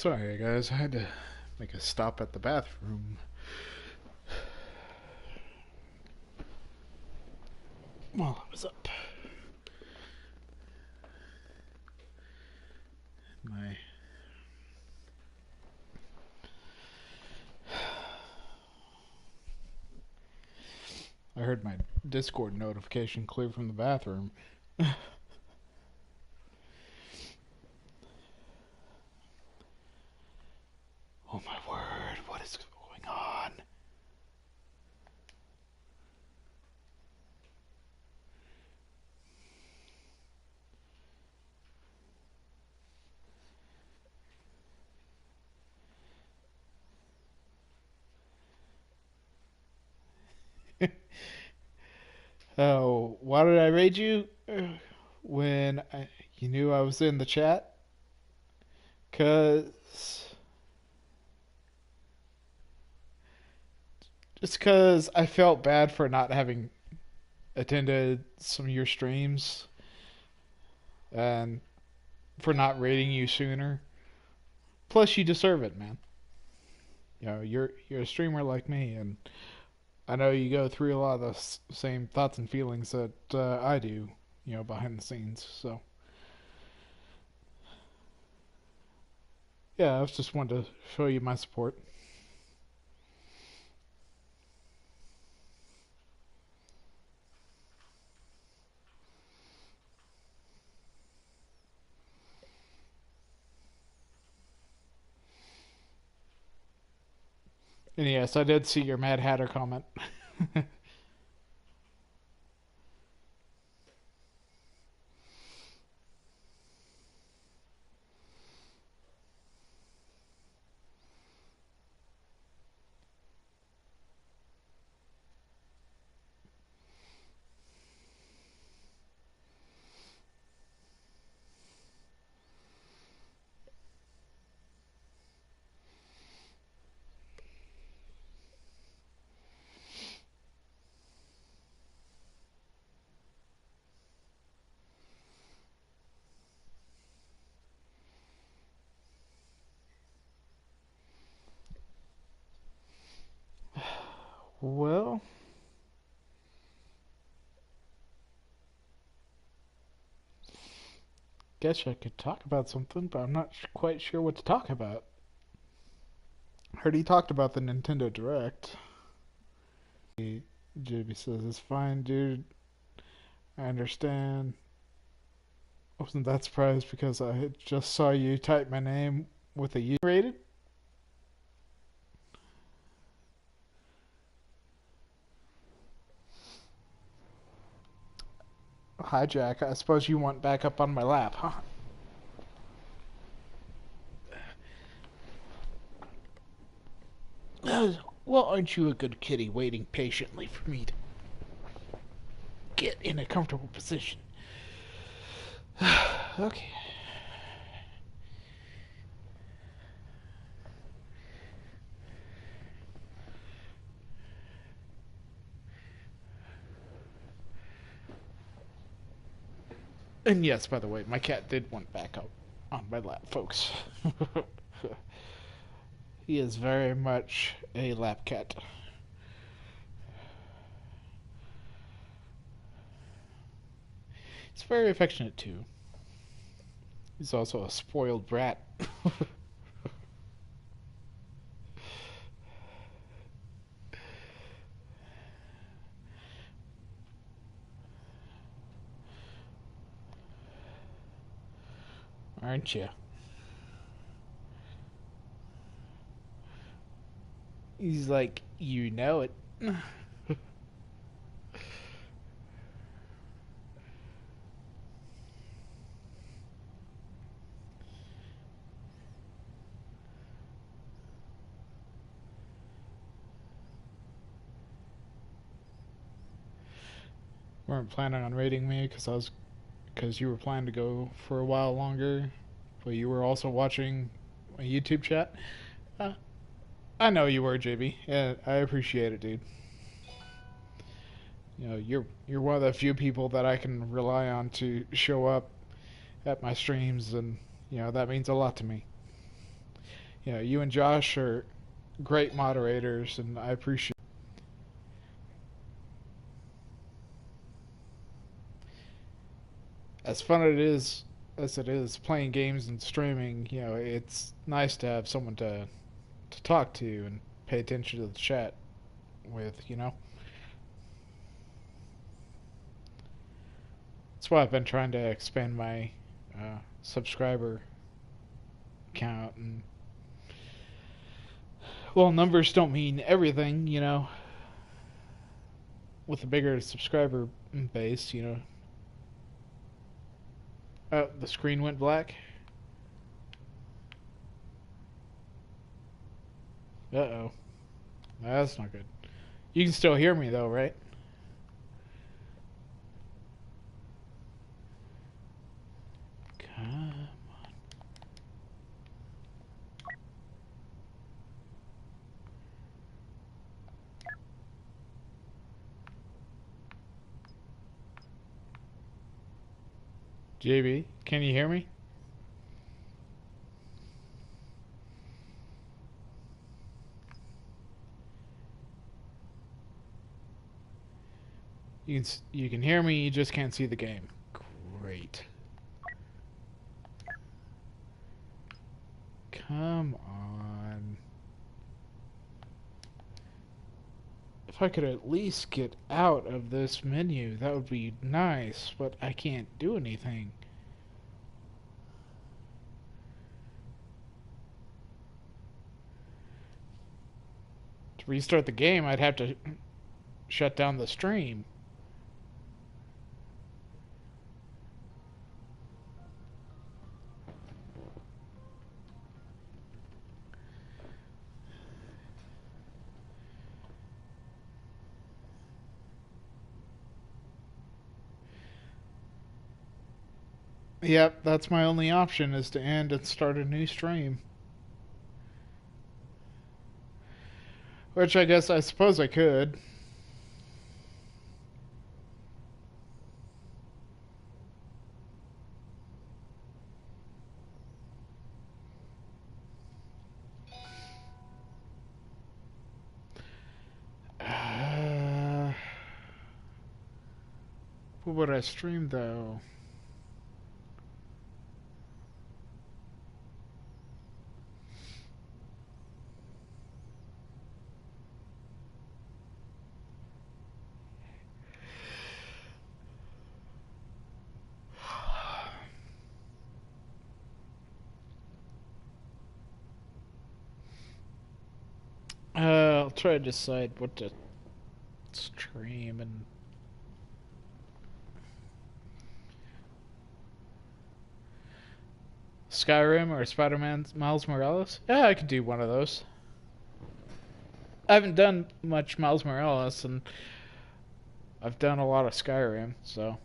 Speaker 1: Sorry, guys. I had to make a stop at the bathroom. While I was up. I heard my Discord notification clear from the bathroom. Oh my word, what is going on? Oh, why did I raid you? When you knew I was in the chat? Just cause I felt bad for not having attended some of your streams and for not raiding you sooner. Plus, you deserve it, man. You know, you're a streamer like me, and I know you go through a lot of the same thoughts and feelings that I do, you know, behind the scenes. So, yeah, I just wanted to show you my support. And yes, I did see your Mad Hatter comment. Well, guess I could talk about something, but I'm not quite sure what to talk about. I heard he talked about the Nintendo Direct. JB says, it's fine, dude. I understand. I wasn't that surprised because I just saw you type my name with a U rated. Hi, Jack. I suppose you want back up on my lap, huh? Well, aren't you a good kitty waiting patiently for me to get in a comfortable position? Okay. And yes, by the way, my cat did want back up on my lap, folks. He is very much a lap cat. He's very affectionate, too. He's also a spoiled brat. Aren't you? He's like, you know it. Weren't planning on raiding me because you were planning to go for a while longer, but you were also watching a YouTube chat. I know you were, JB. Yeah, I appreciate it, dude. You know, you're one of the few people that I can rely on to show up at my streams, and you know that means a lot to me. You know, you and Josh are great moderators, and I appreciate. As fun as it is playing games and streaming, you know, it's nice to have someone to talk to and pay attention to the chat with, you know. That's why I've been trying to expand my subscriber count, and well, numbers don't mean everything, you know. With a bigger subscriber base, you know. Oh, the screen went black. Uh-oh. That's not good. You can still hear me though, right? Come on. JB, can you hear me? You can hear me, you just can't see the game. Great. Come on. If I could at least get out of this menu, that would be nice, but I can't do anything. To restart the game, I'd have to shut down the stream. Yep, that's my only option, is to end and start a new stream. Which I suppose I could. What would I stream though? I'll try to decide what to stream and Skyrim or Spider-Man Miles Morales? Yeah, I could do one of those. I haven't done much Miles Morales, and I've done a lot of Skyrim, so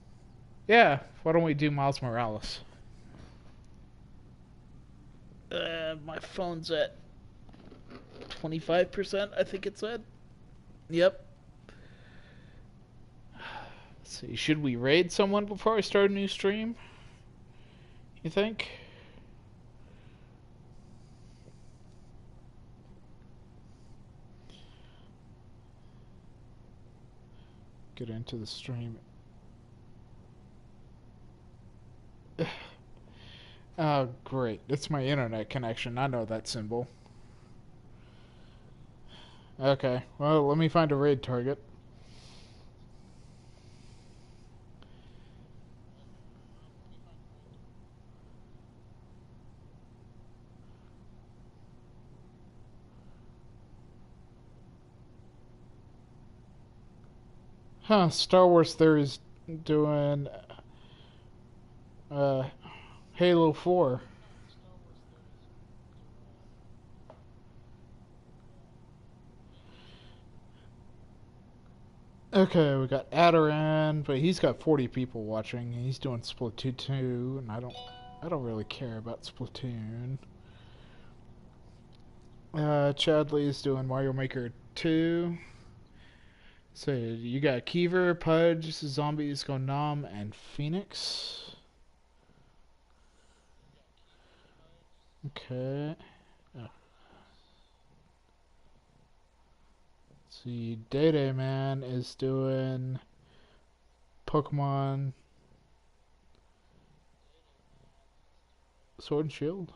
Speaker 1: yeah, why don't we do Miles Morales? My phone's at 25%, I think it said. Yep. Let's see, should we raid someone before I start a new stream? You think? Get into the stream. Oh, great. It's my internet connection. I know that symbol. Okay, well, let me find a raid target. Huh, Star Wars Theory's doing Halo 4. Okay, we got Adaran, but he's got 40 people watching. He's doing Splatoon 2, and I don't really care about Splatoon. Chadley's doing Mario Maker 2. So you got Kiever, Pudge, Zombies Go Nom, and Phoenix. Okay. Oh, see, Day Man is doing Pokemon Sword and Shield.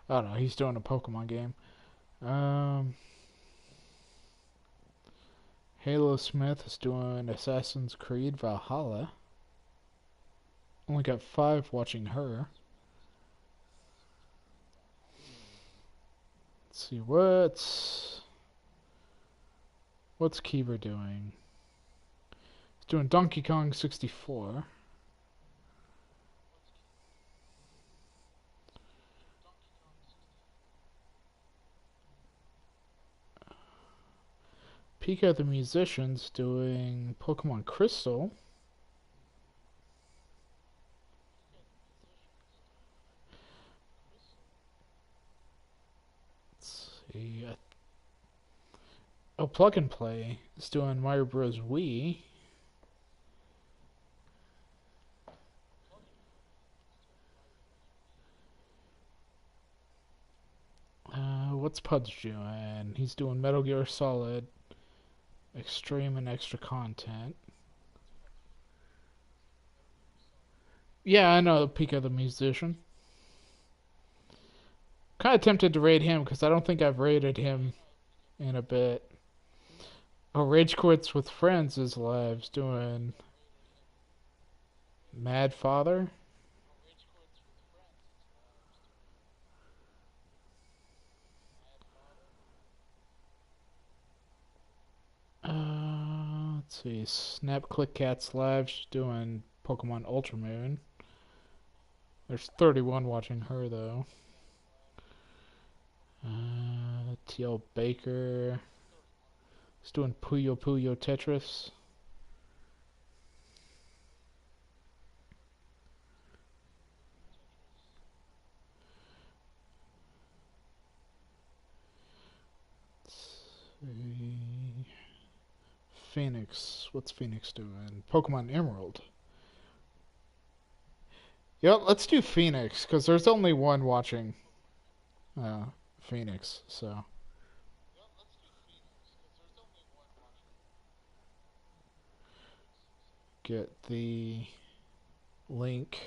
Speaker 1: I don't know, he's doing a Pokemon game. Halo Smith is doing Assassin's Creed Valhalla. Only got 5 watching her. Let's see, what's Keever doing? He's doing Donkey Kong 64. Pika the Musician's doing Pokemon Crystal. Let's see. Oh, Plug and Play is doing Mario Bros. Wii. What's Pudge doing? He's doing Metal Gear Solid Extreme and Extra Content. Yeah, I know Pika the Musician. Kind of tempted to raid him because I don't think I've raided him in a bit. Oh, Rage Quits with Friends is live doing Mad Father. Let's see, Snap Click Cat's live. She's doing Pokemon Ultramoon. There's 31 watching her though. TL Baker is doing Puyo Puyo Tetris. Phoenix. What's Phoenix doing? Pokemon Emerald. Yep, let's do Phoenix, because there's only one watching Phoenix, so. Get the link.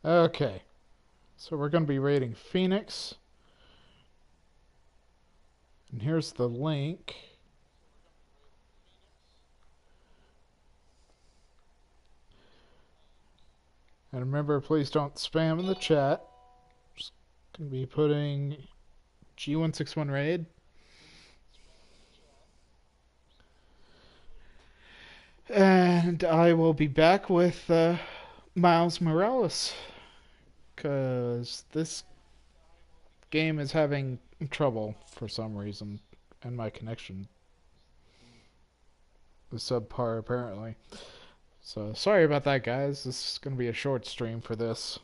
Speaker 1: Okay, so we're going to be rating Phoenix. And here's the link. And remember, please don't spam in the chat. Just going to be putting G161 raid. And I will be back with Miles Morales, because this game is having trouble for some reason, and my connection is subpar apparently. So sorry about that, guys. This is going to be a short stream for this.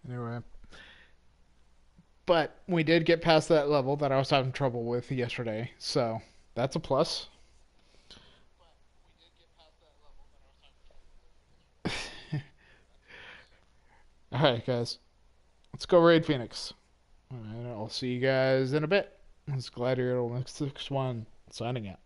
Speaker 1: Anyway. But we did get past that level that I was having trouble with yesterday, so that's a plus. Alright, guys. Let's go raid Phoenix. And I'll see you guys in a bit. This is Gladiator0161 signing out.